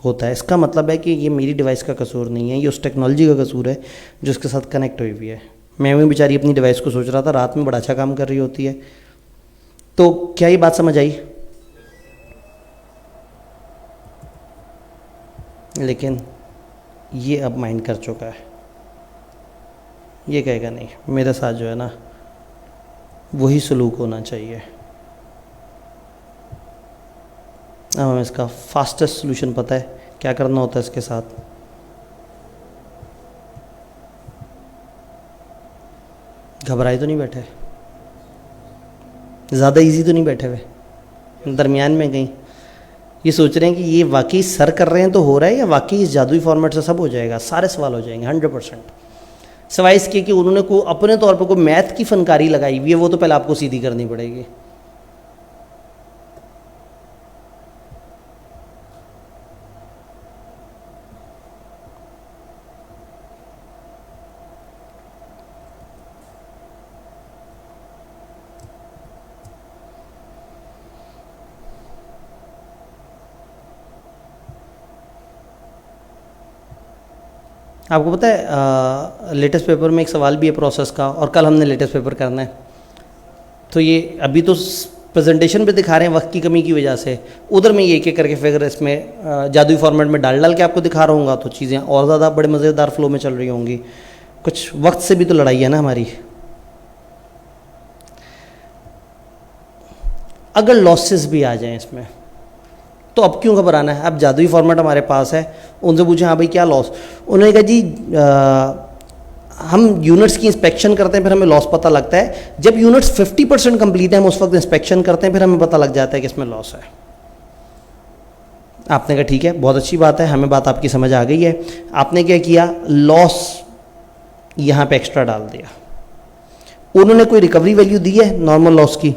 होता है। इसका मतलब है कि ये मेरी डिवाइस का कसूर नहीं है, ये उस टेक्नोलॉजी का कसूर है जो उसके साथ कनेक्ट हुई हुई है। मैं भी बेचारी अपनी डिवाइस को सोच रहा था, रात में बड़ा अच्छा काम कर रही होती है। तो क्या ये बात समझ आई? लेकिन ये अब माइंड कर चुका है, ये कहेगा नहीं मेरे साथ जो है ना वही सलूक होना चाहिए। अब हमें इसका फास्टेस्ट सोल्यूशन पता है, क्या करना होता है इसके साथ। घबराए तो नहीं बैठे, ज़्यादा इजी तो नहीं बैठे हुए, दरमियान में कहीं ये सोच रहे हैं कि ये वाकई सर कर रहे हैं तो हो रहा है, या वाकई इस जादुई फॉर्मेट से सब हो जाएगा, सारे सवाल हो जाएंगे 100%। सिवाय इसके कि उन्होंने को अपने तौर पर कोई मैथ की फनकारी लगाई हुई है, वो तो पहले आपको सीधी करनी पड़ेगी। आपको पता है लेटेस्ट पेपर में एक सवाल भी है प्रोसेस का, और कल हमने लेटेस्ट पेपर करना है। तो ये अभी तो प्रेजेंटेशन पे दिखा रहे हैं वक्त की कमी की वजह से, उधर मैं ये एक एक करके फिगर इसमें जादुई फॉर्मेट में डाल के आपको दिखा रहा हूँ, तो चीज़ें और ज़्यादा बड़े मज़ेदार फ्लो में चल रही होंगी। कुछ वक्त से भी तो लड़ाई है ना हमारी। अगर लॉसेस भी आ जाएं इसमें तो अब क्यों घबराना है? अब जादुई फॉर्मेट हमारे पास है। उनसे पूछे हाँ भाई क्या लॉस, उन्होंने कहा जी हम यूनिट्स की इंस्पेक्शन करते हैं, फिर हमें लॉस पता लगता है। जब यूनिट्स 50% कंप्लीट है हम उस वक्त इंस्पेक्शन करते हैं, फिर हमें पता लग जाता है कि इसमें लॉस है। आपने कहा ठीक है, बहुत अच्छी बात है, हमें बात आपकी समझ आ गई है। आपने क्या किया, लॉस यहाँ पे एक्स्ट्रा डाल दिया। उन्होंने कोई रिकवरी वैल्यू दी है नॉर्मल लॉस की?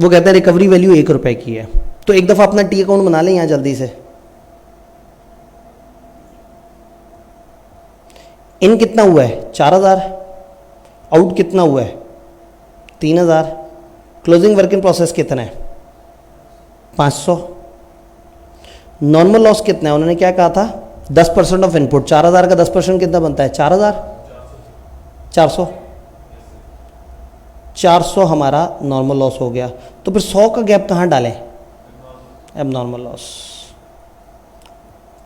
वो कहते हैं रिकवरी वैल्यू 1 रुपए की है। तो एक दफ़ा अपना टी अकाउंट बना लें यहाँ जल्दी से। इन कितना हुआ है? 4000। आउट कितना हुआ है? 3000। क्लोजिंग वर्क इन प्रोसेस कितना है? 500। नॉर्मल लॉस कितना है? उन्होंने क्या कहा था? 10% ऑफ इनपुट। 4000 का 10% कितना बनता है? 4000। 400 हमारा नॉर्मल लॉस हो गया। तो फिर 100 का गैप कहाँ डालें? अब नॉर्मल लॉस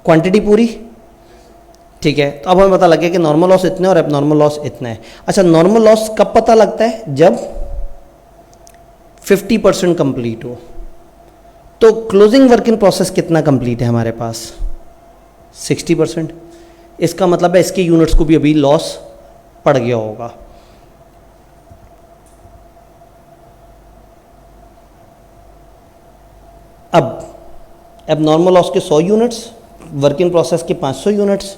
क्वांटिटी पूरी ठीक है। तो अब हमें पता लग गया कि नॉर्मल लॉस इतने और एबनॉर्मल लॉस इतना है। अच्छा, नॉर्मल लॉस कब पता लगता है? जब 50% कंप्लीट हो। तो क्लोजिंग वर्क इन प्रोसेस कितना कंप्लीट है हमारे पास? 60%। इसका मतलब है इसके यूनिट्स को भी अभी लॉस पड़ गया होगा। अब एबनॉर्मल लॉस के 100 यूनिट्स, वर्क इन प्रोसेस के 500 यूनिट्स,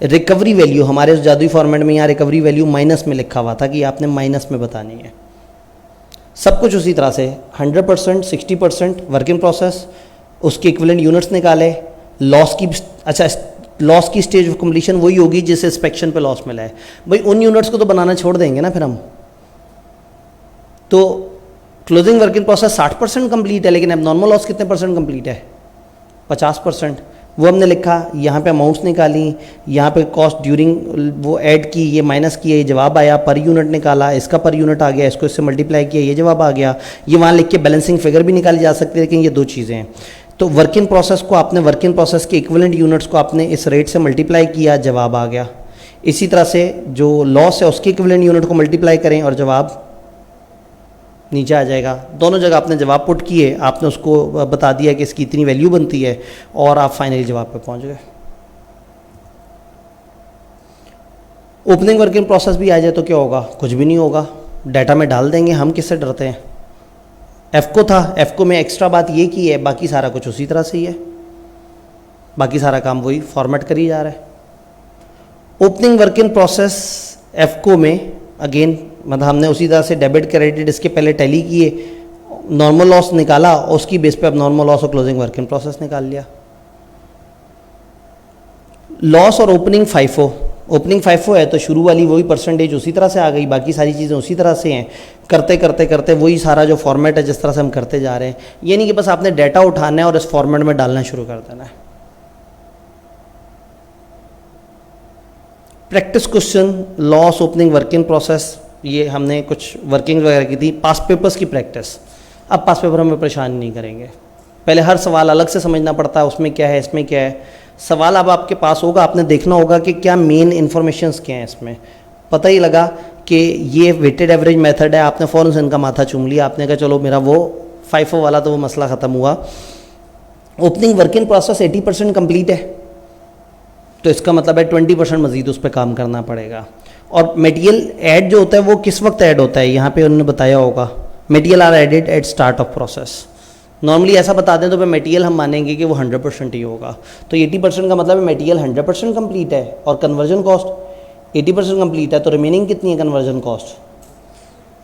रिकवरी वैल्यू हमारे उस जादुई फॉर्मेट में यहाँ रिकवरी वैल्यू माइनस में लिखा हुआ था कि आपने माइनस में बतानी है। सब कुछ उसी तरह से 100%, 60% वर्क इन प्रोसेस, उसके इक्विवेलेंट यूनिट्स निकाले, लॉस की, अच्छा लॉस की स्टेज ऑफ कंप्लीशन वही होगी जिस इंस्पेक्शन पे लॉस मिला है। भाई उन यूनिट्स को तो बनाना छोड़ देंगे ना फिर हम। तो closing work in process 60% complete है, लेकिन अब नॉर्मल लॉस कितने परसेंट कंप्लीट है? 50%। वो हमने लिखा, यहाँ पे अमाउंट्स निकाली, यहाँ पे कॉस्ट ड्यूरिंग वो ऐड की, ये माइनस किए, ये जवाब आया, पर यूनिट निकाला, इसका पर यूनिट आ गया, इसको इससे मल्टीप्लाई किया, ये जवाब आ गया। ये वहाँ लिख के बैलेंसिंग फिगर भी निकाली जा सकती है, लेकिन ये दो चीज़ें हैं। तो वर्क इन प्रोसेस को आपने, वर्क इन प्रोसेस के इक्विवेलेंट यूनिट्स को आपने इस रेट से मल्टीप्लाई किया, जवाब आ गया। इसी तरह से जो लॉस है उसके इक्विवेलेंट यूनिट को मल्टीप्लाई करें और जवाब नीचे आ जाएगा। दोनों जगह आपने जवाब पुट किए, आपने उसको बता दिया कि इसकी इतनी वैल्यू बनती है और आप फाइनली जवाब पे पहुंच गए। ओपनिंग वर्क इन प्रोसेस भी आ जाए तो क्या होगा? कुछ भी नहीं होगा, डाटा में डाल देंगे। हम किससे डरते हैं? एफको था, एफको में एक्स्ट्रा बात ये की है, बाकी सारा कुछ उसी तरह से ही है, बाकी सारा काम वही फॉर्मेट करी जा रहा है। ओपनिंग वर्क इन प्रोसेस एफको में अगेन मतलब हमने उसी तरह से डेबिट क्रेडिट इसके पहले टैली किए, नॉर्मल लॉस निकाला और उसकी बेस पे अब नॉर्मल लॉस और क्लोजिंग वर्क इन प्रोसेस निकाल लिया। लॉस और ओपनिंग फाइफो, ओपनिंग फाइफो है तो शुरू वाली वही परसेंटेज उसी तरह से आ गई, बाकी सारी चीज़ें उसी तरह से हैं। करते करते करते वही सारा जो फॉर्मेट है जिस तरह से हम करते जा रहे हैं। ये नहीं कि बस आपने डाटा उठाना है और इस फॉर्मेट में डालना शुरू कर देना है। Practice question, loss, opening work in process, ये हमने कुछ वर्किंग वगैरह की थी। पास पेपर्स की प्रैक्टिस, अब पास पेपर हमें परेशान नहीं करेंगे। पहले हर सवाल अलग से समझना पड़ता है, उसमें क्या है, इसमें क्या है। सवाल अब आपके पास होगा, आपने देखना होगा कि क्या मेन इन्फॉर्मेशंस क्या हैं इसमें। पता ही लगा कि ये वेटेड एवरेज मेथड है, आपने फ़ौरन से इनका माथा चूम लिया, आपने कहा चलो मेरा वो फाइफो वाला तो वो मसला ख़त्म हुआ। Opening work in process 80% complete है, तो इसका मतलब है 20% मज़ीद उस पर काम करना पड़ेगा। और मटेरियल ऐड जो होता है वो किस वक्त ऐड होता है, यहाँ पे उन्होंने बताया होगा, material are added at start of process. Normally ऐसा बता दें तो फिर मटेरियल हम मानेंगे कि वो 100% ही होगा। तो 80% का मतलब है मटेरियल 100% कंप्लीट है और कन्वर्जन कॉस्ट 80% कंप्लीट है, तो रिमेनिंग कितनी है कन्वर्जन कॉस्ट?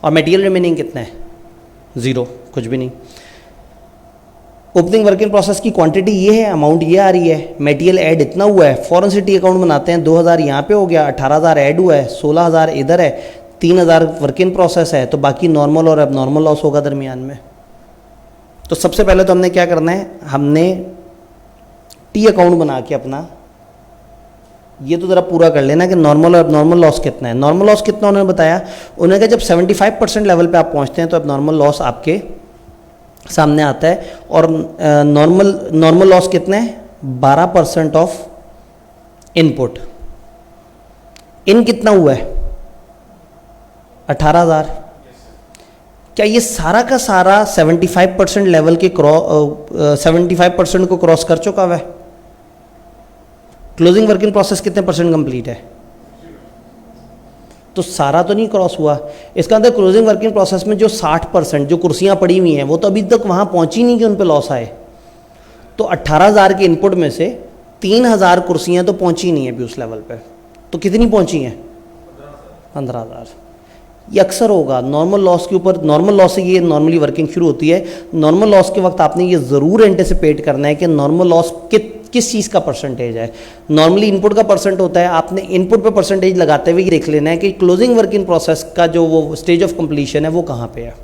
और मटेरियल रिमेनिंग कितना है? 0, कुछ भी नहीं। ओपनिंग वर्क इन प्रोसेस की क्वांटिटी ये है, अमाउंट ये आ रही है, मटेरियल ऐड इतना हुआ है, फॉरेन सिटी अकाउंट बनाते हैं, 2000 यहाँ पे हो गया, 18000 ऐड हुआ है, 16000 इधर है, 3000 वर्क इन प्रोसेस है, तो बाकी नॉर्मल और अब नॉर्मल लॉस होगा दरमियान में। तो सबसे पहले तो हमने क्या करना है, हमने टी अकाउंट बना के अपना ये तो ज़रा पूरा कर लेना कि नॉर्मल और नॉर्मल लॉस कितना है। नॉर्मल लॉस कितना उन्होंने बताया, उन्होंने कहा जब 75% लेवल पे आप पहुंचते हैं तो अब नॉर्मल लॉस आपके सामने आता है। और नॉर्मल लॉस कितना है? 12% ऑफ इनपुट। इन कितना हुआ है? 18000। क्या ये सारा का सारा 75% लेवल के 75% को क्रॉस कर चुका हुआ है? क्लोजिंग वर्क इन प्रोसेस कितने परसेंट कंप्लीट है? तो सारा तो नहीं क्रॉस हुआ। इसका अंदर क्लोजिंग वर्क इन प्रोसेस में जो 60% जो कुर्सियां पड़ी हुई हैं वो तो अभी तक वहां पहुंची नहीं कि उन पे लॉस आए। तो 18000 के इनपुट में से 3000 कुर्सियां तो पहुंची नहीं है अभी उस लेवल पे, तो कितनी पहुंची हैं? 15000। ये अक्सर होगा नॉर्मल लॉस के ऊपर। नॉर्मल लॉस से ये नॉर्मली वर्किंग शुरू होती है। नॉर्मल लॉस के वक्त आपने ये ज़रूर एंटिसिपेट करना है कि नॉर्मल लॉस किस चीज़ का परसेंटेज है। नॉर्मली इनपुट का परसेंट होता है, आपने इनपुट पे परसेंटेज लगाते हुए देख लेना है कि क्लोजिंग वर्क इन प्रोसेस का जो वो स्टेज ऑफ कंप्लीशन है वो कहाँ पे है।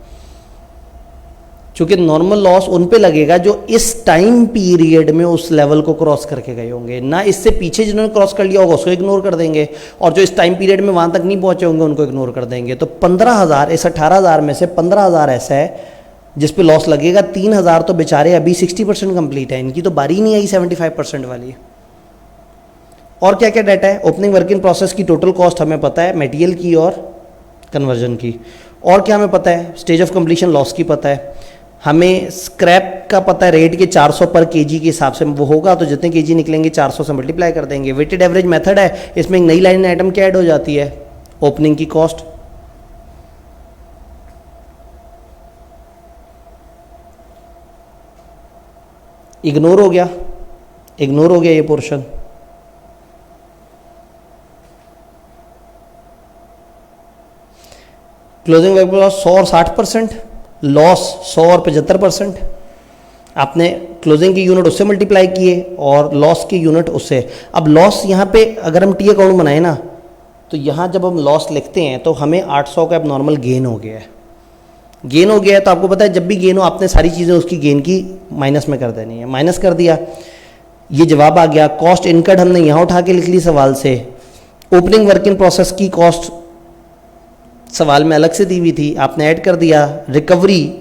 चूँकि नॉर्मल लॉस उन पे लगेगा जो इस टाइम पीरियड में उस लेवल को क्रॉस करके गए होंगे, ना इससे पीछे जिन्होंने क्रॉस कर लिया होगा उसको इग्नोर कर देंगे, और जो इस टाइम पीरियड में वहाँ तक नहीं पहुँचे होंगे उनको इग्नोर कर देंगे। तो 15000 इस 18000 में से 15000 ऐसा है जिस पे लॉस लगेगा। 3000 तो बेचारे अभी 60% कंप्लीट है, इनकी तो बारी नहीं आई 75% वाली। और क्या क्या डाटा है? ओपनिंग वर्क इन प्रोसेस की टोटल कॉस्ट हमें पता है, मटेरियल की और कन्वर्जन की। और क्या हमें पता है? स्टेज ऑफ कंप्लीशन लॉस की पता है, हमें स्क्रैप का पता है रेट के 400 पर केजी के हिसाब से वो होगा, तो जितने केजी निकलेंगे 400 से मल्टीप्लाई कर देंगे। वेटेड एवरेज मेथड है, इसमें एक नई लाइन आइटम क्या ऐड हो जाती है? ओपनिंग की कॉस्ट। इग्नोर हो गया ये पोर्शन। क्लोजिंग वर्किंग प्रॉफिट 100 और 60%, लॉस 100 और 75%। आपने क्लोजिंग की यूनिट उससे मल्टीप्लाई किए और लॉस की यूनिट उससे। अब लॉस यहाँ पे अगर हम टी अकाउंट बनाए ना, तो यहाँ जब हम लॉस लिखते हैं तो हमें 800 का एबनॉर्मल गेन हो गया है। गेन हो गया है तो आपको पता है जब भी गेन हो आपने सारी चीज़ें उसकी गेन की माइनस में कर देनी है। माइनस कर दिया, ये जवाब आ गया। कॉस्ट इनकर्ड हमने यहाँ उठा के लिख ली सवाल से। ओपनिंग वर्क इन प्रोसेस की कॉस्ट सवाल में अलग से दी हुई थी, आपने ऐड कर दिया। रिकवरी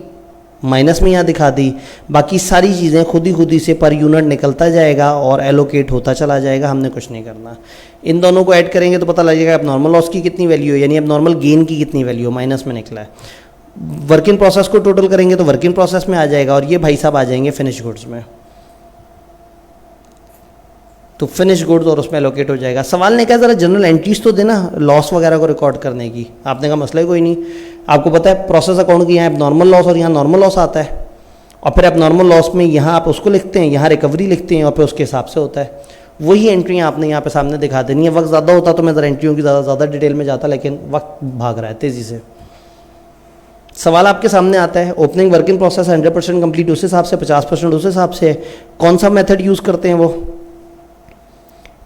माइनस में यहाँ दिखा दी। बाकी सारी चीज़ें खुद ही से पर यूनिट निकलता जाएगा और एलोकेट होता चला जाएगा, हमने कुछ नहीं करना। इन दोनों को ऐड करेंगे तो पता लगेगा अब नॉर्मल लॉस की कितनी वैल्यू है, यानी अब नॉर्मल गेन की कितनी वैल्यू है, माइनस में निकला है। वर्क इन प्रोसेस को टोटल करेंगे तो वर्क इन प्रोसेस में आ जाएगा और ये भाई साहब आ जाएंगे फिनिश गुड्स में। तो फिनिश गुड्स और उसमें एलोकेट हो जाएगा। सवाल ने कहा ज़रा जनरल एंट्रीज तो देना लॉस वगैरह को रिकॉर्ड करने की। आपने कहा मसला ही कोई नहीं, आपको पता है प्रोसेस अकाउंट की यहाँ नॉर्मल लॉस और यहाँ नॉर्मल लॉस आता है, और फिर आप नॉर्मल लॉस में यहाँ आप उसको लिखते हैं, यहाँ रिकवरी लिखते हैं और फिर उसके हिसाब से होता है। वही एंट्रियाँ आपने यहाँ पे सामने दिखा देनी है। वक्त ज़्यादा होता तो मैं ज़रा एंट्रियों की ज़्यादा डिटेल में जाता, लेकिन वक्त भाग रहा है तेज़ी से। सवाल आपके सामने आता है, opening work in process 100% complete उस हिसाब से, 50% उस हिसाब से। कौन सा मेथड यूज़ करते हैं वो?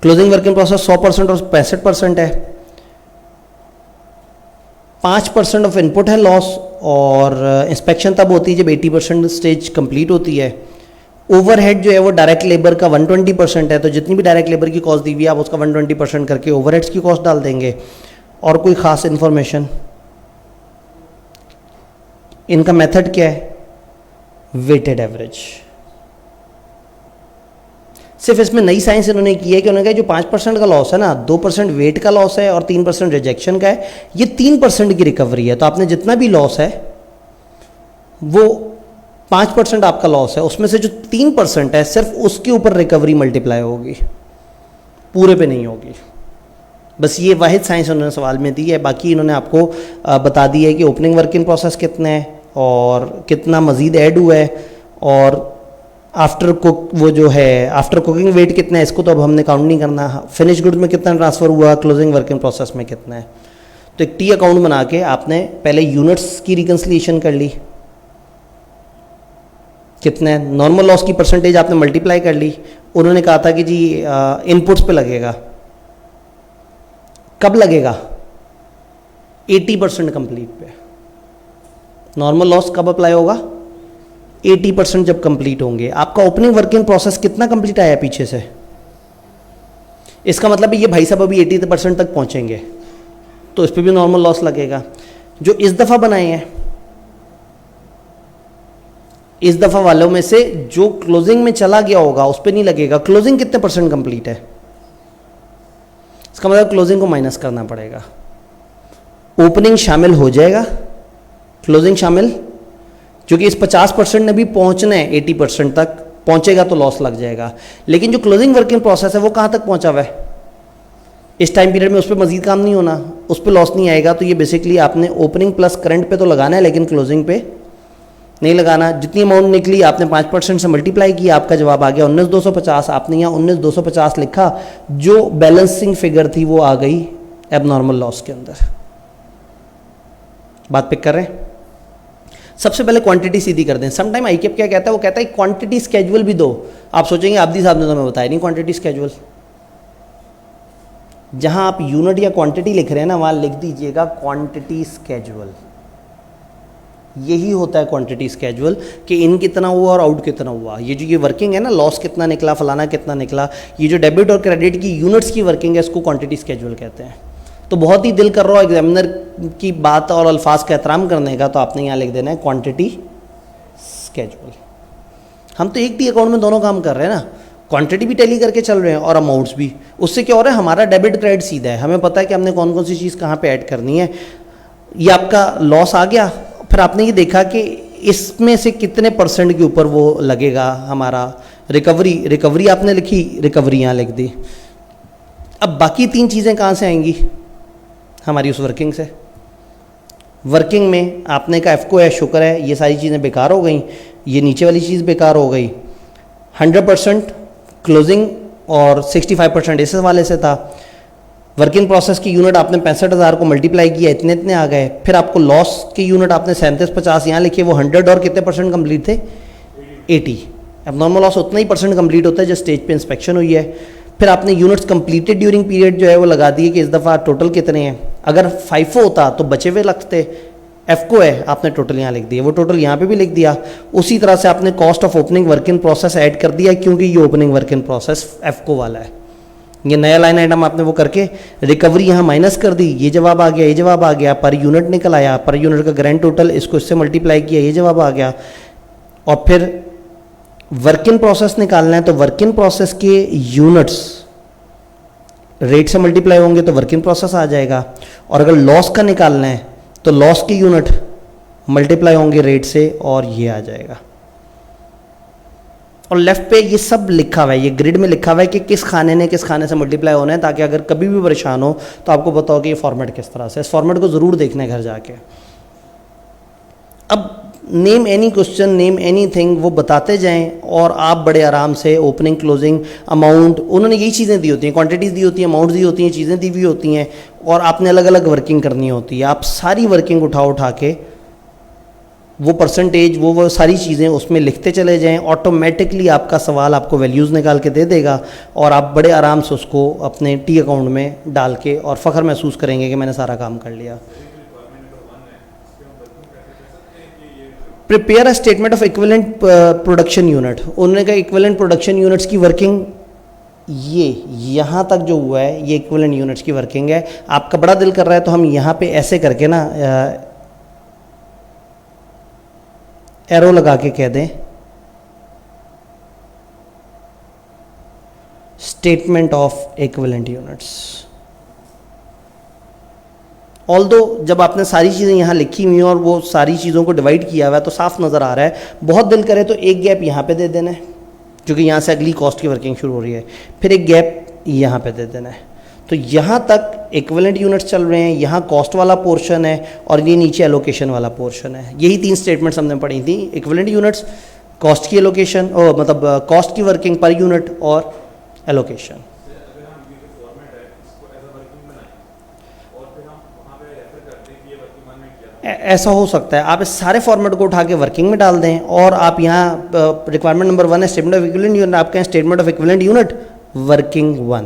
क्लोजिंग वर्क इन प्रोसेस 100% और 65% है। 5% ऑफ इनपुट है लॉस, और इंस्पेक्शन तब होती है जब 80% स्टेज कंप्लीट होती है। ओवरहेड जो है वो डायरेक्ट लेबर का 120% है, तो जितनी भी डायरेक्ट लेबर की कॉस्ट दी हुई है आप उसका 120% करके ओवरहेड्स की कॉस्ट डाल देंगे। और कोई ख़ास इन्फॉर्मेशन, इनका मेथड क्या है? Weighted average. सिर्फ इसमें नई साइंस इन्होंने की है कि उन्होंने कहा जो 5% का लॉस है ना, 2% वेट का लॉस है और 3% रिजेक्शन का है, ये 3% की रिकवरी है। तो आपने जितना भी लॉस है वो 5% आपका लॉस है, उसमें से जो 3% है सिर्फ उसके ऊपर रिकवरी मल्टीप्लाई होगी, पूरे पे नहीं होगी। बस ये वाहिद साइंस उन्होंने सवाल में दी है। बाकी इन्होंने आपको बता दी है कि ओपनिंग वर्क इन प्रोसेस कितना है और कितना मज़ीद ऐड हुआ है, और आफ्टर कुक वो जो है आफ्टर कुकिंग वेट कितना है, इसको तो अब हमने काउंट नहीं करना। फिनिश गुड्स में कितना ट्रांसफ़र हुआ, क्लोजिंग वर्क इन प्रोसेस में कितना है। तो एक टी अकाउंट बना के आपने पहले यूनिट्स की रिकन्सिलिएशन कर ली, कितना है, नॉर्मल लॉस की परसेंटेज आपने मल्टीप्लाई कर ली। उन्होंने कहा था कि जी इनपुट्स पे लगेगा, कब लगेगा? 80% कंप्लीट पे। नॉर्मल लॉस कब अप्लाई होगा? 80% जब कंप्लीट होंगे। आपका ओपनिंग वर्क इन प्रोसेस कितना कंप्लीट आया पीछे से? इसका मतलब ये भाई साहब अभी 80% तक पहुंचेंगे, तो इस पर भी नॉर्मल लॉस लगेगा। जो इस दफ़ा बनाए हैं, इस दफ़ा वालों में से जो क्लोजिंग में चला गया होगा उस पर नहीं लगेगा। क्लोजिंग कितने % कंप्लीट है? इसका मतलब क्लोजिंग को माइनस करना पड़ेगा। ओपनिंग शामिल हो जाएगा, क्लोजिंग शामिल, क्योंकि इस 50% ने भी पहुंचना है 80% तक, पहुंचेगा तो लॉस लग जाएगा। लेकिन जो क्लोजिंग वर्क इन प्रोसेस है वो कहाँ तक पहुंचा हुआ है इस टाइम पीरियड में, उस पर मजीद काम नहीं होना, उस पर लॉस नहीं आएगा। तो ये बेसिकली आपने ओपनिंग प्लस करंट पे तो लगाना है, लेकिन क्लोजिंग पे नहीं लगाना। जितनी अमाउंट निकली आपने 5% से मल्टीप्लाई किया, आपका जवाब आ गया 19,250। आपने यहाँ 19,250 लिखा, जो बैलेंसिंग फिगर थी वो आ गई एबनॉर्मल लॉस के अंदर। बात पिक कर रहे हैं? सबसे पहले क्वांटिटी सीधी कर दें। समटाइम आईकेप क्या कहता है, वो कहता है क्वांटिटी स्केजुअल भी दो। आप सोचेंगे आब्दी साहब ने तो हमें बताया नहीं क्वांटिटी स्केजुअल। जहां आप यूनिट या क्वांटिटी लिख रहे हैं ना, वहां लिख दीजिएगा क्वांटिटी स्केजुअल। यही होता है क्वांटिटी स्केजुअल, कि इन कितना हुआ और आउट कितना हुआ। ये जो ये वर्किंग है ना, लॉस कितना निकला, फलाना कितना निकला, ये जो डेबिट और क्रेडिट की यूनिट्स की वर्किंग है, इसको क्वांटिटी स्केजुअल कहते हैं। तो बहुत ही दिल कर रहा हो एग्जामिनर की बात और अल्फाज का एहतराम करने का, तो आपने यहाँ लिख देना है क्वांटिटी स्केजुअल। हम तो एक टी अकाउंट में दोनों काम कर रहे हैं ना, क्वांटिटी भी टैली करके चल रहे हैं और अमाउंट्स भी। उससे क्या हो रहा है, हमारा डेबिट क्रेडिट सीधा है, हमें पता है कि हमने कौन कौन सी चीज़ कहाँ पे ऐड करनी है। ये आपका लॉस आ गया, फिर आपने ये देखा कि इसमें से कितने % के ऊपर वो लगेगा हमारा रिकवरी आपने लिखी, रिकवरी यहाँ लिख दी। अब बाकी 3 चीज़ें कहाँ से आएंगी हमारी उस वर्किंग से? वर्किंग में आपने कहा एफको है, शुक्र है, ये सारी चीज़ें बेकार हो गई, ये नीचे वाली चीज़ बेकार हो गई। 100% क्लोजिंग और 65% इस वाले से था। वर्क इन प्रोसेस की यूनिट आपने 65,000 को मल्टीप्लाई किया, इतने इतने आ गए। फिर आपको लॉस की यूनिट आपने 3750 यहाँ लिखी, वो 100 और कितने परसेंट कंप्लीट थे, 80। अब नॉर्मल लॉस उतना ही परसेंट कंप्लीट होता है जो स्टेज पे इंस्पेक्शन हुई है। फिर आपने यूनिट्स कंप्लीटेड ड्यूरिंग पीरियड जो है वो लगा दिए कि इस दफ़ा टोटल कितने हैं। अगर FIFO होता तो बचे हुए लगते, FCO है आपने टोटल यहाँ लिख दिया, वो टोटल यहाँ पे भी लिख दिया। उसी तरह से आपने cost of opening work in process add कर दिया, क्योंकि ये opening work in process FCO वाला है। ये नया लाइन आइटम आपने वो करके रिकवरी यहाँ माइनस कर दी, ये जवाब आ गया, ये जवाब आ गया, पर यूनिट निकल आया, पर यूनिट का ग्रैंड टोटल इसको इससे मल्टीप्लाई किया, ये जवाब आ गया। और फिर वर्क इन प्रोसेस निकालना है तो वर्क इन प्रोसेस के यूनिट्स रेट से मल्टीप्लाई होंगे तो वर्क इन प्रोसेस आ जाएगा। और अगर लॉस का निकालना है तो लॉस की यूनिट मल्टीप्लाई होंगे रेट से और ये आ जाएगा। और लेफ्ट पे ये सब लिखा हुआ है, ये ग्रिड में लिखा हुआ है कि किस खाने ने किस खाने से मल्टीप्लाई होना है, ताकि अगर कभी भी परेशान हो तो आपको पता हो कि ये फॉर्मेट किस तरह से। इस फॉर्मेट को ज़रूर देखना है घर जाके। अब name any question, name any thing, वो बताते जाएं और आप बड़े आराम से ओपनिंग क्लोजिंग अमाउंट, उन्होंने यही चीज़ें दी होती हैं, क्वांटिटीज़ दी होती हैं, अमाउंट दी होती हैं, चीज़ें दी हुई होती हैं, और आपने अलग अलग वर्किंग करनी होती है। आप सारी वर्किंग उठा के वो परसेंटेज, वो सारी चीज़ें उसमें लिखते चले जाएं, ऑटोमेटिकली आपका सवाल आपको वैल्यूज़ निकाल के दे देगा और आप बड़े आराम से उसको अपने टी अकाउंट में डाल के और फ़ख्र महसूस करेंगे कि मैंने सारा काम कर लिया। Prepare a statement of equivalent production unit, उन्होंने कहा इक्विवेलेंट प्रोडक्शन यूनिट्स की वर्किंग ये यहाँ तक जो हुआ है ये इक्विवेलेंट यूनिट्स की वर्किंग है। आपका बड़ा दिल कर रहा है तो हम यहाँ पे ऐसे करके ना एरो लगा के कह दें statement of equivalent units. Although जब आपने सारी चीज़ें यहाँ लिखी हुई हैं और वो सारी चीज़ों को डिवाइड किया हुआ है तो साफ नज़र आ रहा है। बहुत दिल करे तो एक गैप यहाँ पे दे देना है, क्योंकि यहाँ से अगली कॉस्ट की वर्किंग शुरू हो रही है, फिर एक गैप यहाँ पे दे देना है। तो यहाँ तक इक्विवेलेंट यूनिट्स चल रहे हैं, यहाँ कॉस्ट वाला पोर्शन है और ये नीचे एलोकेशन वाला पोर्शन है। यही 3 स्टेटमेंट्स हमने पढ़ी थी, इक्विवेलेंट यूनिट्स, कॉस्ट की एलोकेशन, मतलब कॉस्ट की वर्किंग पर यूनिट और एलोकेशन। ऐसा हो सकता है, आप इस सारे फॉर्मेट को उठा के वर्किंग में डाल दें और आप यहाँ रिक्वायरमेंट नंबर 1 है स्टेटमेंट ऑफ इक्विवेलेंट यूनिट, आपके यहाँ statement of equivalent unit working 1,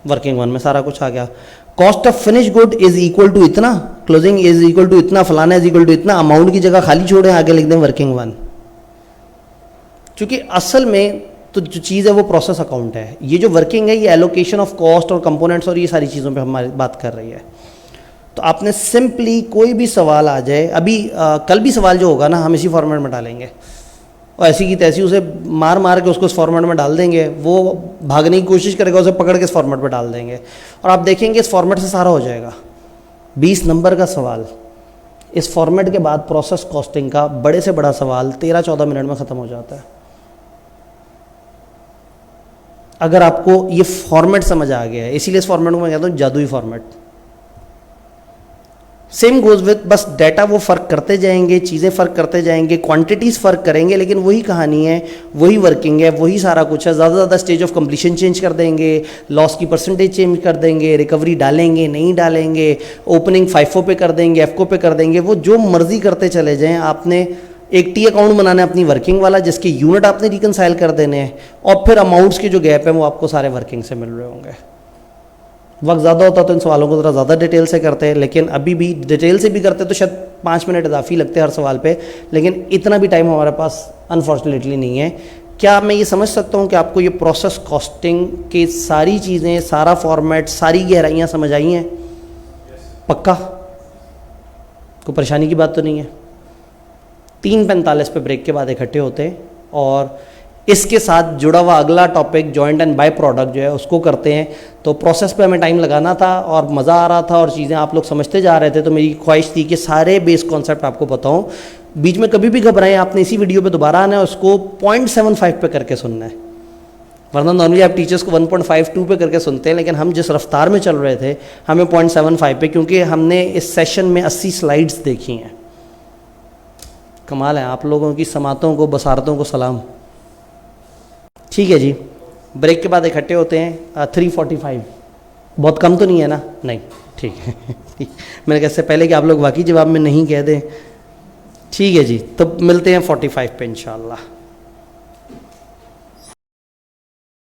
working 1 में सारा कुछ आ गया। Cost of finish good is equal to इतना, क्लोजिंग इज इक्वल टू इतना, फलाना इज इक्वल टू इतना, अमाउंट की जगह खाली छोड़ें, आगे लिख दें वर्किंग 1। क्योंकि असल में तो जो चीज़ है वो प्रोसेस अकाउंट है, ये जो वर्किंग है ये एलोकेशन ऑफ कॉस्ट और कंपोनेंट्स और ये सारी चीज़ों पे हमारी बात कर रही है। तो आपने सिंपली कोई भी सवाल आ जाए, अभी कल भी सवाल जो होगा ना हम इसी फॉर्मेट में डालेंगे और ऐसी की तैसी उसे मार मार के उसको इस फॉर्मेट में डाल देंगे, वो भागने की कोशिश करेगा, उसे पकड़ के इस फॉर्मेट में डाल देंगे और आप देखेंगे इस फॉर्मेट से सारा हो जाएगा। 20 नंबर का सवाल इस फॉर्मेट के बाद प्रोसेस कॉस्टिंग का बड़े से बड़ा सवाल 13-14 मिनट में ख़त्म हो जाता है। अगर आपको ये फॉर्मेट समझ आ गया है, इसीलिए इस फॉर्मेट को मैं कहता हूँ जादुई फॉर्मेट। सेम गोज विथ, बस डाटा वो फ़र्क करते जाएंगे, चीज़ें फ़र्क करते जाएंगे, क्वांटिटीज़ फ़र्क करेंगे, लेकिन वही कहानी है, वही वर्किंग है, वही सारा कुछ है। ज़्यादा से ज़्यादा स्टेज ऑफ कंप्लीशन चेंज कर देंगे, लॉस की परसेंटेज चेंज कर देंगे, रिकवरी डालेंगे नहीं डालेंगे, ओपनिंग FIFO पे कर देंगे, FCO पे कर देंगे, वो जो मर्जी करते चले जाएँ। आपने एक टी अकाउंट बनाना है अपनी वर्किंग वाला, जिसके यूनिट आपने रिकनसाइल कर देने हैं और फिर अमाउंट्स के जो गैप है वो आपको सारे वर्किंग से मिल रहे होंगे। वक्त ज़्यादा होता तो इन सवालों को ज़रा ज़्यादा डिटेल से करते हैं, लेकिन अभी भी डिटेल से भी करते तो शायद 5 मिनट इजाफी लगते हैं हर सवाल पे, लेकिन इतना भी टाइम हमारे पास अनफॉर्चुनेटली नहीं है। क्या मैं ये समझ सकता हूँ कि आपको ये प्रोसेस कॉस्टिंग की सारी चीज़ें, सारा फॉर्मेट, सारी गहराइयाँ समझ आई हैं? पक्का? कोई परेशानी की बात तो नहीं है? 3:45 पे ब्रेक के बाद इकट्ठे होते हैं और इसके साथ जुड़ा हुआ अगला topic joint and by product जो है उसको करते हैं। तो प्रोसेस पे हमें टाइम लगाना था और मज़ा आ रहा था और चीज़ें आप लोग समझते जा रहे थे, तो मेरी ख्वाहिश थी कि सारे बेस कॉन्सेप्ट आपको बताऊं। बीच में कभी भी घबराएं, आपने इसी वीडियो पे दोबारा आना है, उसको 0.75 पे करके सुनना है, वरना नॉर्मली आप टीचर्स को 1.52 पे करके सुनते हैं, लेकिन हम जिस रफ्तार में चल रहे थे हमें 0.75 पे, क्योंकि हमने इस सेशन में 80 स्लाइड्स देखी हैं। कमाल है, आप लोगों की समातों को, बसारतों को सलाम। ठीक है जी, ब्रेक के बाद इकट्ठे होते हैं 3:45। बहुत कम तो नहीं है ना? नहीं, ठीक है। मैंने कहा इससे पहले कि आप लोग वाकई जवाब में नहीं कह दें। ठीक है जी, तो मिलते हैं 45 पे इंशाल्लाह।